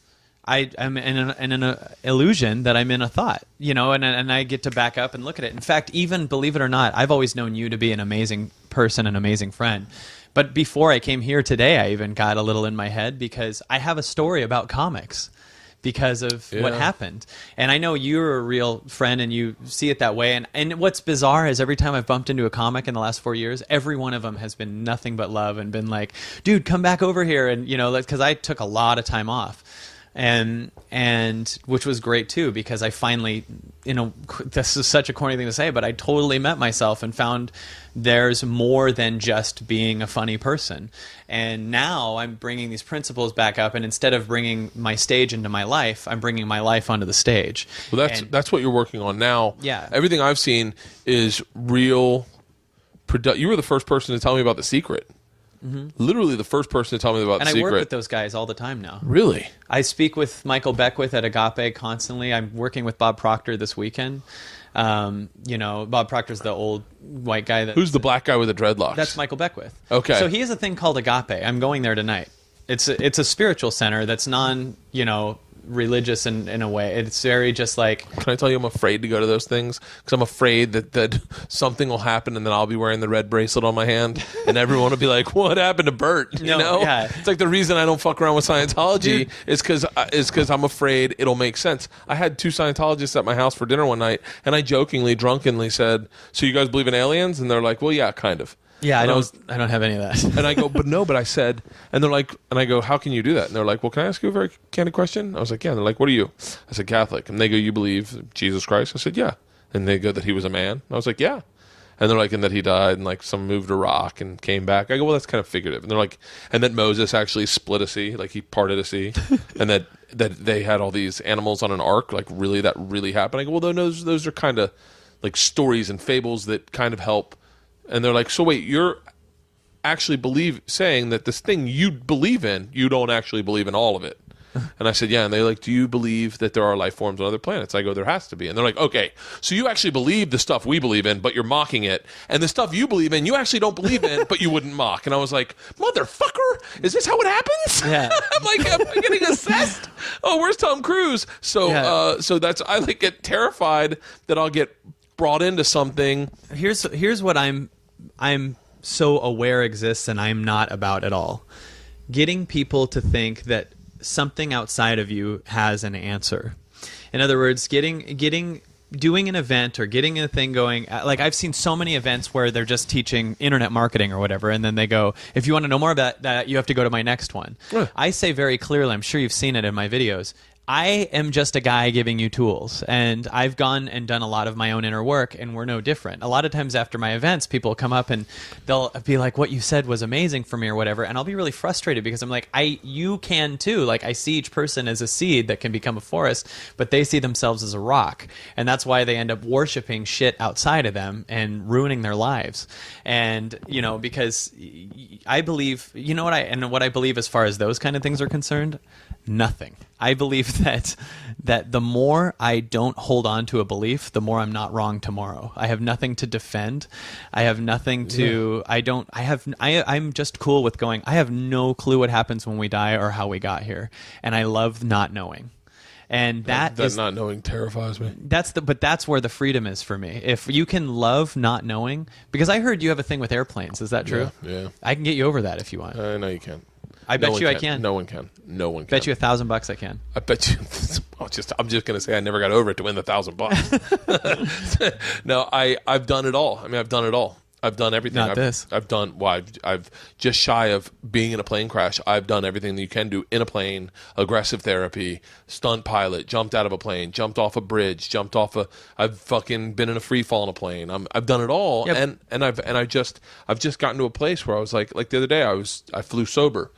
I'm in an illusion that I'm in a thought, you know, and I get to back up and look at it. In fact, even believe it or not, I've always known you to be an amazing person, an amazing friend. But before I came here today, I even got a little in my head because I have a story about comics because of what happened. And I know you're a real friend and you see it that way. And what's bizarre is every time I've bumped into a comic in the last 4 years, every one of them has been nothing but love and been like, dude, come back over here. And, you know, because I took a lot of time off. And which was great too, because I finally, you know, this is such a corny thing to say, but I totally met myself and found there's more than just being a funny person. And now I'm bringing these principles back up, and instead of bringing my stage into my life, I'm bringing my life onto the stage. Well, that's what you're working on now. Yeah. Everything I've seen is real. You were the first person to tell me about The Secret. Mm-hmm. Literally the first person to tell me about The Secret. And I work with those guys all the time now. Really? I speak with Michael Beckwith at Agape constantly. I'm working with Bob Proctor this weekend. You know, Bob Proctor's the old white guy. Who's the black guy with the dreadlocks? That's Michael Beckwith. Okay. So he has a thing called Agape. I'm going there tonight. It's a spiritual center that's religious in a way. It's very just like... Can I tell you I'm afraid to go to those things? Because I'm afraid that something will happen and then I'll be wearing the red bracelet on my hand and everyone will be like, what happened to Bert? You know? Yeah. It's like the reason I don't fuck around with Scientology is because I'm afraid it'll make sense. I had 2 Scientologists at my house for dinner one night and I jokingly, drunkenly said, so you guys believe in aliens? And they're like, well, yeah, kind of. Yeah, I don't have any of that. And I go, but I said, and they're like, and I go, how can you do that? And they're like, well, can I ask you a very candid question? I was like, yeah. And they're like, what are you? I said, Catholic. And they go, you believe Jesus Christ? I said, yeah. And they go, that he was a man? And I was like, yeah. And they're like, and that he died and like some moved a rock and came back. I go, well, that's kind of figurative. And they're like, and that Moses actually split a sea, like he parted a sea, and that they had all these animals on an ark, like really that really happened. I go, well, those are kind of like stories and fables that kind of help. And they're like, so wait, you're actually saying that this thing you believe in, you don't actually believe in all of it. And I said, yeah. And they're like, do you believe that there are life forms on other planets? I go, there has to be. And they're like, okay, so you actually believe the stuff we believe in, but you're mocking it. And the stuff you believe in, you actually don't believe in, but you wouldn't mock. And I was like, motherfucker, is this how it happens? Yeah. I'm like, am I getting assessed? Oh, where's Tom Cruise? So, so I like get terrified that I'll get brought into something. Here's what I'm so aware exists and I'm not about at all. Getting people to think that something outside of you has an answer. In other words, doing an event or getting a thing going, like I've seen so many events where they're just teaching internet marketing or whatever, and then they go, if you want to know more about that, you have to go to my next one. I say very clearly, I'm sure you've seen it in my videos, I am just a guy giving you tools, and I've gone and done a lot of my own inner work, and we're no different. A lot of times after my events, people come up and they'll be like, what you said was amazing for me or whatever, and I'll be really frustrated because I'm like, you can too. Like, I see each person as a seed that can become a forest, but they see themselves as a rock, and that's why they end up worshiping shit outside of them and ruining their lives. And, because I believe, what I believe as far as those kind of things are concerned, nothing. I believe that the more I don't hold on to a belief, the more I'm not wrong tomorrow. I have nothing to defend. I have nothing to. I'm just cool with going. I have no clue what happens when we die or how we got here, and I love not knowing. And that not knowing terrifies me. But that's where the freedom is for me. If you can love not knowing, because I heard you have a thing with airplanes. Is that true? Yeah. I can get you over that if you want. No, you can't. I bet you I can. No one can. Bet you $1,000 I can. I bet you. I'm just going to say I never got over it to win the $1,000. No, I've done it all. I mean, I've done it all. I've done everything. I've done. Well, I've just shy of being in a plane crash. I've done everything that you can do in a plane. Aggressive therapy, stunt pilot, jumped out of a plane, jumped off a bridge, I've fucking been in a free fall on a plane. I've done it all, yep. and I've just gotten to a place where I was like the other day I flew sober.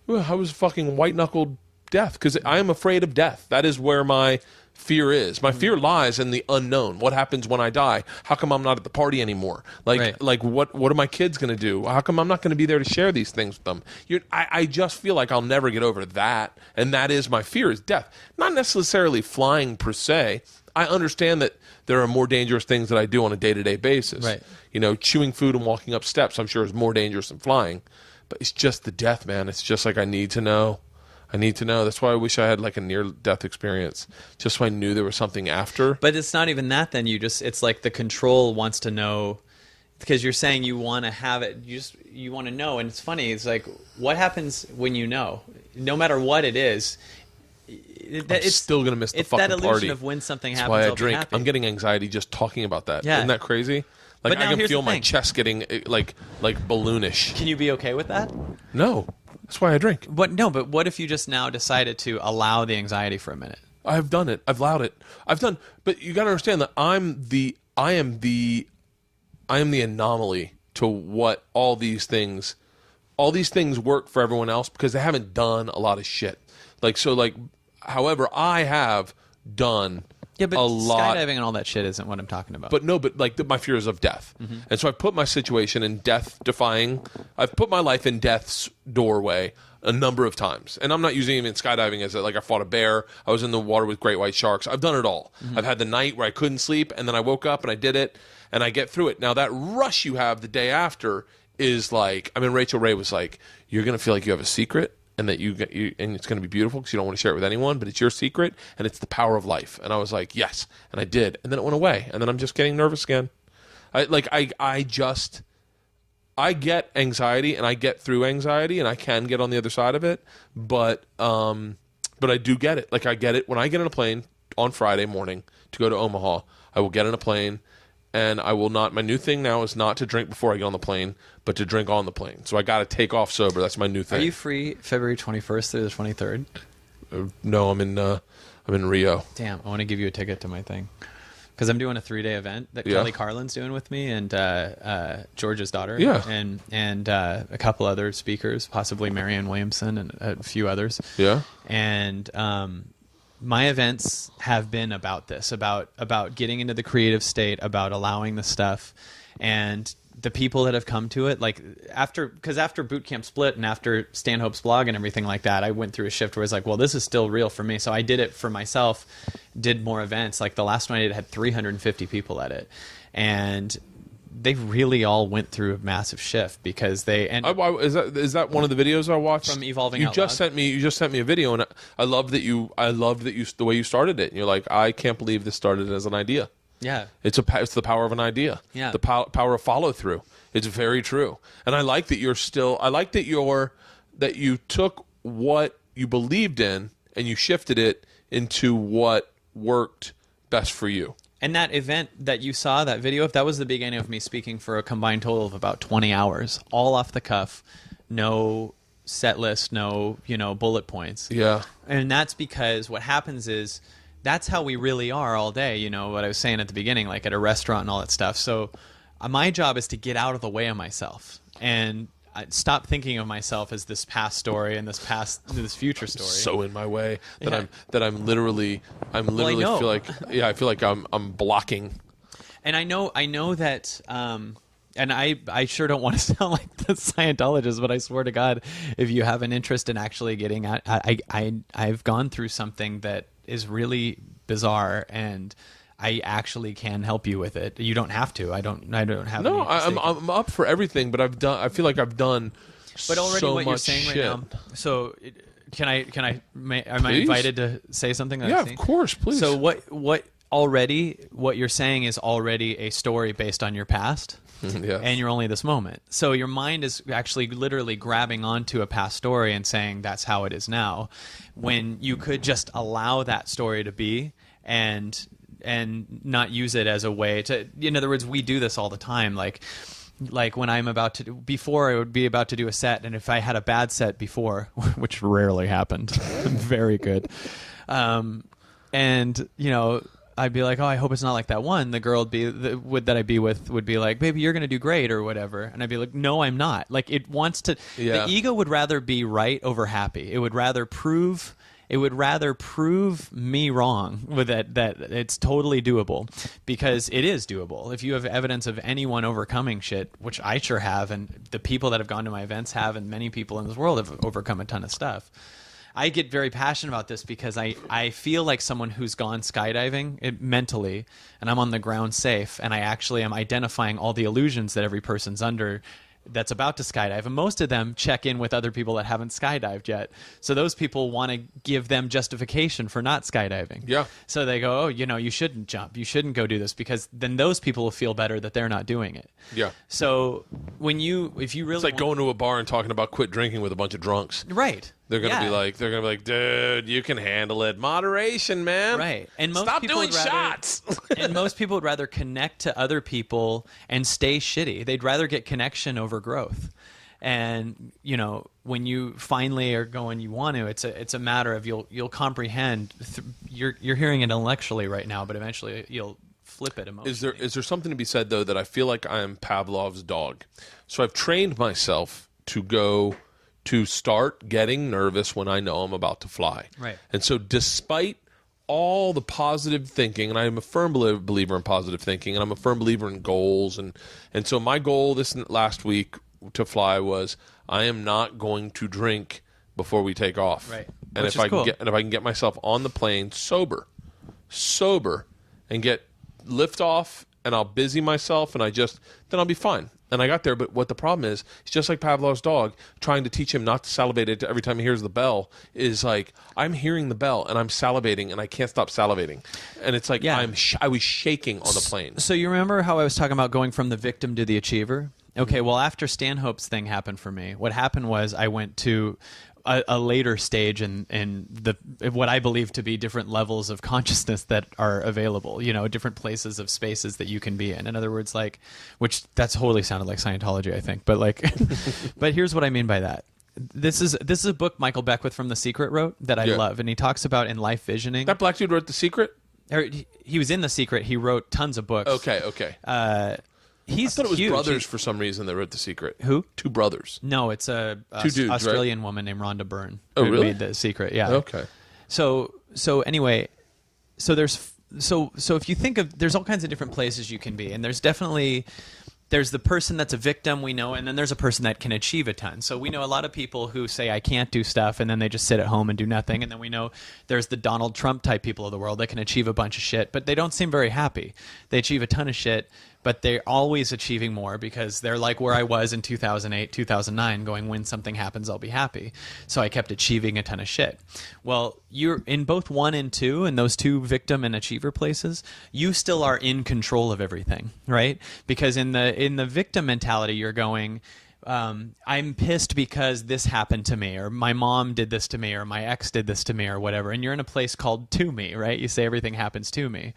I was fucking white-knuckled death because I am afraid of death. That is where my fear is. My fear lies in the unknown. What happens when I die? How come I'm not at the party anymore? Like what are my kids going to do? How come I'm not going to be there to share these things with them? I just feel like I'll never get over that, and that is my fear is death. Not necessarily flying per se. I understand that there are more dangerous things that I do on a day-to-day basis. Right. Chewing food and walking up steps, I'm sure is more dangerous than flying. But it's just the death, man. It's just like I need to know. I need to know. That's why I wish I had like a near-death experience, just so I knew there was something after. But it's not even that. Then it's like the control wants to know, because you're saying you want to have it. You want to know, and it's funny. It's like, what happens when you know? No matter what it is, it's still gonna miss the fucking party. It's that illusion of when something happens. That's why I drink. Happy. I'm getting anxiety just talking about that. Yeah. Isn't that crazy? Like, I can feel my chest getting like balloonish. Can you be okay with that? No. That's why I drink. But what if you just now decided to allow the anxiety for a minute? I've done it. I've allowed it. But you got to understand that I am the anomaly to what all these things work for everyone else, because they haven't done a lot of shit. However, I have done a lot. Skydiving and all that shit isn't what I'm talking about. But my fear is of death. Mm-hmm. And so I've put my situation in I've put my life in death's doorway a number of times. And I'm not using even skydiving as I fought a bear. I was in the water with great white sharks. I've done it all. Mm-hmm. I've had the night where I couldn't sleep, and then I woke up and I did it, and I get through it. Now that rush you have the day after is Rachel Ray was like, you're going to feel like you have a secret, and that and it's going to be beautiful because you don't want to share it with anyone, but it's your secret, and it's the power of life. And I was like, yes, and I did, and then it went away, and then I'm just getting nervous again. I get anxiety, and I get through anxiety, and I can get on the other side of it, but I do get it. I get it when I get on a plane on Friday morning to go to Omaha. I will get on a plane, and I will not. My new thing now is not to drink before I get on the plane, but to drink on the plane. So I got to take off sober. That's my new thing. Are you free February 21st through the 23rd? No, I'm in Rio. Damn, I want to give you a ticket to my thing, because I'm doing a 3-day event that Kelly Carlin's doing with me, and George's daughter, and a couple other speakers, possibly Marianne Williamson and a few others. Yeah, and my events have been about this, about getting into the creative state, about allowing the stuff, and the people that have come to it, after bootcamp split and after Stanhope's blog and everything like that, I went through a shift where it's like, well, this is still real for me. So I did it for myself, did more events. Like the last one I did had 350 people at it, and they really all went through a massive shift because they. And is that one of the videos I watched from Evolving You Out just Loud? You just sent me a video, and I love that you the way you started it. And you're like, I can't believe this started as an idea. Yeah, it's the power of an idea. Yeah, the power of follow through. It's very true, and I like that that you took what you believed in and you shifted it into what worked best for you. And that event that you saw, that video of, that was the beginning of me speaking for a combined total of about 20 hours, all off the cuff, no set list, no bullet points. Yeah, and that's because what happens is, that's how we really are all day, what I was saying at the beginning, like at a restaurant and all that stuff. So my job is to get out of the way of myself and stop thinking of myself as this past story and this future story. So in my way that I'm literally feel like I feel like I'm blocking. And I know that and I sure don't want to sound like the Scientologist, but I swear to God, if you have an interest in actually getting at, I've gone through something that is really bizarre, and I actually can help you with it. You don't have to. I don't have. No, I'm up for everything, but I feel like I've done. But already, so what much you're saying shit. right now. So, am I invited to say something? Yeah, of course, please. So what you're saying is already a story based on your past. Yes. And you're only this moment. So your mind is actually literally grabbing onto a past story and saying that's how it is now, when you could just allow that story to be and not use it as a way to. In other words, we do this all the time. Like when I'm before I would be about to do a set, and if I had a bad set before, which rarely happened, very good, and I'd be like, oh, I hope it's not like that one. The girl that I'd be with would be like, baby, you're going to do great or whatever. And I'd be like, no, I'm not. Like, it wants to, The ego would rather be right over happy. It would rather prove me wrong with that it's totally doable, because it is doable. If you have evidence of anyone overcoming shit, which I sure have, and the people that have gone to my events have, and many people in this world have overcome a ton of stuff. I get very passionate about this because I feel like someone who's gone skydiving mentally, and I'm on the ground safe, and I actually am identifying all the illusions that every person's under, that's about to skydive, and most of them check in with other people that haven't skydived yet. So those people want to give them justification for not skydiving. Yeah. So they go, oh, you shouldn't jump. You shouldn't go do this, because then those people will feel better that they're not doing it. Yeah. So if you really It's like going to a bar and talking about quit drinking with a bunch of drunks. Right. They're gonna be like, dude, you can handle it. Moderation, man. Right. And most Stop people doing shots. and most people would rather connect to other people and stay shitty. They'd rather get connection over growth. And when you finally are going, you want to. It's a matter of you'll comprehend. You're hearing it intellectually right now, but eventually you'll flip it emotionally. Is there something to be said though that I feel like I am Pavlov's dog? So I've trained myself to start getting nervous when I know I'm about to fly. Right. And so despite all the positive thinking, and I am a firm believer in positive thinking, and I'm a firm believer in goals, and so my goal this last week to fly was I am not going to drink before we take off. Right. And Which if is cool. if I can get myself on the plane sober, and get lift off, and I'll busy myself, and then I'll be fine. And I got there, but what the problem is, it's just like Pavlov's dog, trying to teach him not to salivate every time he hears the bell, is like, I'm hearing the bell, and I'm salivating, and I can't stop salivating. And it's like, I was shaking on the plane. So you remember how I was talking about going from the victim to the achiever? Okay, well, after Stanhope's thing happened for me, what happened was I went to a later stage in what I believe to be different levels of consciousness that are available, different places of spaces that you can be in. In other words, which that's totally sounded like Scientology, I think, but but here's what I mean by that. This is a book Michael Beckwith from The Secret wrote that I love, and he talks about in life visioning. That black dude wrote The Secret? He was in The Secret. He wrote tons of books. Okay. I thought it was huge. brothers for some reason that wrote The Secret. Who? Two brothers. No, it's a Two dudes, Australian woman named Rhonda Byrne. Oh, who really? made The Secret. Yeah. Okay. So anyway, so if you think of, there's all kinds of different places you can be, and there's the person that's a victim, we know, and then there's a person that can achieve a ton. So we know a lot of people who say, I can't do stuff, and then they just sit at home and do nothing. And then we know there's the Donald Trump type people of the world that can achieve a bunch of shit, but they don't seem very happy. They achieve a ton of shit, but they're always achieving more because they're like where I was in 2008, 2009, going, when something happens, I'll be happy. So I kept achieving a ton of shit. Well, you're in both 1 and 2, in those two victim and achiever places, you still are in control of everything, right? Because in the victim mentality, you're going, I'm pissed because this happened to me, or my mom did this to me, or my ex did this to me, or whatever. And you're in a place called to me, right? You say everything happens to me.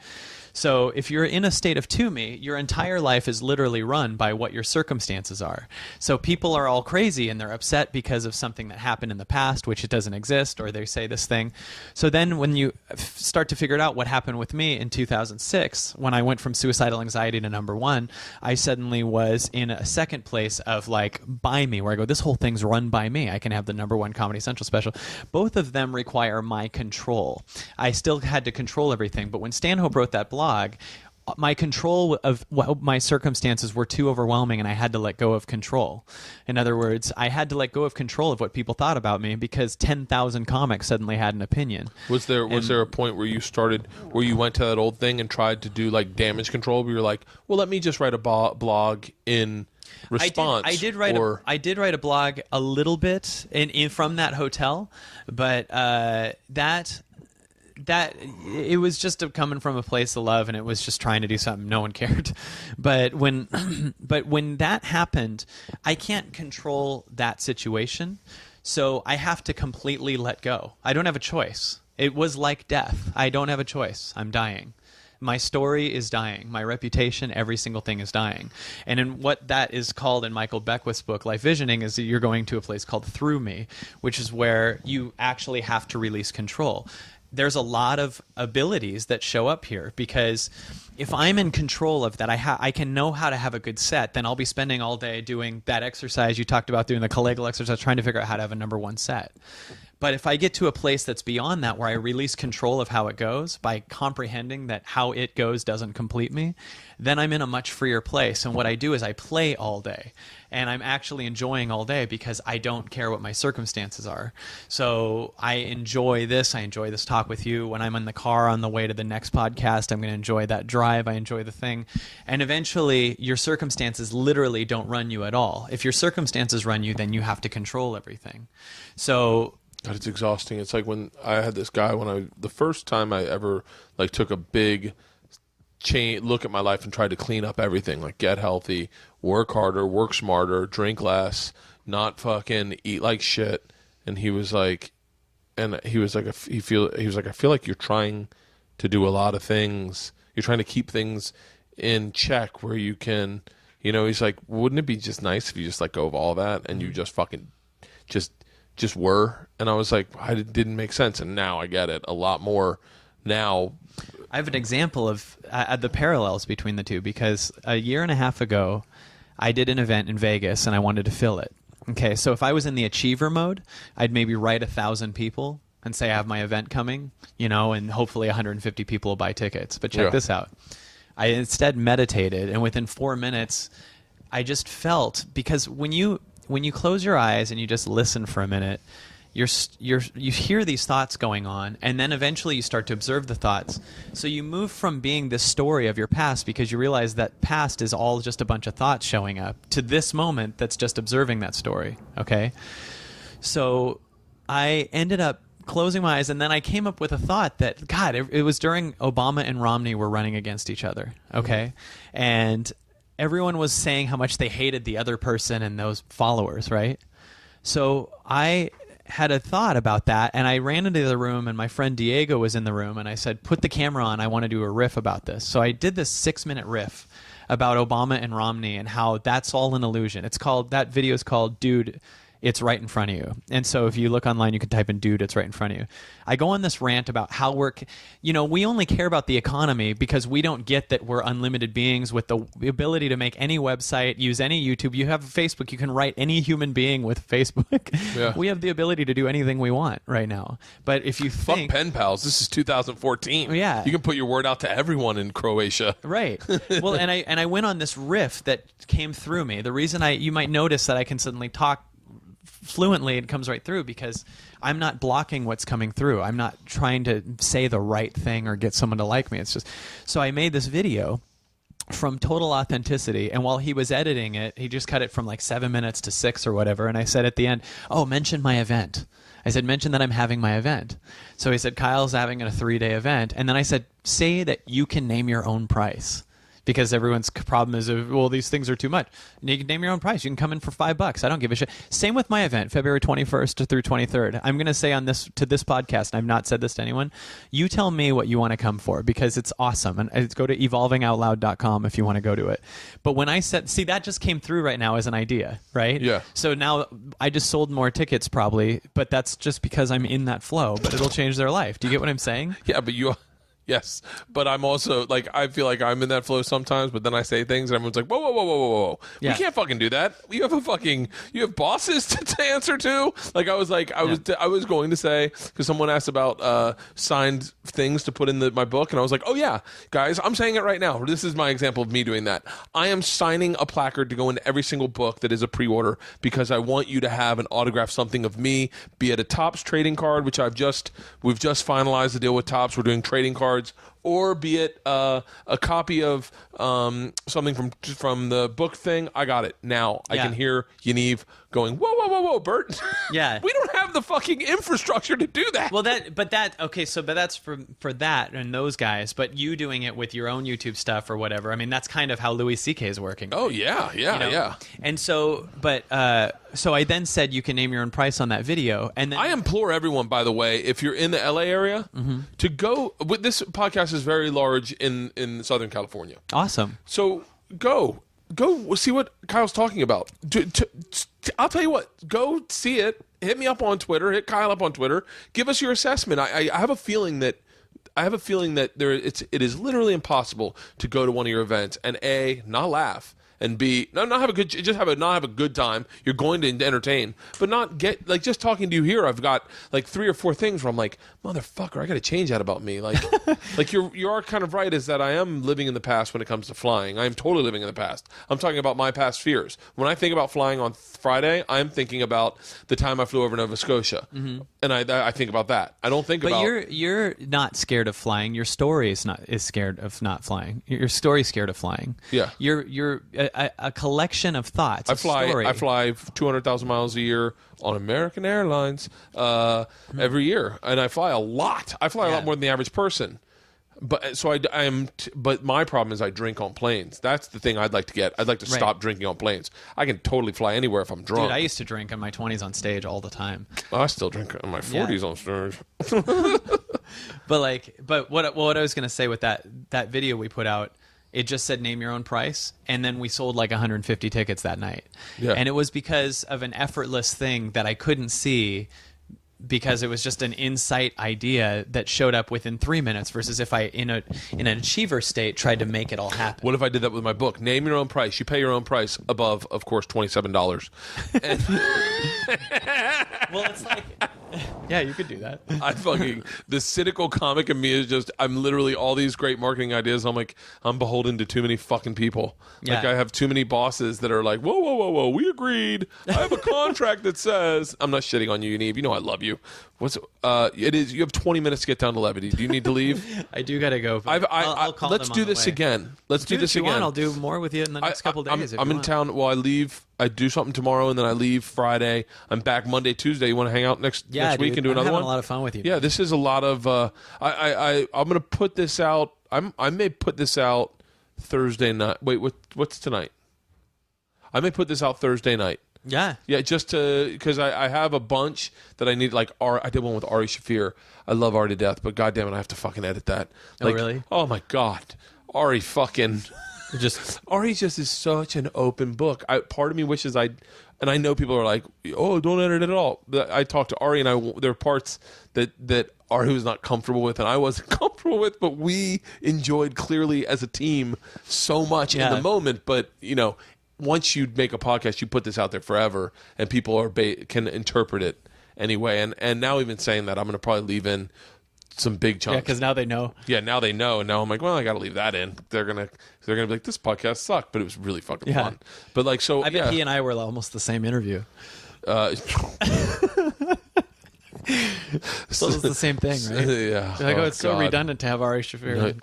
So if you're in a state of to me, your entire life is literally run by what your circumstances are. So people are all crazy and they're upset because of something that happened in the past, which it doesn't exist, or they say this thing. So then when you start to figure it out, what happened with me in 2006, when I went from suicidal anxiety to number 1, I suddenly was in a second place of by me, where I go, this whole thing's run by me. I can have the number 1 Comedy Central special. Both of them require my control. I still had to control everything, but when Stanhope wrote that blog, my control of my circumstances were too overwhelming, and I had to let go of control. In other words, I had to let go of control of what people thought about me because 10,000 comics suddenly had an opinion. Was there a point where you went to that old thing and tried to do damage control, where you're like, well, let me just write a blog in response? I did write a blog a little bit from that hotel, but that it was just coming from a place of love, and it was just trying to do something. No one cared. But when that happened, I can't control that situation, so I have to completely let go. I don't have a choice. It was like death. I don't have a choice. I'm dying. My story is dying. My reputation, every single thing is dying. And in what that is called in Michael Beckwith's book, Life Visioning, is that you're going to a place called Through Me, which is where you actually have to release control. There's a lot of abilities that show up here, because if I'm in control of that, I can know how to have a good set. Then I'll be spending all day doing that exercise you talked about, doing the collegial exercise, trying to figure out how to have a number 1 set. But if I get to a place that's beyond that, where I release control of how it goes by comprehending that how it goes doesn't complete me, then I'm in a much freer place. And what I do is I play all day, and I'm actually enjoying all day because I don't care what my circumstances are. So I enjoy this. I enjoy this talk with you. When I'm in the car on the way to the next podcast, I'm going to enjoy that drive. I enjoy the thing. And eventually your circumstances literally don't run you at all. If your circumstances run you, then you have to control everything. So God, it's exhausting. It's like when I had this guy the first time I ever like took a big look at my life and tried to clean up everything, like get healthy, work harder, work smarter, drink less, not fucking eat like shit. And he was like, I feel like you're trying to do a lot of things. You're trying to keep things in check where you can, he's like, wouldn't it be just nice if you just let go of all that and you just fucking just were? And I was like, it didn't make sense, and now I get it a lot more now. I have an example of the parallels between the two, because a year and a half ago I did an event in Vegas and I wanted to fill it. Okay, so if I was in the achiever mode, I'd maybe write 1,000 people and say I have my event coming, and hopefully 150 people will buy tickets. But check this out. I instead meditated, and within 4 minutes I just felt, because when you close your eyes and you just listen for a minute, you hear these thoughts going on, and then eventually you start to observe the thoughts. So you move from being this story of your past, because you realize that past is all just a bunch of thoughts showing up, to this moment that's just observing that story. Okay? So I ended up closing my eyes, and then I came up with a thought that, God, it was during Obama and Romney were running against each other. Okay? And everyone was saying how much they hated the other person and those followers, right? So I had a thought about that, and I ran into the room, and my friend Diego was in the room, and I said, put the camera on, I want to do a riff about this. So I did this 6-minute riff about Obama and Romney and how that's all an illusion. That video is called Dude, It's Right in Front of You. And so if you look online, you can type in Dude, It's Right in Front of You. I go on this rant about how we only care about the economy because we don't get that we're unlimited beings with the ability to make any website, use any YouTube. You have Facebook, you can write any human being with Facebook. Yeah. We have the ability to do anything we want right now. But if you fuck pen pals, this is 2014. Yeah. You can put your word out to everyone in Croatia. Right. Well, and I went on this riff that came through me. The reason you might notice that I can suddenly talk fluently, it comes right through because I'm not blocking what's coming through. I'm not trying to say the right thing or get someone to like me. It's just, so I made this video from total authenticity, and while he was editing it, he just cut it from like 7 minutes to 6 or whatever, and I said at the end, mention my event. I said, mention that I'm having my event. So he said, Kyle's having a 3-day event, and then I said, say that you can name your own price. Because everyone's problem is, these things are too much. And you can name your own price. You can come in for $5. I don't give a shit. Same with my event, February 21st through 23rd. I'm going to say to this podcast, and I've not said this to anyone, you tell me what you want to come for, because it's awesome. And go to evolvingoutloud.com if you want to go to it. But when I said, that just came through right now as an idea, right? Yeah. So now I just sold more tickets probably, but that's just because I'm in that flow. But it'll change their life. Do you get what I'm saying? Yeah, but yes, but I'm also like, I feel like I'm in that flow sometimes, but then I say things and everyone's like, whoa. Yeah. We can't fucking do that. You have bosses to answer to. Like I was going to say, because someone asked about signed things to put in my book, and I was like, oh yeah, guys, I'm saying it right now. This is my example of me doing that. I am signing a placard to go into every single book that is a pre-order, because I want you to have an autographed something of me, be it a Topps trading card, which we've just finalized the deal with Topps. We're doing trading cards, or be it a copy of something from the book thing. I got it now. I can hear Yaniv going, whoa, Bert. Yeah, we don't have the fucking infrastructure to do that. Well, but that's for that and those guys. But you doing it with your own YouTube stuff or whatever. I mean, that's kind of how Louis C.K. is working. Oh yeah. And so, so I then said you can name your own price on that video, and then I implore everyone, by the way, if you're in the LA area, to go. This podcast is very large in Southern California. Awesome. So go see what Kyle's talking about. I'll tell you what. Go see it. Hit me up on Twitter. Hit Kyle up on Twitter. Give us your assessment. I have a feeling that it is literally impossible to go to one of your events and not laugh, and B, not have a good, just not have a good time. You're going to entertain, but not get like just talking to you here. I've got like 3 or 4 things where I'm like, motherfucker, I got to change that about me. Like, like you are kind of right. Is that I am living in the past when it comes to flying. I am totally living in the past. I'm talking about my past fears. When I think about flying on Friday, I'm thinking about the time I flew over Nova Scotia, and I think about that. I don't think about. But you're not scared of flying. Your story is scared of not flying. Your story's scared of flying. Yeah. You're a collection of thoughts. I fly 200,000 miles a year on American Airlines every year, and I fly a lot. I fly a lot more than the average person. But so I am. But my problem is I drink on planes. That's the thing I'd like to get. I'd like to stop drinking on planes. I can totally fly anywhere if I'm drunk. Dude, I used to drink in my 20s on stage all the time. I still drink in my 40s on stage. But what I was going to say with that video we put out, it just said name your own price, and then we sold like 150 tickets that night. Yeah. And it was because of an effortless thing that I couldn't see, because it was just an insight idea that showed up within 3 minutes versus if I, in an achiever state, tried to make it all happen. What if I did that with my book? Name your own price. You pay your own price above, of course, $27. And well, it's like, yeah, you could do that. The cynical comic in me is just, I'm literally all these great marketing ideas. I'm like, I'm beholden to too many fucking people. Yeah. Like I have too many bosses that are like, whoa, we agreed. I have a contract that says, I'm not shitting on you, Yaniv. You know I love you. It is. You have 20 minutes to get down to Levity. Do you need to leave? I do got to go. I'll call let's do this again. Let's do this again. I'll do more with you in the next couple days. I'm in town. Well, I leave. I do something tomorrow, and then I leave Friday. I'm back Monday, Tuesday. You want to hang out next week and do another one? I'm having a lot of fun with you. Yeah, this is a lot of. I'm going to put this out. I may put this out Thursday night. Wait, what's tonight? I may put this out Thursday night. Yeah, just because I have a bunch that I need. Like I did one with Ari Shafir. I love Ari to death, but goddamn it, I have to fucking edit that. Like, oh really? Oh my god, Ari fucking Ari just is such an open book. Part of me wishes and I know people are like, oh, don't edit it at all. But I talked to Ari, and there are parts that Ari was not comfortable with, and I wasn't comfortable with, but we enjoyed clearly as a team so much in the moment. But once you make a podcast, you put this out there forever, and people can interpret it anyway. And now even saying that, I'm going to probably leave in some big chunks. Yeah, because now they know. Yeah, now they know, and now I'm like, well, I got to leave that in. They're gonna be like, this podcast sucked, but it was really fucking fun. But like, so I bet he and I were almost the same interview. So it's the same thing, right? Yeah. Like, it's so redundant to have Ari Shafir.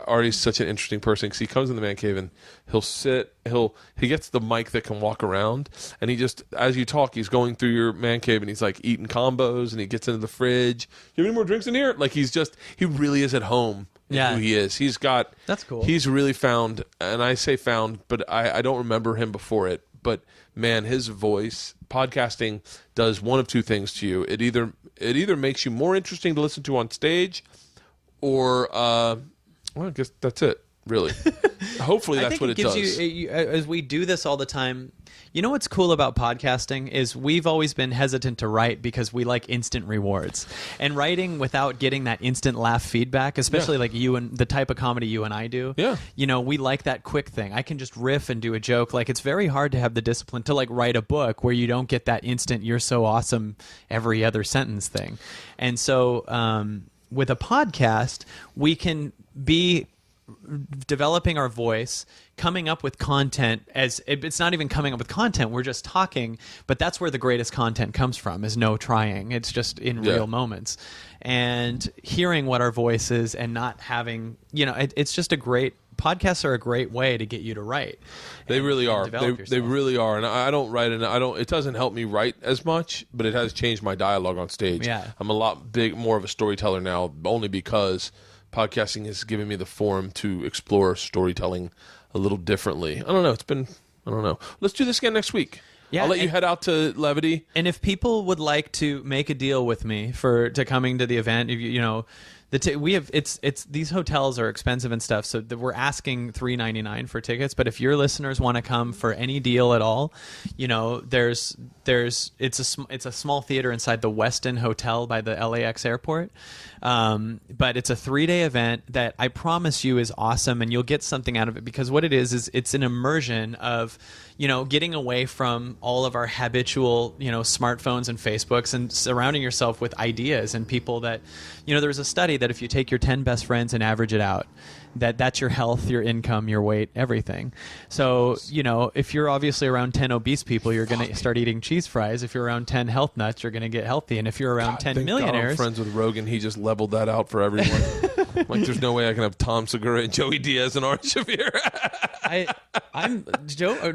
Ari's such an interesting person because he comes in the Mancave and he'll sit, he gets the mic that can walk around, and he just, as you talk, he's going through your Mancave and he's like eating combos, and he gets into the fridge. You have any more drinks in here? Like he really is at home. Yeah. Who he is. That's cool. He's really found, and I say found, but I don't remember him before it. But man, his voice, podcasting does one of two things to you. It either makes you more interesting to listen to on stage, or well, I guess that's it. Really, hopefully that's what it does. As we do this all the time, you know what's cool about podcasting is we've always been hesitant to write because we like instant rewards, and writing without getting that instant laugh feedback, especially like you and the type of comedy you and I do. Yeah, we like that quick thing. I can just riff and do a joke. Like, it's very hard to have the discipline to like write a book where you don't get that instant "you're so awesome" every other sentence thing. And so with a podcast, we can be developing our voice, coming up with content. As it's not even coming up with content, we're just talking, but that's where the greatest content comes from, is no trying. It's just in real moments, and hearing what our voice is, and not having, it's just podcasts are a great way to get you to write. They really are. They really are. And I don't write, and it doesn't help me write as much, but it has changed my dialogue on stage. Yeah. I'm a lot more of a storyteller now, only because podcasting has given me the forum to explore storytelling a little differently. I don't know. Let's do this again next week. Yeah, I'll let you head out to Levity. And if people would like to make a deal with me to coming to the event, if we have it's these hotels are expensive and stuff, so we're asking $3.99 for tickets. But if your listeners want to come for any deal at all, you know, it's a small theater inside the Westin Hotel by the LAX airport. But it's a 3-day event that I promise you is awesome, and you'll get something out of it, because what it is it's an immersion of, you know, getting away from all of our habitual, you know, smartphones and Facebooks, and surrounding yourself with ideas and people that, you know, there's a study that if you take your 10 best friends and average it out, that's your health, your income, your weight, everything. So, you know, if you're obviously around 10 obese people, you're going to start eating cheese fries. If you're around 10 health nuts, you're going to get healthy. And if you're around 10 millionaires... I'm friends with Rogan. He just leveled that out for everyone. Like, there's no way I can have Tom Segura and Joey Diaz and Ari Shaffir.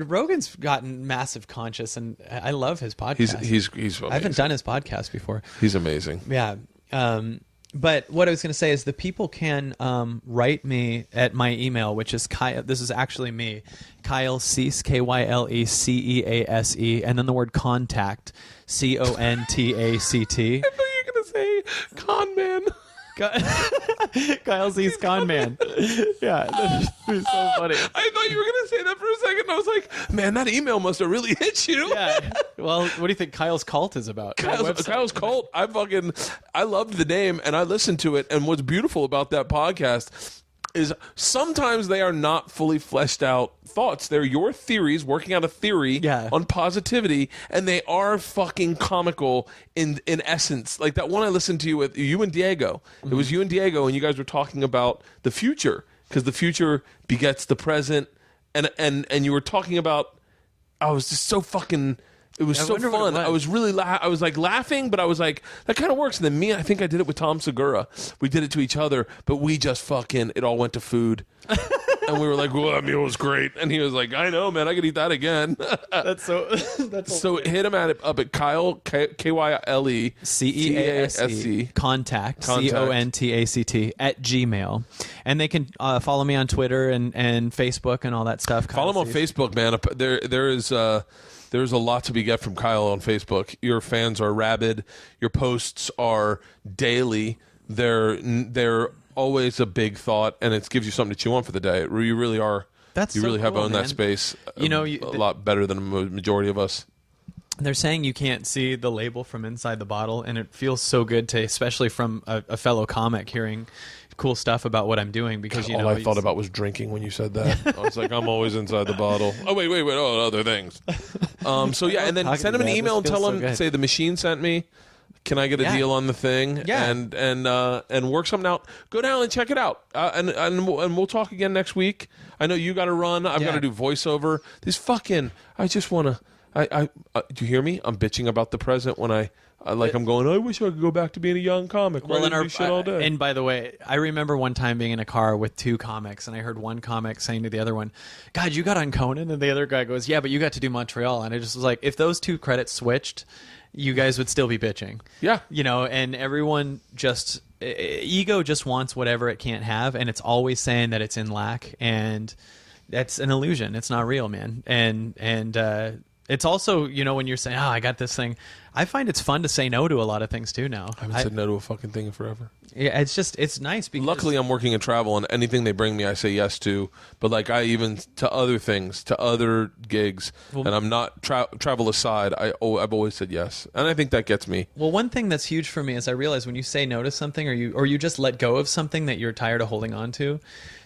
Rogan's gotten massive conscious, and I love his podcast. He's amazing. I haven't done his podcast before. He's amazing. Yeah. But what I was going to say is the people can write me at my email, which is Kyle. This is actually me, Kyle Cease, KYLECEASE, and then the word contact, CONTACT. I thought you were going to say con man. Kyle Cease, con man. Yeah, that's so funny. I thought you were going to say that for a second. I was like, man, that email must have really hit you. Yeah. Well, what do you think Kyle's Cult is about? Kyle's Cult. I loved the name, and I listened to it. And what's beautiful about that podcast is sometimes they are not fully fleshed out thoughts. They're your theories, working out a theory on positivity, and they are fucking comical in essence. Like that one I listened to with you and Diego. It was you and Diego, and you guys were talking about the future, because the future begets the present, and you were talking about, I was just so fucking... It was so fun. I was really, I was like laughing, but I was like, that kind of works. And then I think I did it with Tom Segura. We did it to each other, but we just fucking, it all went to food. And we were like, well, that meal was great. And he was like, I know, man, I could eat that again. That's so hit him up at Kyle, KYLE CEASE, contact, CONTACT at Gmail. And they can follow me on Twitter and Facebook and all that stuff. Follow him on Facebook, man. There's a lot to be get from Kyle on Facebook. Your fans are rabid. Your posts are daily. They're always a big thought, and it gives you something to chew on for the day. You really are. You really have owned that space. You know, a lot better than a majority of us. They're saying you can't see the label from inside the bottle, and it feels so good to, especially from a fellow comic, hearing cool stuff about what I'm doing, because all I thought about was drinking when you said that. I was like, I'm always inside the bottle. Oh wait, other things. So yeah, and then send him an email and tell him, say the machine sent me. Can I get a deal on the thing? Yeah. And work something out. Go down and check it out. And we'll talk again next week. I know you got to run. I've got to do voiceover. I just want to. Do you hear me? I'm bitching about the present when I'm going, I wish I could go back to being a young comic. Well, do shit all day. And by the way, I remember one time being in a car with two comics, and I heard one comic saying to the other one, God, you got on Conan? And the other guy goes, yeah, but you got to do Montreal. And I just was like, if those two credits switched, you guys would still be bitching. Yeah. You know, and everyone ego just wants whatever it can't have, and it's always saying that it's in lack, and that's an illusion. It's not real, man. And it's also, you know, when you're saying, I got this thing, I find it's fun to say no to a lot of things too now. I haven't said no to a fucking thing in forever. Yeah, it's nice because... Luckily, I'm working in travel, and anything they bring me, I say yes to. But like, I even, to other things, to other gigs, and I'm not, travel aside, I've always said yes. And I think that gets me. Well, one thing that's huge for me is I realize when you say no to something, or you just let go of something that you're tired of holding on to,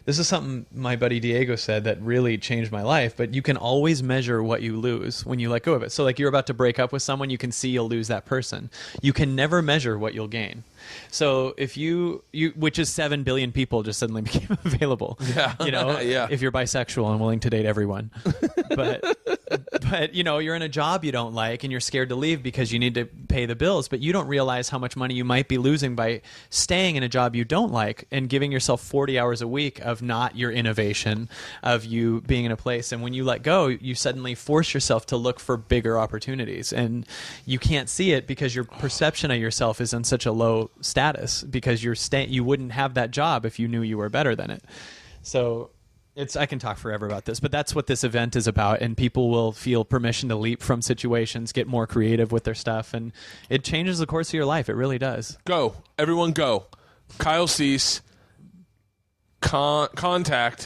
this is something my buddy Diego said that really changed my life, but you can always measure what you lose when you let go of it. So like, you're about to break up with someone, you can see you'll lose that person. You can never measure what you'll gain. So if you which is 7 billion people just suddenly became available. Yeah. You know, yeah. If you're bisexual and willing to date everyone. But you know, you're in a job you don't like and you're scared to leave because you need to pay the bills, but you don't realize how much money you might be losing by staying in a job you don't like and giving yourself 40 hours a week of not your innovation, of you being in a place. And when you let go, you suddenly force yourself to look for bigger opportunities, and you can't see it because your perception of yourself is in such a low status because you wouldn't have that job if you knew you were better than it. So I can talk forever about this, but that's what this event is about, and people will feel permission to leap from situations, get more creative with their stuff, and it changes the course of your life. It really does. Go. Everyone go. Kyle Cease. Contact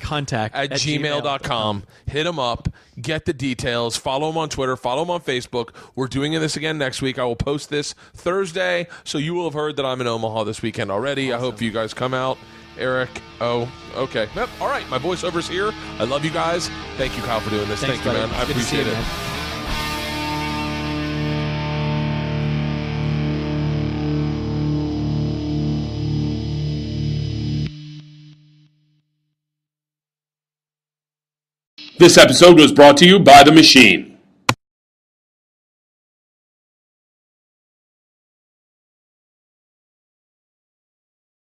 at gmail.com. Hit him up. Get the details. Follow him on Twitter. Follow him on Facebook. We're doing this again next week. I will post this Thursday, so you will have heard that I'm in Omaha this weekend already. Awesome. I hope you guys come out. Eric. Oh, okay. Yep. All right. My voiceover's here. I love you guys. Thank you, Kyle, for doing this. Thanks, Thank you, man. I appreciate it. Man. This episode was brought to you by The Machine.